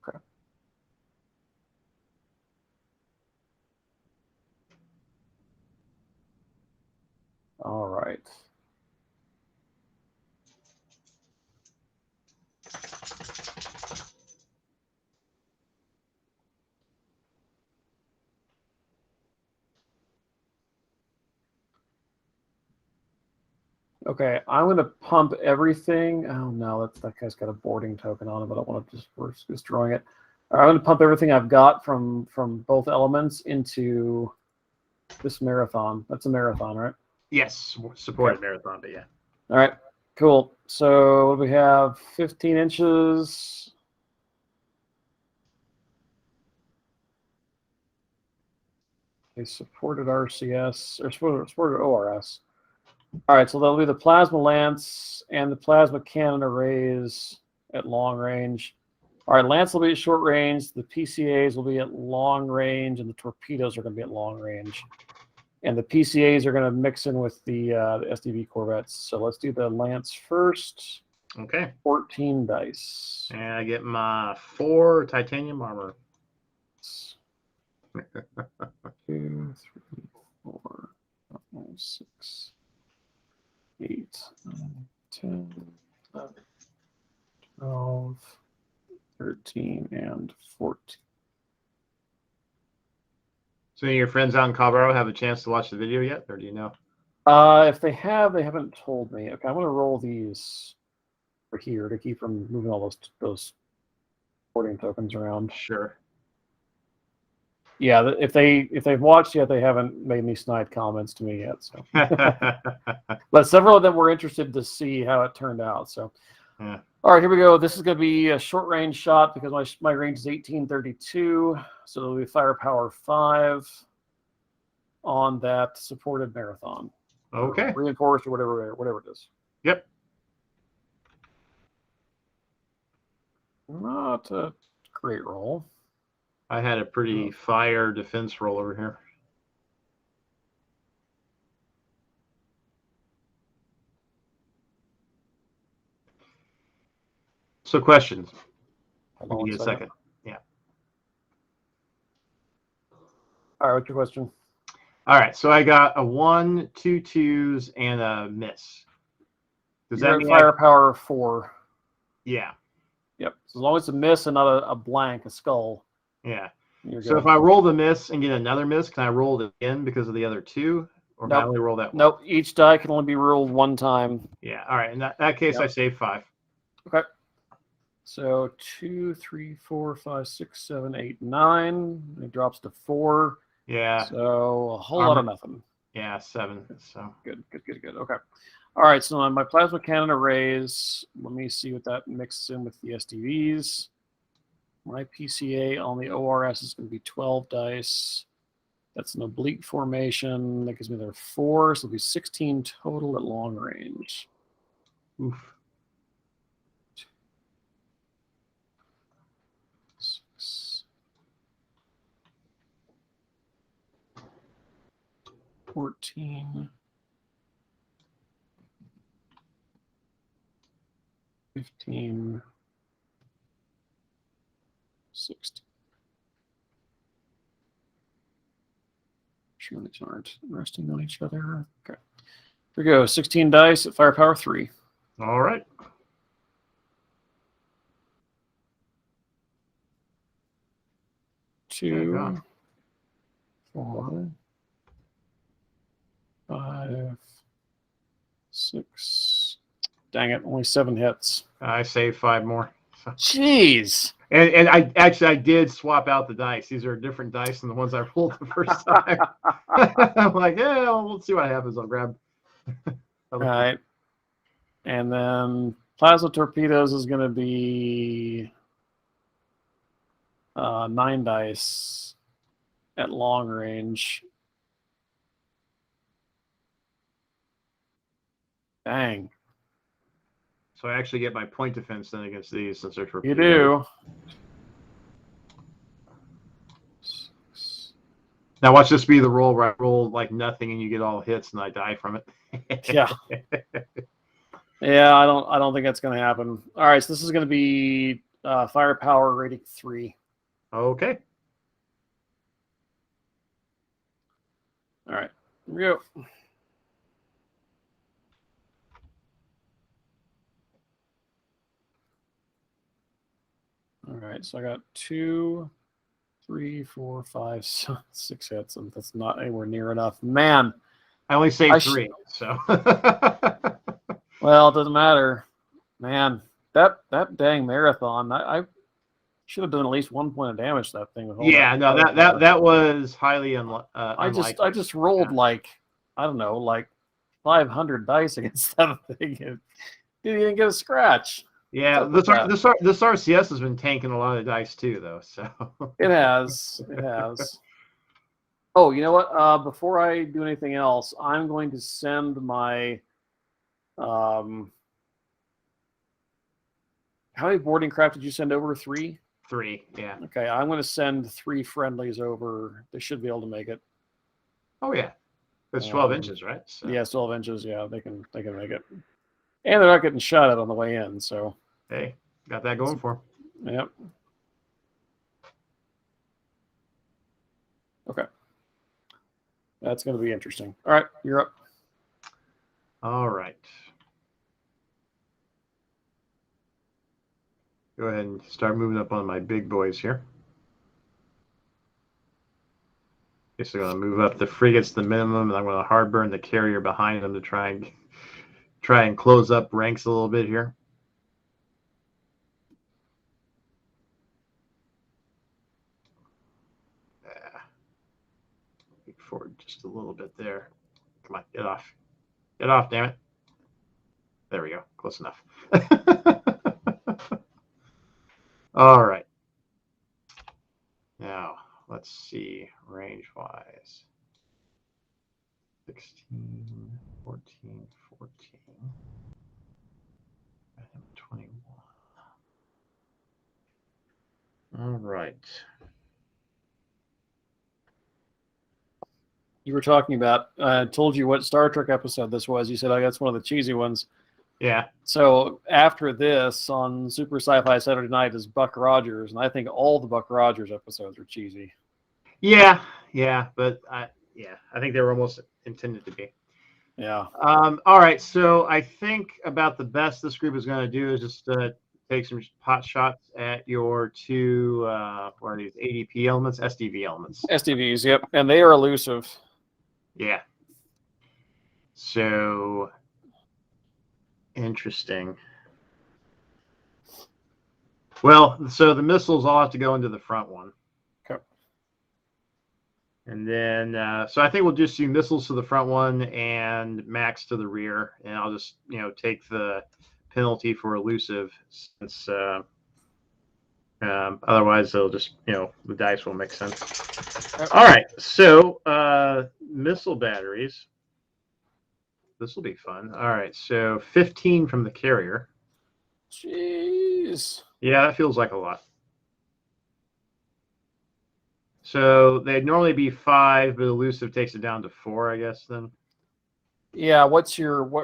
Okay. All right. Okay, I'm going to pump everything. Oh no, that guy's got a boarding token on it, but I don't want to just risk destroying it. All right, I'm going to pump everything I've got from both elements into this marathon. That's a marathon, right? Yes, supported marathon, but yeah. All right, cool. So we have 15 inches. They supported RCS or supported ORS. All right, so that'll be the plasma lance and the plasma cannon arrays at long range. All right, lance will be at short range. The PCAs will be at long range, and the torpedoes are going to be at long range. And the PCAs are going to mix in with the SDV corvettes. So let's do the lance first. Okay. 14 dice. And I get my 4 titanium armor. 2, 3, 4, 5, 6, 8, 9, 10, 11, 12, 13, and 14. So any of your friends out in Colorado have a chance to watch the video yet, or do you know? If they have, they haven't told me. Okay, I'm going to roll these for here to keep from moving all those boarding tokens around. Sure. Yeah, if they've watched yet, they haven't made any snide comments to me yet. So, but several of them were interested to see how it turned out. So, yeah. All right, here we go. This is going to be a short range shot because my range is 1832, so it'll be firepower 5 on that supported marathon. Okay. Reinforced or whatever it is. Yep. Not a great roll. I had a pretty fire defense roll over here. So questions. Hold on Give me a second. Yeah. All right, what's your question? All right. So I got a 1, 2 2s, and a miss. Does You're that at mean firepower 4? Yeah. Yep. So as long as it's a miss and not a blank, a skull. Yeah. You're So good. if I roll the miss and get another miss, can I roll it again because of the other 2? Or can I only roll that one? Nope. Each die can only be rolled one time. Yeah. All right. In that case, Yep. I save 5. Okay. So 2, 3, 4, 5, 6, 7, 8, 9. It drops to 4. Yeah. So a whole lot of nothing. Yeah, 7. So Good. Okay. All right. So on my plasma cannon arrays, let me see what that mixes in with the SDVs. My PCA on the ORS is going to be 12 dice. That's an oblique formation. That gives me their 4. So it'll be 16 total at long range. oof. 6, 14, 15, 16. Sure, these aren't resting on each other. Okay. Here we go. 16 dice at firepower 3. All right. Two, 4, 5, 6. Dang it, only 7 hits. I saved 5 more. So. Jeez. And I did swap out the dice. These are different dice than the ones I rolled the first time. I'm like, yeah, well, we'll see what happens. I'll grab. All right. And then Plasma Torpedoes is going to be 9 dice at long range. Dang. So I actually get my point defense then against these since they're torpedoes. You do. Now watch this be the roll where I roll like nothing and you get all hits and I die from it. Yeah. Yeah, I don't think that's going to happen. All right, so this is going to be firepower rating 3. Okay. All right, here we go. All right, so I got 2, 3, 4, 5, 6 hits, and that's not anywhere near enough. Man, I only saved 3, so. Well, it doesn't matter. Man, that dang marathon, I should have done at least 1 point of damage to that thing. With all Yeah, no, that was highly unlikely. I just rolled like, I don't know, like 500 dice against that thing. It didn't even get a scratch. Yeah, this RCS has been tanking a lot of dice too, though. So it has. It has. Oh, you know what? Before I do anything else, I'm going to send my how many boarding craft did you send over? 3? 3, yeah. Okay, I'm going to send 3 friendlies over. They should be able to make it. Oh yeah, it's 12 inches, right? So. Yeah, 12 inches. Yeah, they can make it, and they're not getting shot at on the way in. So hey, got that going for them. Yep. Okay, that's going to be interesting. All right, you're up. All right. Go ahead and start moving up on my big boys here. Okay, so I'm going to move up the frigates to the minimum, and I'm going to hard burn the carrier behind them to try and close up ranks a little bit here. Forward just a little bit there. Come on, get off. Get off, damn it. There we go. Close enough. All right. Now, let's see range-wise. 16, 14, 14. 21. All right. You were talking about, I told you what Star Trek episode this was. You said, oh, that's one of the cheesy ones. Yeah. So after this, on Super Sci-Fi Saturday Night is Buck Rogers, and I think all the Buck Rogers episodes are cheesy. Yeah, but I think they were almost intended to be. Yeah. All right, so I think about the best this group is going to do is just take some pot shots at your 2, what are these, ADP elements, SDV elements. SDVs, yep, and they are elusive. Yeah. So interesting. Well, so the missiles all have to go into the front one. Okay. And then, so I think we'll just do missiles to the front one and max to the rear. And I'll just, take the penalty for elusive since otherwise they'll just, the dice will make sense. Yep. All right. So missile batteries. This will be fun. All right. So 15 from the carrier. Jeez. Yeah, that feels like a lot. So they'd normally be 5, but elusive takes it down to 4, I guess, then. Yeah, what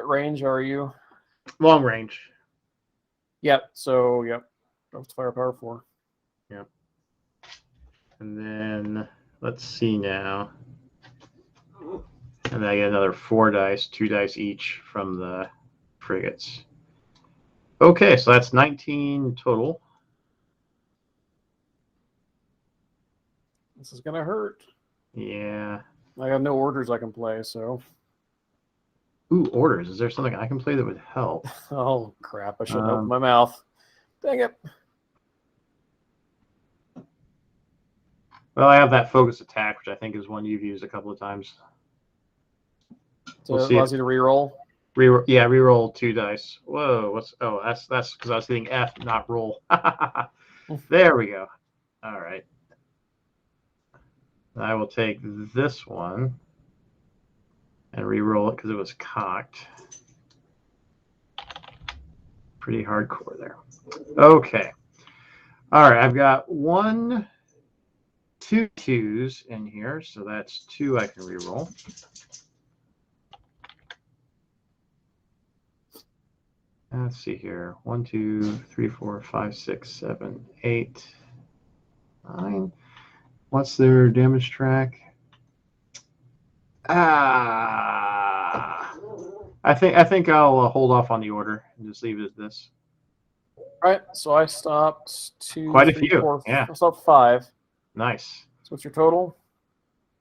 range are you? Long range. Yep, so, yep. That's firepower 4. Yep. And then, let's see now. And then I get another 4 dice, 2 dice each from the frigates. Okay, so that's 19 total. This is going to hurt. Yeah. I have no orders I can play, so. Ooh, orders. Is there something I can play that would help? Oh, crap. I shouldn't open my mouth. Dang it. Well, I have that focus attack, which I think is one you've used a couple of times. So it allows you to reroll. Reroll 2 dice. Whoa, that's because I was hitting F, not roll. There we go. All right. I will take this one and re-roll it because it was cocked. Pretty hardcore there. Okay. All right, I've got 2 2s in here, so that's 2 I can re-roll. Let's see here. 1, 2, 3, 4, 5, 6, 7, 8, 9. What's their damage track? I think I'll hold off on the order and just leave it at this. All right, so I stopped 2, Quite a 3, few. 4, Yeah. I stopped 5. Nice. So what's your total?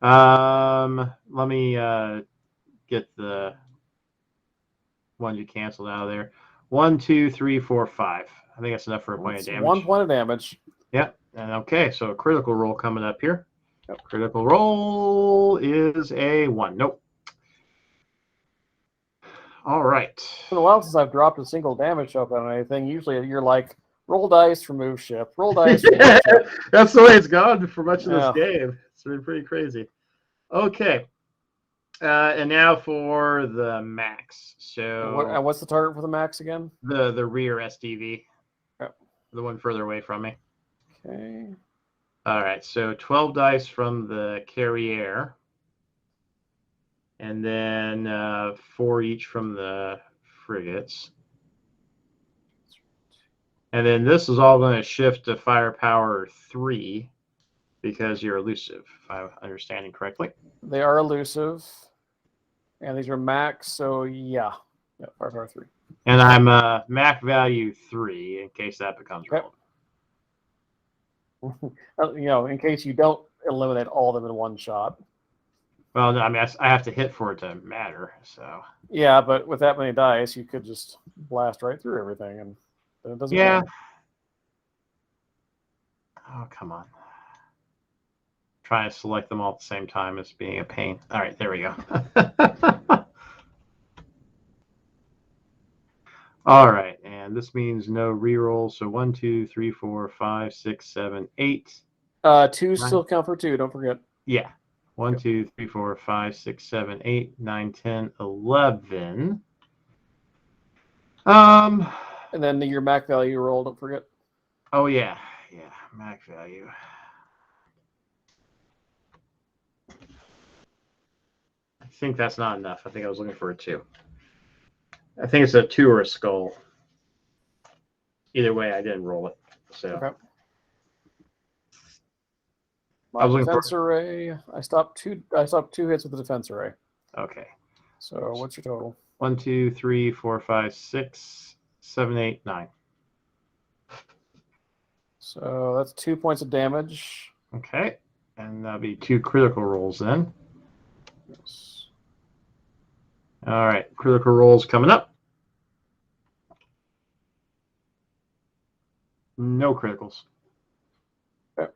Let me get the ones you canceled out of there. 1, 2, 3, 4, 5. I think that's enough for a point of damage. 1 point of damage. Yep. And okay, so a critical roll coming up here. Yep. Critical roll is a 1. Nope. All right. It's been a while since I've dropped a single damage up on anything. Usually you're like, roll dice, remove ship. Roll dice, remove ship. That's the way it's gone for much of this game. It's been pretty crazy. Okay. And now for the max. So what's the target for the max again? The rear SDV. Yep. The one further away from me. Okay. All right. So 12 dice from the carrier. And then 4 each from the frigates. And then this is all going to shift to firepower 3 because you're elusive, if I'm understanding correctly. They are elusive. And these are max, so yeah. Firepower 3. And I'm Mac value 3 in case that becomes relevant. In case you don't eliminate all of them in one shot. Well, no, I mean, I have to hit for it to matter, so. Yeah, but with that many dice, you could just blast right through everything, and then it doesn't matter. Oh, come on. Trying to select them all at the same time is being a pain. All right, there we go. All right, and this means no reroll. So 1, 2, 3, 4, 5, 6, 7, 8. 2 still count for 2, don't forget. Yeah. 1, 2, 3, 4, 5, 6, 7, 8, 9, 10, 11. And then your Mac value roll, don't forget. Oh, yeah. Yeah, Mac value. I think that's not enough. I think I was looking for a 2. I think it's a 2 or a skull. Either way, I didn't roll it. So. Okay. My defense array. I stopped 2 hits with the defense array. Okay. So what's your total? 1, 2, 3, 4, 5, 6, 7, 8, 9. So that's 2 points of damage. Okay. And that'll be 2 critical rolls then. Yes. All right. Critical rolls coming up. No criticals. Okay.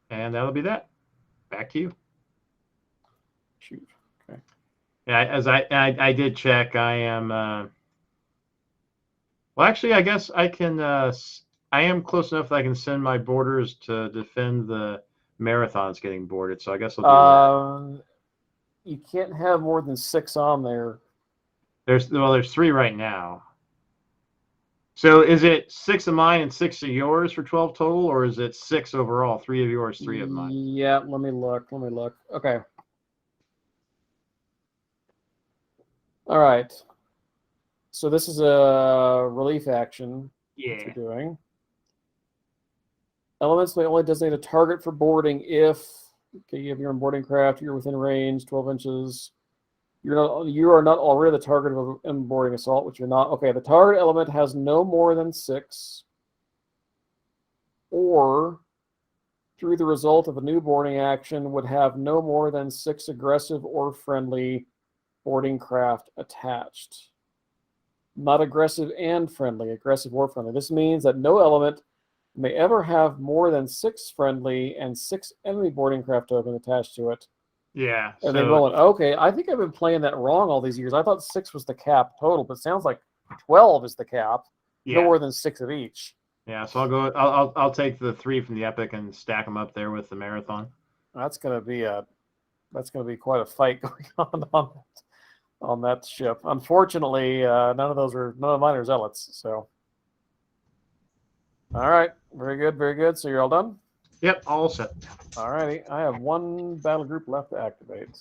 And that'll be that. Back to you. Shoot. Okay. Yeah, as I did check, I am. Well, actually, I guess I can. I am close enough that I can send my boarders to defend the marathons getting boarded. So I guess I'll do that. You can't have more than 6 on there. There's 3 right now. So is it 6 of mine and 6 of yours for 12 total, or is it 6 overall? 3 of yours, 3 of mine. Yeah, let me look. Okay. All right. So this is a relief action. Yeah. That you're doing. Elements may only designate a target for boarding if you have your own boarding craft, you're within range, 12 inches. You are not already the target of a boarding assault, which you're not. Okay, the target element has no more than 6, or through the result of a new boarding action would have no more than 6 aggressive or friendly boarding craft attached. Not aggressive and friendly, aggressive or friendly. This means that no element may ever have more than 6 friendly and 6 enemy boarding craft tokens attached to it. Yeah. And they roll it. Okay, I think I've been playing that wrong all these years. I thought 6 was the cap total, but it sounds like 12 is the cap. Yeah. No more than 6 of each. Yeah. So I'll take the 3 from the epic and stack them up there with the marathon. That's gonna be quite a fight going on that ship. Unfortunately, none of mine are zealots. So, all right, very good, very good. So you're all done. Yep, all set. All righty, I have 1 battle group left to activate.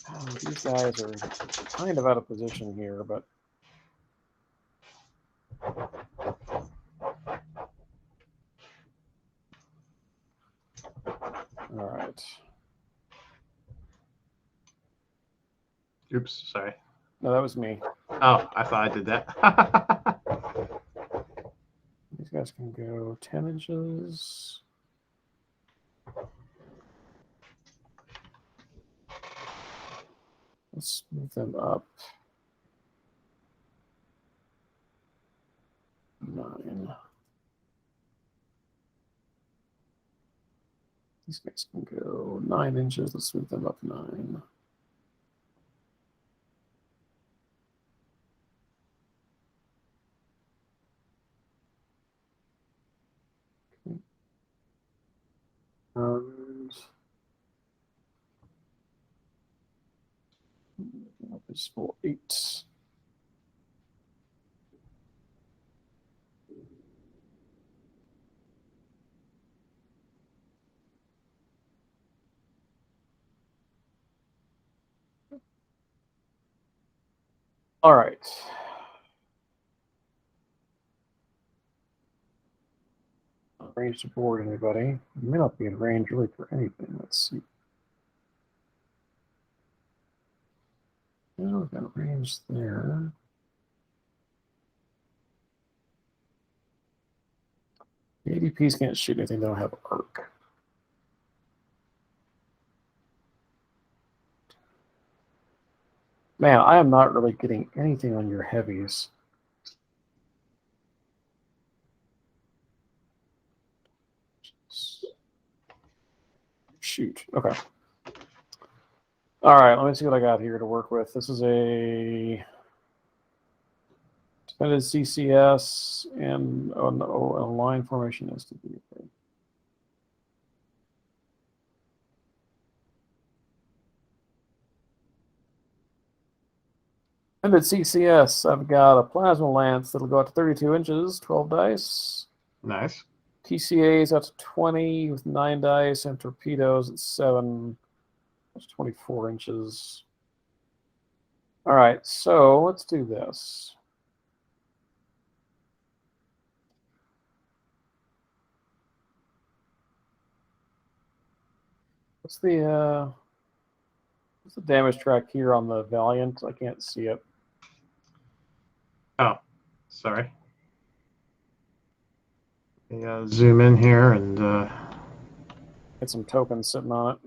Oh, these guys are kind of out of position here, but all right. Oops, sorry. No, that was me. Oh, I thought I did that. These guys can go 10 inches. Let's move them up 9. These guys can go 9 inches. Let's move them up 9. Okay. And up is for 8. All right. Range to board anybody. May not be in range really for anything. Let's see. No, we've got range there. The ADPs can't shoot anything. They don't have arc. Man, I am not really getting anything on your heavies. Shoot. Okay. All right, let me see what I got here to work with. This is a defended CCS and a line formation STB. Defended CCS, I've got a plasma lance that'll go out to 32 inches, 12 dice. Nice. TCAs out to 20 with 9 dice, and torpedoes at 7. That's 24 inches. All right, so let's do this. What's the damage track here on the Valiant? I can't see it. Oh, sorry. Zoom in here and Get some tokens sitting on it.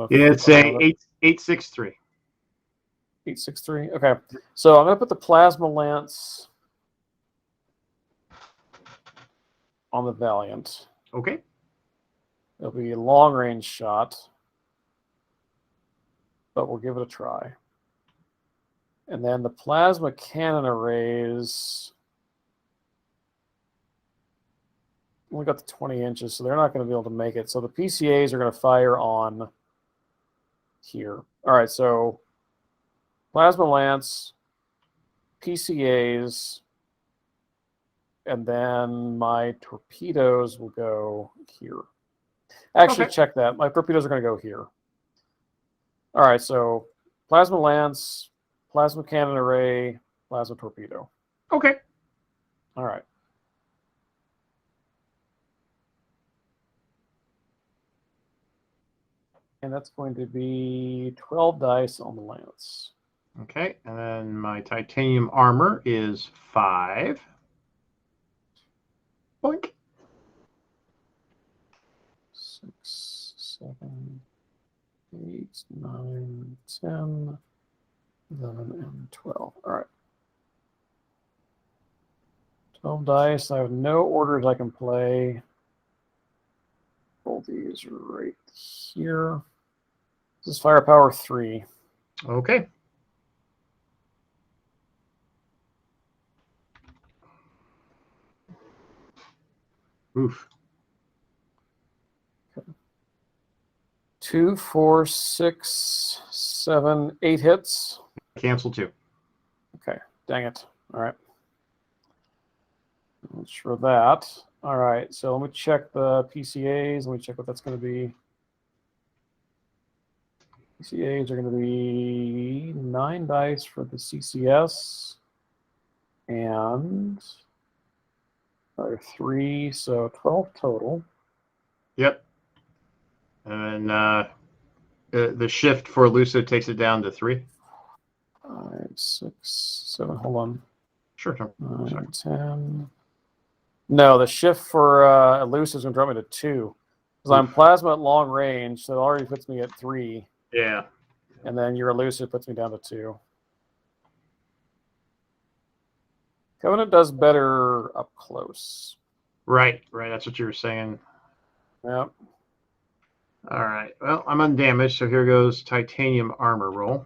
yeah, it's a 863. 863. Okay, so I'm gonna put the plasma lance on the Valiant. Okay. It'll be a long range shot, but we'll give it a try. And then the plasma cannon arrays only got the 20 inches, so they're not going to be able to make it. So the PCAs are going to fire on here. All right, so plasma lance, PCAs, and then my torpedoes will go here. Actually, Okay. check that. My torpedoes are going to go here. All right, so plasma lance, plasma cannon array, plasma torpedo. Okay. All right. And that's going to be 12 dice on the lance. Okay, and then my titanium armor is 5. Boink. 6, 7, 8, 9, 10, 11, and 12. All right. 12 dice. I have no orders I can play. Roll these right here. This is firepower 3. Okay. Oof. 2, 4, 6, 7, 8 hits. Cancel 2. Okay, dang it. All right. Let's for that. All right, so let me check the PCAs. Let me check what that's going to be. PCAs are going to be 9 dice for the CCS and 3, so 12 total. Yep. And then the shift for Lucid takes it down to 3. 5, 6, 7. Hold on. Sure. 9, 10. No, the shift for Elusive is going to drop me to 2. Because I'm plasma at long range, so it already puts me at 3. Yeah. And then your Elusive puts me down to 2. Covenant does better up close. Right. That's what you were saying. Yep. All right. Well, I'm undamaged, so here goes titanium armor roll.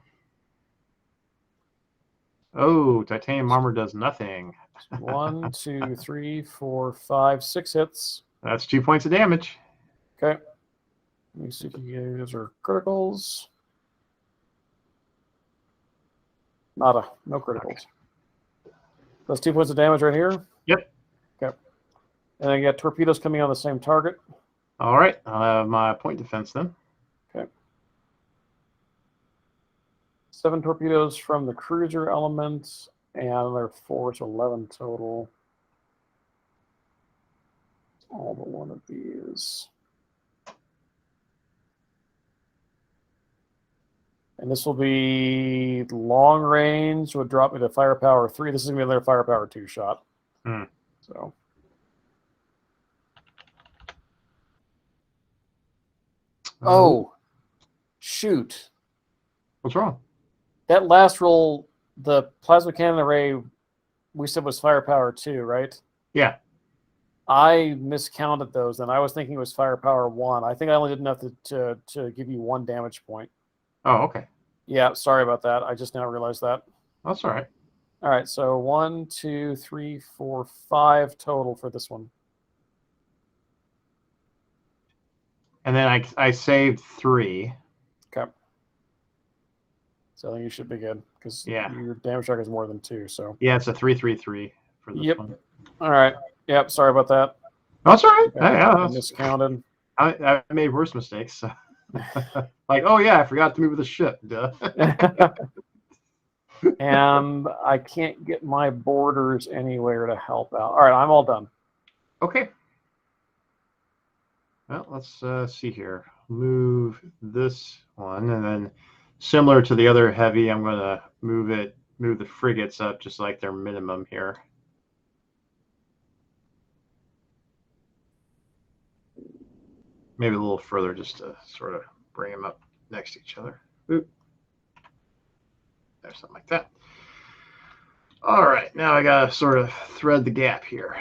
Oh, titanium armor does nothing. 1, 2, 3, 4, 5, 6 hits. That's 2 points of damage. Okay. Let me see if those are criticals. Nada. No criticals. Okay. That's 2 points of damage right here? Yep. Okay. And then you got torpedoes coming on the same target. All right. I'll have my point defense then. Okay. 7 torpedoes from the cruiser element, and another 4, so 11 total. All but one of these. And this will be long range, would drop me to firepower 3. This is going to be another firepower 2 shot. So. Oh, shoot. What's wrong? That last roll, the plasma cannon array, we said was firepower 2, right? Yeah. I miscounted those, and I was thinking it was firepower 1. I think I only did enough to give you 1 damage point. Oh, okay. Yeah, sorry about that. I just now realized that. That's all right. All right, so 1, 2, 3, 4, 5 total for this one. And then I saved 3. Okay. So I think you should be good because Yeah. your damage track is more than 2. So yeah, it's a 3-3-3 for this one. All right. Yep. Sorry about that. Oh, that's all right. Okay. I miscounted. I made worse mistakes. So. Like, oh yeah, I forgot to move the ship. Duh. And I can't get my borders anywhere to help out. All right, I'm all done. Okay. Well, let's see here. Move this one, and then similar to the other heavy, I'm going to move the frigates up just like their minimum here. Maybe a little further just to sort of bring them up next to each other. Oop. There's something like that. All right, now I got to sort of thread the gap here.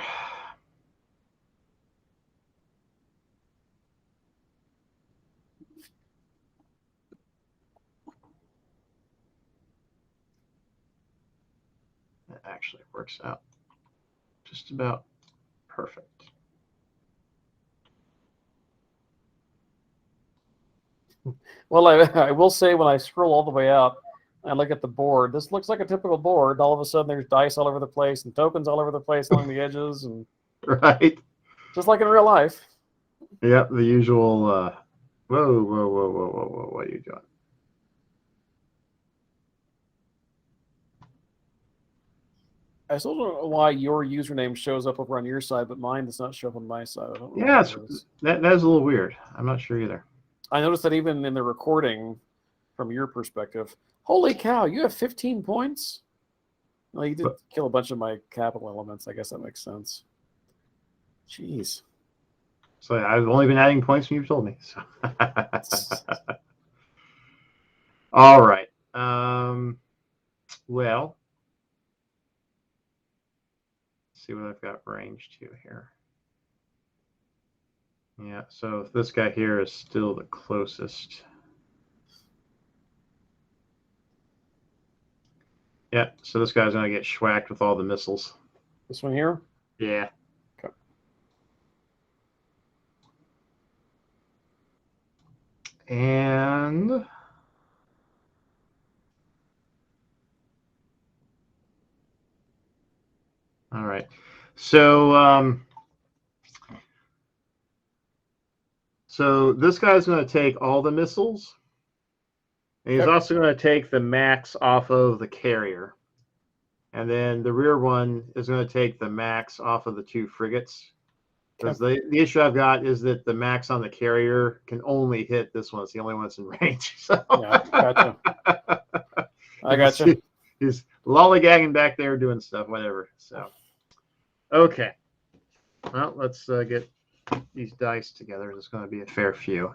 That actually works out just about perfect. Well, I will say when I scroll all the way up, I look at the board. This looks like a typical board. All of a sudden, there's dice all over the place and tokens all over the place along the edges, and Right. just like in real life. Yep, the usual. Whoa! What are you doing? I still don't know why your username shows up over on your side, but mine does not show up on my side. I don't know. Yeah, that is a little weird. I'm not sure either. I noticed that even in the recording, from your perspective, holy cow, you have 15 points? Well, you did kill a bunch of my capital elements. I guess that makes sense. Jeez. So I've only been adding points when you've told me. So. All right. Well, let's see what I've got range to here. Yeah, so this guy here is still the closest. Yeah, so this guy's going to get schwacked with all the missiles. This one here? Yeah. Okay. And all right. So so this guy's going to take all the missiles. And he's also going to take the max off of the carrier. And then the rear one is going to take the max off of the 2 frigates. Because the issue I've got is that the max on the carrier can only hit this one. It's the only one that's in range. So yeah, gotcha. I gotcha. He's lollygagging back there doing stuff, whatever. So, okay. Well, let's get these dice together. It's going to be a fair few.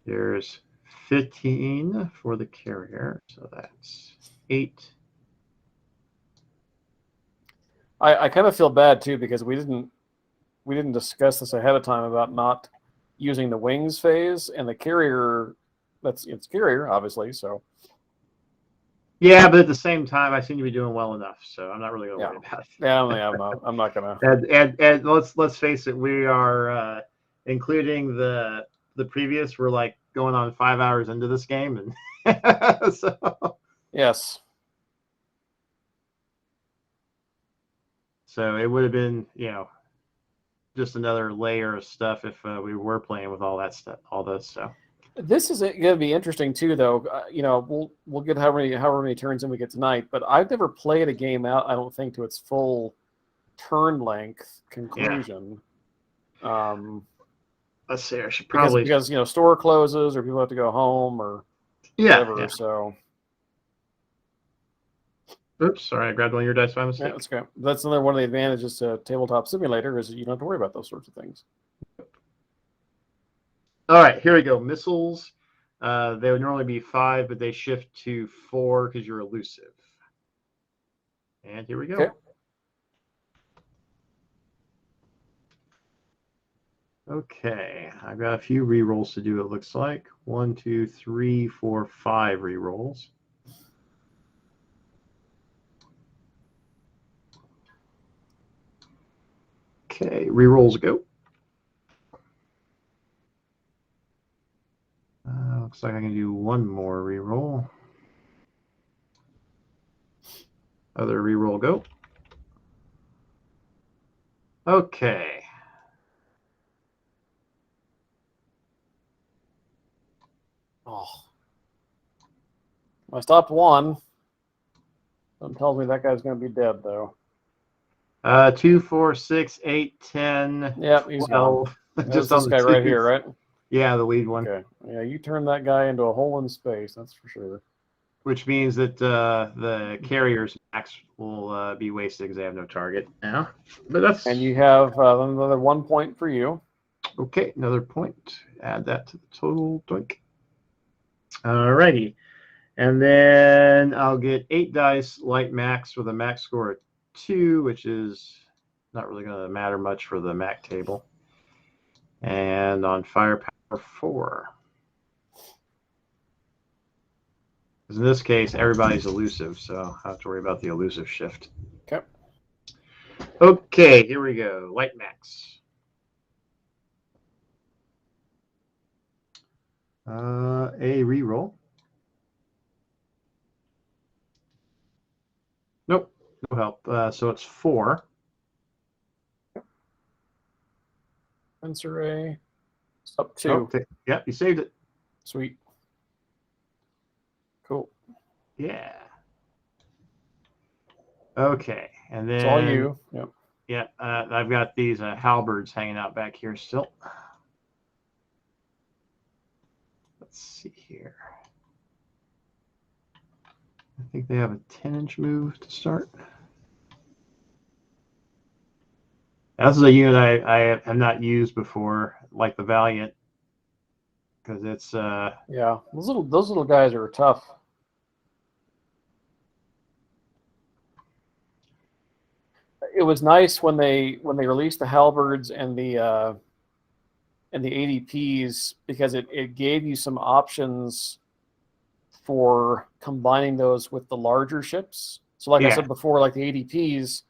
There's 15 for the carrier, so that's 8. I kind of feel bad too because we didn't discuss this ahead of time about not using the wings phase and the carrier. It's carrier, obviously. So yeah, but at the same time, I seem to be doing well enough, so I'm not really going to worry about it. Yeah, I'm not gonna. And let's face it, we are including the previous. We're like going on 5 hours into this game, and so Yes. So it would have been, just another layer of stuff if we were playing with all that stuff, all this stuff. This is going to be interesting too, though. We'll get however many turns in we get tonight, but I've never played a game out, I don't think, to its full turn length conclusion. Yeah. Let's see. I should probably because store closes or people have to go home or whatever. Yeah. So. Oops, sorry, I grabbed one of your dice by mistake. Yeah, that's good. That's another one of the advantages to Tabletop Simulator is that you don't have to worry about those sorts of things. All right, here we go. Missiles. They would normally be 5, but they shift to 4 because you're elusive. And here we go. Okay, I've got a few rerolls to do, it looks like. 1, 2, 3, 4, 5 rerolls. Okay, rerolls go. Looks like I can do one more reroll. Other reroll go. Okay. Oh. I stopped one. Something tells me that guy's going to be dead, though. 2, 4, 6, 8, 10. Yep, he's 12. Just this guy right here, right? Yeah, the lead one. Okay. Yeah, you turn that guy into a hole in space, that's for sure. Which means that the carrier's max will be wasted because they have no target. Yeah, but that's. And you have another 1 point for you. Okay, another point. Add that to the total. Doink. Alrighty, and then I'll get 8 dice light max with a max score of 2, which is not really going to matter much for the MAC table. And on firepower 4. In this case, everybody's elusive, so I don't have to worry about the elusive shift. Okay. Okay, here we go. Light max. A reroll. Nope, no help. So it's 4. Spencer A. It's up 2. Okay. Yep, you saved it. Sweet. Cool. Yeah. Okay, and then it's all you. Yep. Yeah, I've got these halberds hanging out back here still. Let's see here. I think they have a 10-inch move to start. This is a unit I have not used before, like the Valiant, because it's yeah, those little guys are tough. It was nice when they released the halberds and the ADPs, because it gave you some options for combining those with the larger ships. So like I said before, like the ADPs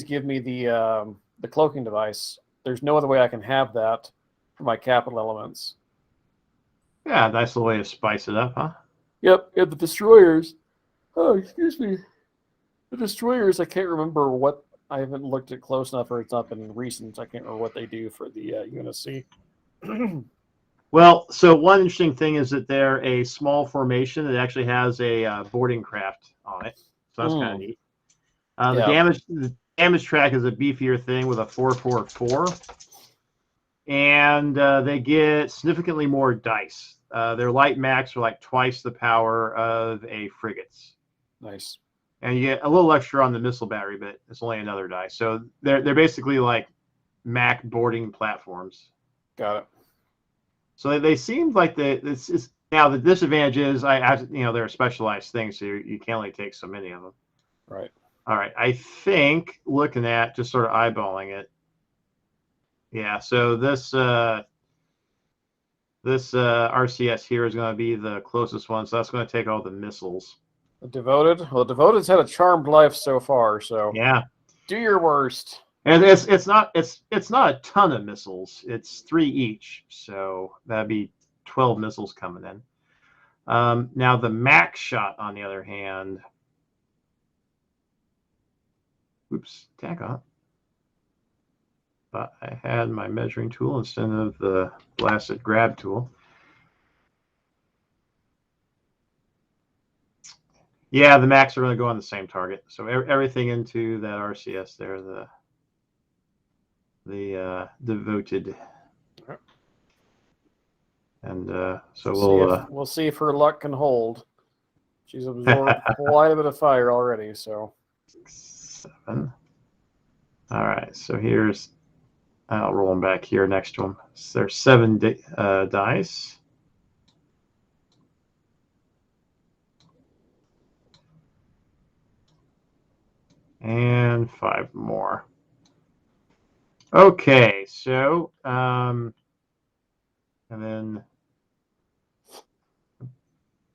give me the cloaking device. There's no other way I can have that for my capital elements. Yeah, nice little way to spice it up, huh? Yep, and the destroyers. Oh, excuse me. The destroyers, I can't remember what. I haven't looked at close enough, or it's not been recent. I can't remember what they do for the UNSC. Well, so one interesting thing is that they're a small formation that actually has a boarding craft on it. So that's kind of neat. The damage track is a beefier thing with a 444, and they get significantly more dice. Their light max are like twice the power of a frigate's. Nice. And you get a little extra on the missile battery, but it's only another die. So they're basically like Mac boarding platforms. Got it. So they seem like this is now the disadvantage is they're specialized things, so you can only take so many of them. Right. All right. I think looking at just sort of eyeballing it. Yeah. So this RCS here is going to be the closest one. So that's going to take all the missiles. The Devoted. Well, the Devoted's had a charmed life so far, so yeah, do your worst. And it's not a ton of missiles. It's 3 each, so that'd be 12 missiles coming in. Now the max shot, on the other hand, oops, tag on. But I had my measuring tool instead of the blasted grab tool. Yeah, the max are going to go on the same target. So everything into that RCS there, the devoted. And so we'll see if her luck can hold. She's absorbed quite a bit of fire already. So 7. All right. So I'll roll them back here next to them. So there's 7 dice. And 5 more. Okay, so and then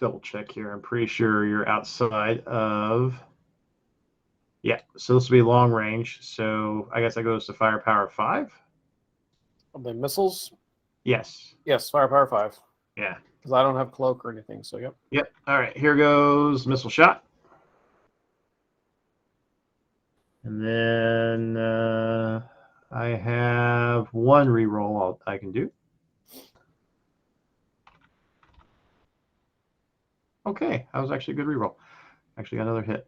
double check here. I'm pretty sure you're outside of. Yeah, so this will be long range. So I guess that goes to firepower 5. Are they missiles? Yes. Yes, firepower 5. Yeah. Because I don't have cloak or anything. So yep. Yep. All right. Here goes missile shot. And then I have 1 reroll I can do. Okay, that was actually a good reroll. Actually got another hit.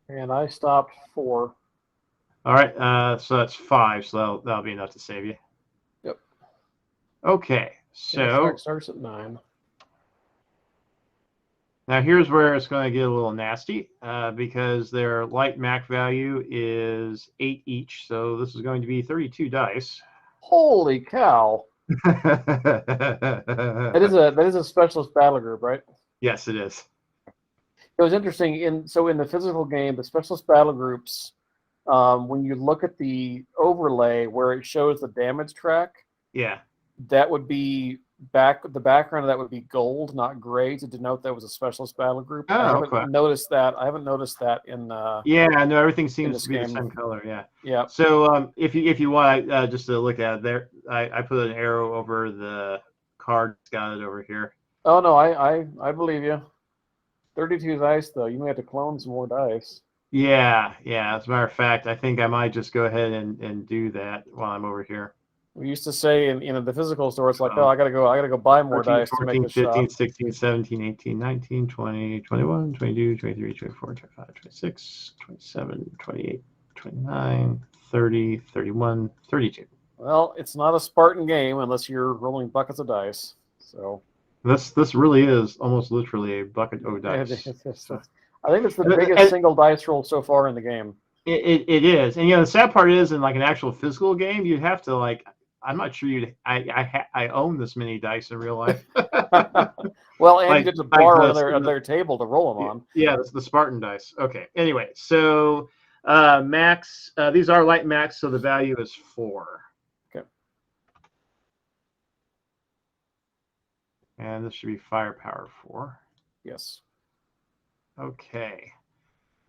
And I stopped 4. All right, so that's 5, so that'll be enough to save you. Yep. Okay, so starts at 9. Now here's where it's going to get a little nasty because their light mac value is 8 each, so this is going to be 32 dice. Holy cow! That is a specialist battle group, right? Yes, it is. It was interesting in the physical game, the specialist battle groups, when you look at the overlay where it shows the damage track, yeah, that would be the background of that would be gold, not gray, to denote that was a specialist battle group. Oh, I haven't okay. noticed that. I haven't noticed that in. Yeah, no, everything seems to be the same color. Yeah. Yeah. So if you want just to look at it there, I put an arrow over the card. Got it over here. Oh no, I believe you. 32 dice though. You may have to clone some more dice. Yeah. As a matter of fact, I think I might just go ahead and do that while I'm over here. We used to say in the physical store, it's like, oh, I gotta go buy more 13, dice 14, to make this 15, shop. 16, 17, 18, 19, 20, 21, 22, 23, 24, 25, 26, 27, 28, 29, 30, 31, 32. Well, it's not a Spartan game unless you're rolling buckets of dice. So this really is almost literally a bucket of dice. I think it's the biggest single dice roll so far in the game. It is, and the sad part is, in like an actual physical game, you have to like. I'm not sure I own this many dice in real life. Well, and like, you get to borrow like their table to roll them on. Yeah, that's the Spartan dice. Okay. Anyway, so max. These are light max, so the value is 4. Okay. And this should be firepower 4. Yes. Okay.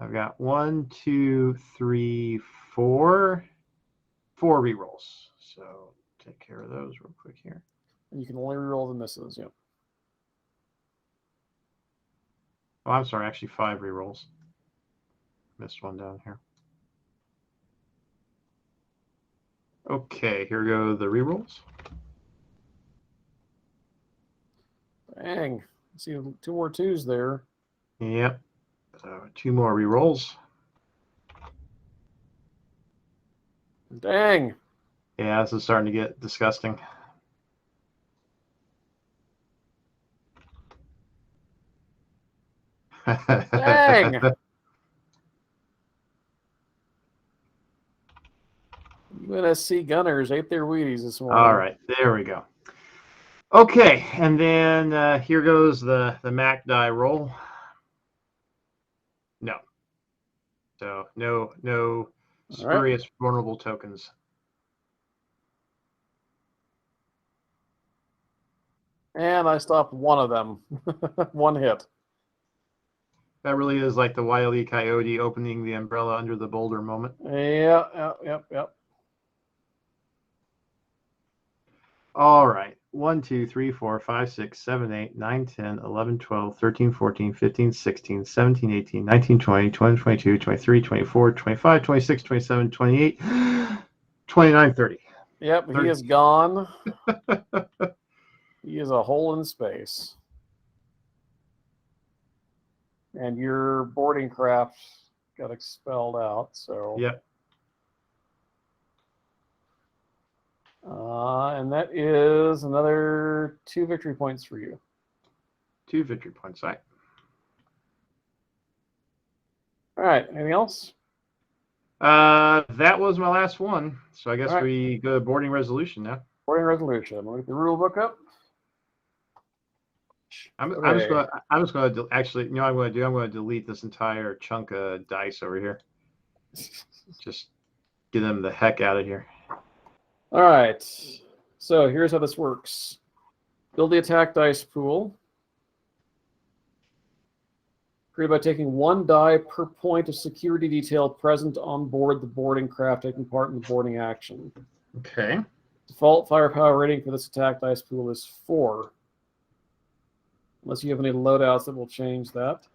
I've got 1, 2, 3, 4. 4 rerolls. So take care of those real quick here. And you can only reroll the misses. Yep. Oh, I'm sorry. Actually, 5 rerolls. Missed one down here. Okay, here go the rerolls. Dang. See 2 more 2s there. Yep. So 2 more rerolls. Dang. Yeah, this is starting to get disgusting. Dang. UNSC Gunners ate their Wheaties this morning. All right, there we go. Okay, and then here goes the Mac die roll. No. So no spurious vulnerable tokens. And I stopped one of them. 1 hit. That really is like the Wile E. Coyote opening the umbrella under the boulder moment. Yep. All right. 1, 2, 3, 4, 5, 6, 7, 8, 9, 10, 11, 12, 13, 14, 15, 16, 17, 18, 19, 20, 21, 22, 23, 24, 25, 26, 27, 28, 29, 30. Yep, 30. He is gone. He is a hole in space. And your boarding craft got expelled out, so. Yep. And that is another 2 victory points for you. 2 victory points, right? All right, anything else? That was my last one. So I guess we go to boarding resolution now. Boarding resolution. Look at the rule book up. I'm just gonna actually, I'm going to delete this entire chunk of dice over here. Just get them the heck out of here. All right. So here's how this works. Build the attack dice pool. Created by taking 1 die per point of security detail present on board the boarding craft taking part in the boarding action. Okay. Default firepower rating for this attack dice pool is 4. Unless you have any loadouts that will change that.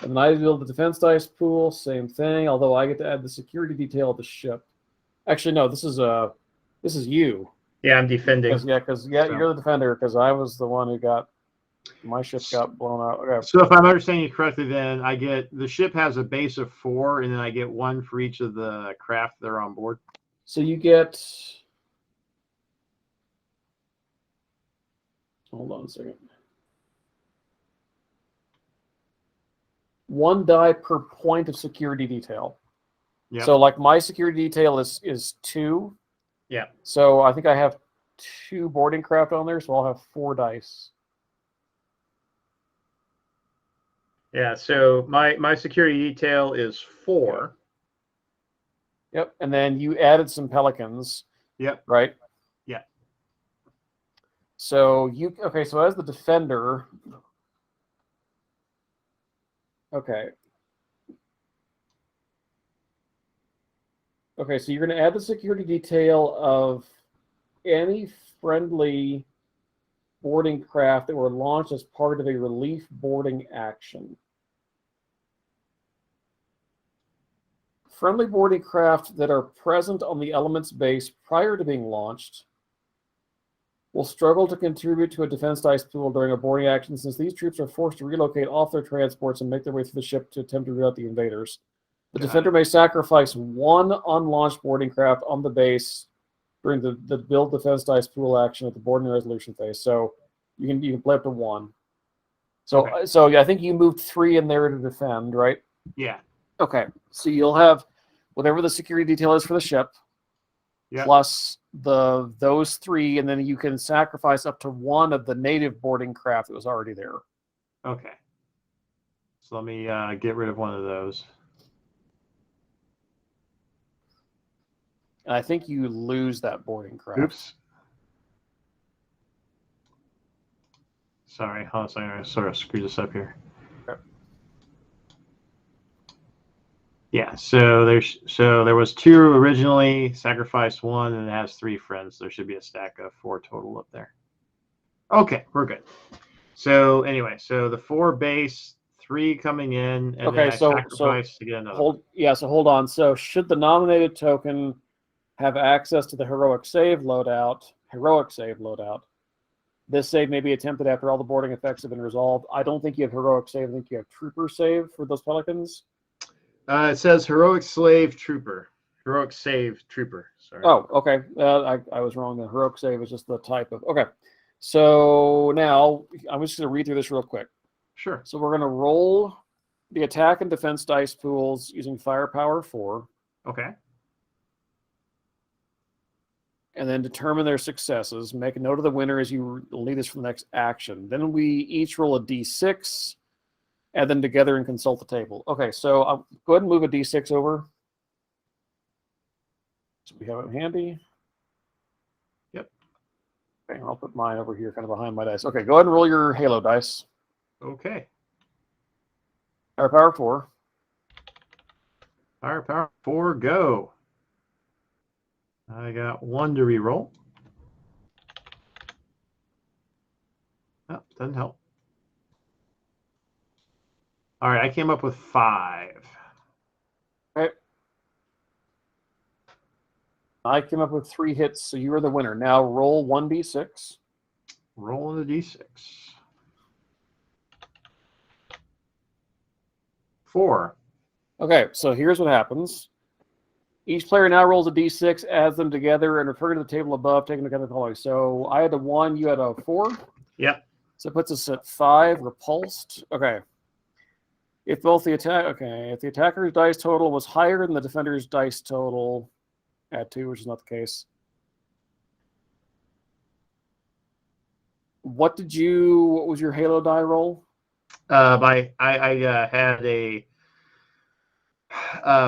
And then I build the defense dice pool, same thing, although I get to add the security detail of the ship. Actually, no, this is you. Yeah, I'm defending. Because you're the defender, because I was the one who got, my ship got blown out. Okay. So if I'm understanding you correctly, then I get, the ship has a base of 4, and then I get 1 for each of the craft that are on board. So you get, hold on a second. 1 die per point of security detail. Yep. So like my security detail is 2. Yeah. So I think I have 2 boarding craft on there, so I'll have 4 dice. Yeah, so my security detail is 4. Yep, and then you added some pelicans. Yep. Right? Yeah. So so as the defender, okay, so you're going to add the security detail of any friendly boarding craft that were launched as part of a relief boarding action. Friendly boarding craft that are present on the element's base prior to being launched will struggle to contribute to a defense dice pool during a boarding action, since these troops are forced to relocate off their transports and make their way through the ship to attempt to root out the invaders. The defender may sacrifice 1 unlaunched boarding craft on the base during the build defense dice pool action at the boarding resolution phase. So you can play up to 1. So, Okay. so I think you moved 3 in there to defend, right? Yeah. Okay. So you'll have whatever the security detail is for the ship, Yep. plus those 3, and then you can sacrifice up to 1 of the native boarding craft that was already there. Okay. So let me get rid of one of those. And I think you lose that boarding craft. Oops. Sorry, hold on a second. I sort of screwed this up here. Okay. Yeah, so there was 2 originally, sacrificed 1, and it has 3 friends. There should be a stack of 4 total up there. Okay, we're good. So anyway, so the 4 base, 3 coming in, and then I sacrifice to get another. Hold on. So should the nominated token have access to the heroic save loadout, this save may be attempted after all the boarding effects have been resolved. I don't think you have heroic save. I think you have trooper save for those pelicans. It says heroic save trooper. Heroic save trooper. Sorry. Oh, okay. I was wrong. The heroic save is just the type of. Okay. So now I'm just going to read through this real quick. Sure. So we're going to roll the attack and defense dice pools using firepower 4. Okay. And then determine their successes. Make a note of the winner as you lead us for the next action. Then we each roll a d6, add them together and consult the table. Okay, so I'll go ahead and move a d6 over. So we have it handy. Yep. Okay, I'll put mine over here kind of behind my dice. Okay, go ahead and roll your Halo dice. Okay. Firepower 4. Firepower 4, go. I got 1 to reroll. Oh, doesn't help. All right, I came up with 5. Okay. I came up with 3 hits, so you are the winner. Now roll 1d6. Rolling the d6. 4. Okay, so here's what happens. Each player now rolls a d6, adds them together, and refer to the table above, taking together the following. So I had a 1, you had a 4. Yep. So it puts us at 5, repulsed. Okay. If both the if the attacker's dice total was higher than the defender's dice total, add 2, which is not the case. What was your Halo die roll? I had a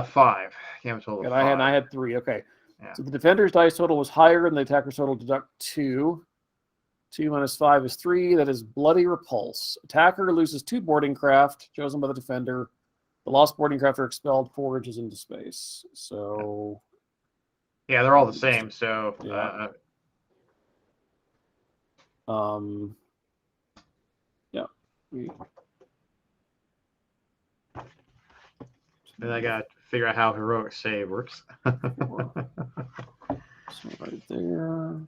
5. Came total. And 5. I had 3. Okay. Yeah. So the defender's dice total was higher than the attacker's total. Deduct 2. 2 minus 5 is 3. That is bloody repulse. Attacker loses 2 boarding craft chosen by the defender. The lost boarding craft are expelled 4 inches into space. So. Yeah, they're all the same. So. Yeah. Yeah. And I got to figure out how heroic save works. So right there.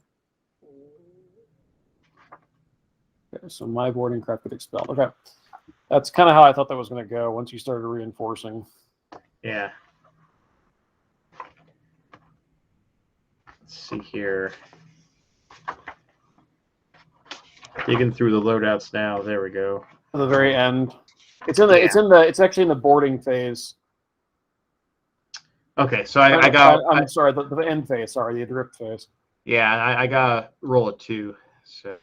Okay, so my boarding craft get expelled. Okay. That's kind of how I thought that was going to go once you started reinforcing. Yeah. Let's see here. Digging through the loadouts now. There we go. At the very end. It's actually in the boarding phase. Okay, so I got. I'm sorry, the end phase. Sorry, the adrift phase. Yeah, I got to roll a 2. So.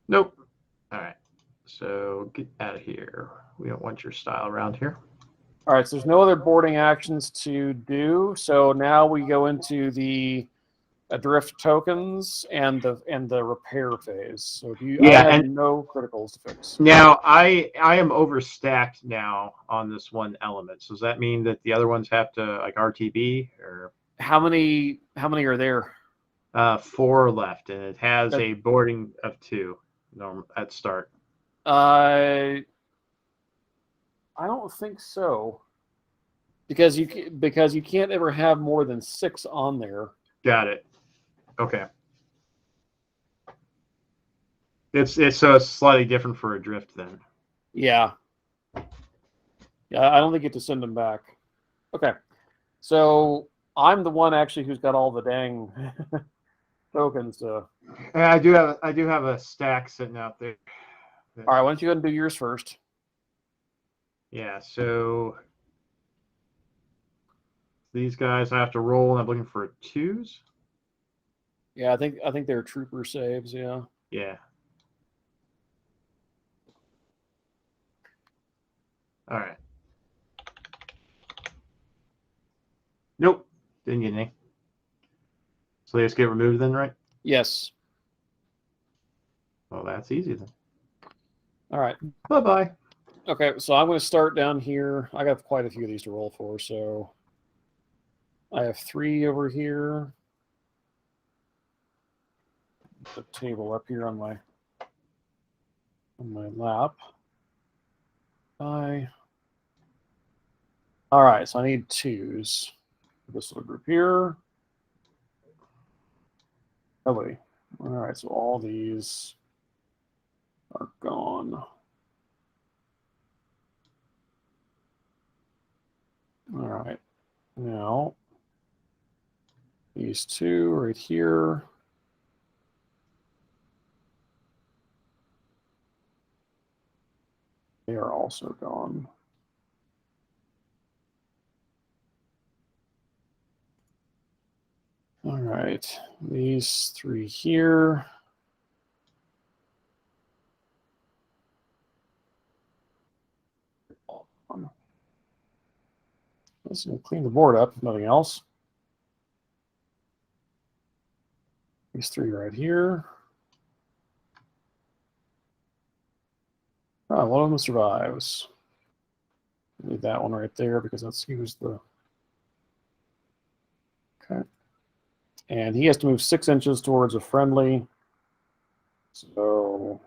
Nope. All right. So get out of here. We don't want your style around here. All right. So there's no other boarding actions to do. So now we go into the Adrift Tokens and the repair phase. So I have no criticals to fix. Now I am overstacked now on this one element. So does that mean that the other ones have to like RTB or how many are there? 4 left, and it has a boarding of 2 at start. I don't think so. Because you can't ever have more than 6 on there. Got it. Okay. It's so it's slightly different for Adrift then. Yeah. Yeah, I don't think you get to send them back. Okay. So I'm the one actually who's got all the dang tokens. And I do have a stack sitting out there. All right, why don't you go ahead and do yours first? Yeah, so these guys I have to roll, and I'm looking for 2s. Yeah, I think they're trooper saves. Yeah. Yeah. All right. Nope, didn't get any. So they just get removed then, right? Yes. Well, that's easy then. All right. Bye-bye. Okay, so I'm going to start down here. I got quite a few of these to roll for, so I have 3 over here. The table up here on my lap. All right, so I need 2s for this little group here. Nobody. All right, so all these are gone. All right, now these 2 right here. They are also gone. All right, these 3 here. Let's clean the board up, if nothing else. These 3 right here. Oh, one of them survives. Leave that one right there because that's used the. Okay. And he has to move 6 inches towards a friendly. So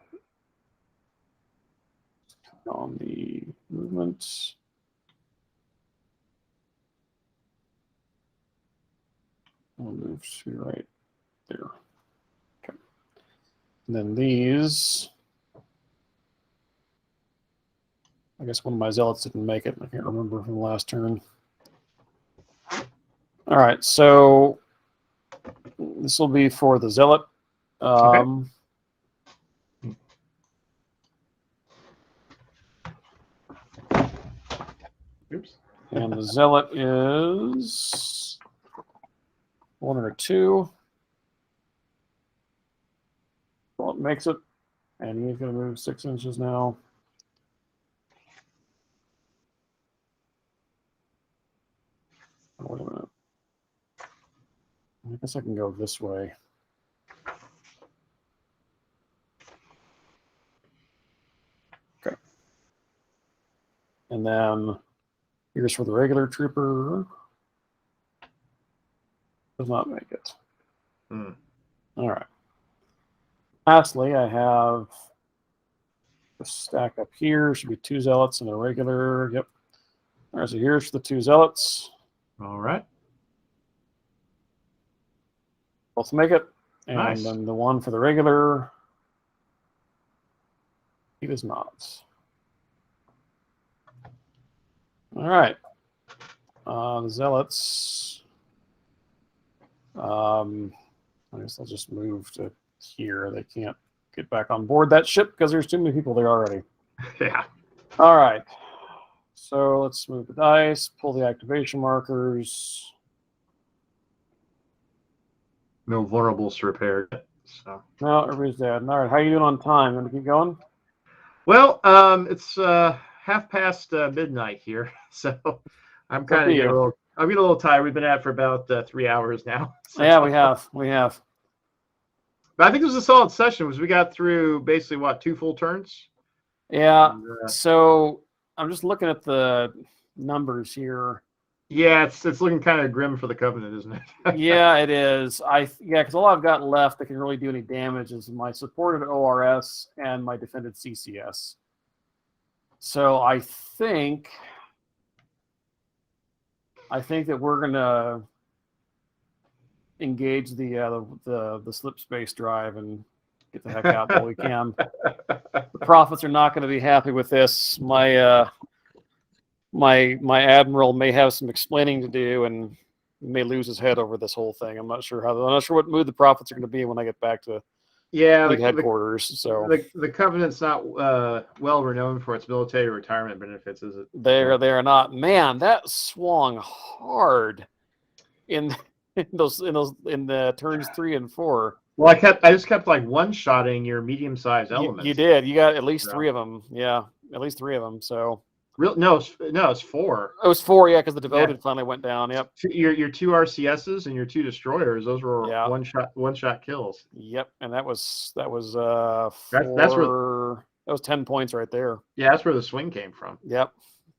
on the movement. We'll move to right there. Okay. And then these. I guess one of my zealots didn't make it. I can't remember from the last turn. All right, so this will be for the zealot. Okay. Oops. And the zealot is 1 or 2. Well, it makes it, and he's going to move 6 inches now. Oh, wait a minute. I guess I can go this way. Okay. And then here's for the regular trooper. Does not make it. Hmm. All right. Lastly, I have a stack up here. Should be 2 zealots and a regular. Yep. All right, so here's the 2 zealots. All right. Both make it. And Nice. then the one for the regular, he does not. All right. The zealots. I guess I'll just move to here. They can't get back on board that ship because there's too many people there already. Yeah. All right. So let's move the dice, pull the activation markers. No vulnerables to repair. So. No, everybody's dead. All right, how are you doing on time? Going to keep going? Well, it's 1:30 midnight here, so I'm kind of getting a little tired. We've been at it for about 3 hours now. So. Yeah, we have. But I think it was a solid session. We got through basically what, 2 full turns? Yeah. And, so I'm just looking at the numbers here. Yeah, it's looking kind of grim for the Covenant, isn't it? Yeah, it is. Because all I've got left that can really do any damage is my supported ORS and my defended CCS. So I think that we're gonna engage the slip space drive and get the heck out while we can. The prophets are not going to be happy with this. My admiral may have some explaining to do, and He may lose his head over this whole thing. I'm not sure what mood the Prophets are going to be when I get back to fleet headquarters. So the Covenant's not well renowned for its military retirement benefits, is it? they are not. Man, that swung hard in the turns 3 and 4. Well, I just kept like one-shotting your medium-sized elements. You did. You got at least 3 of them. Yeah, at least 3 of them. So no, it's 4. It was 4, yeah, because the Devoted finally went down. Yep. Your 2 RCSs and your 2 destroyers. Those were one-shot kills. Yep, and that was 4. That's where that was 10 points right there. Yeah, that's where the swing came from. Yep,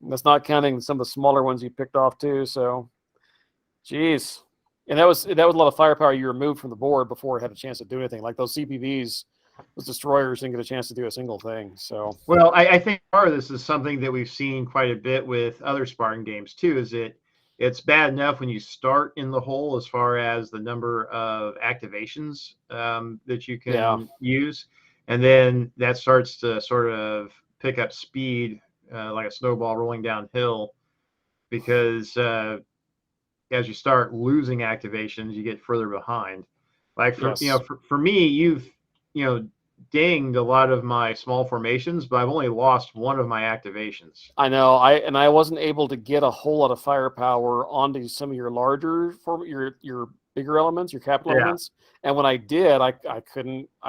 that's not counting some of the smaller ones you picked off too. So, geez, and that was a lot of firepower you removed from the board before it had a chance to do anything. Like those CPVs, those destroyers didn't get a chance to do a single thing. So, well, I think part of this is something that we've seen quite a bit with other Spartan games too. Is it's bad enough when you start in the hole as far as the number of activations that you can use, and then that starts to sort of pick up speed like a snowball rolling downhill, because as you start losing activations, you get further behind. Like for me, you've dinged a lot of my small formations, but I've only lost one of my activations. I know. I wasn't able to get a whole lot of firepower onto some of your larger your bigger elements, your capital elements. And when I did, I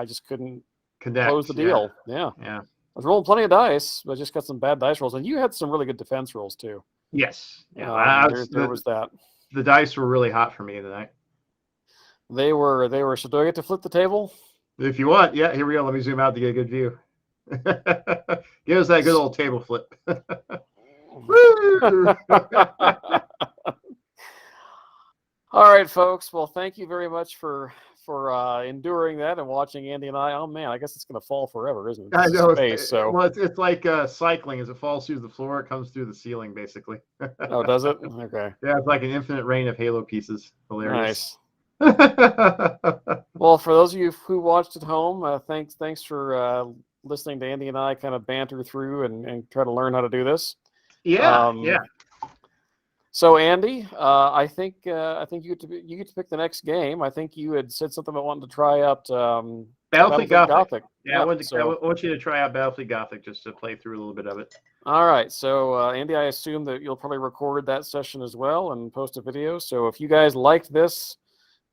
just couldn't close the deal. Yeah. I was rolling plenty of dice, but I just got some bad dice rolls. And you had some really good defense rolls too. Yes. Yeah. There was that. The dice were really hot for me tonight. They were. So do I get to flip the table? If you want, yeah, here we go. Let me zoom out to get a good view. Give us that good old table flip. All right, folks. Well, thank you very much for enduring that and watching Andy and I. Oh man, I guess it's going to fall forever, isn't it? I know. Well, it's like cycling. As it falls through the floor, it comes through the ceiling, basically. Oh, does it? Okay. Yeah, it's like an infinite rain of Halo pieces. Hilarious. Nice. Well, for those of you who watched at home, thanks for listening to Andy and I kind of banter through and try to learn how to do this. Yeah. So Andy, I think you get to pick the next game. I think you had said something about wanting to try out Battlefleet Gothic. Yeah, I want you to try out Battlefleet Gothic just to play through a little bit of it. All right. So Andy, I assume that you'll probably record that session as well and post a video. So if you guys liked this,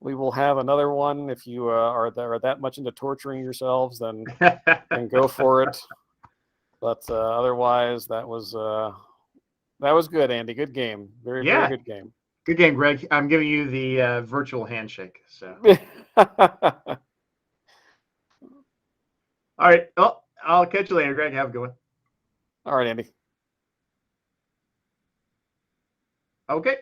we will have another one. If you are that much into torturing yourselves, then go for it. But otherwise, that was good, Andy. Good game. Very good game. Good game, Greg. I'm giving you the virtual handshake. So. All right. Oh, I'll catch you later, Greg. Have a good one. All right, Andy. Okay.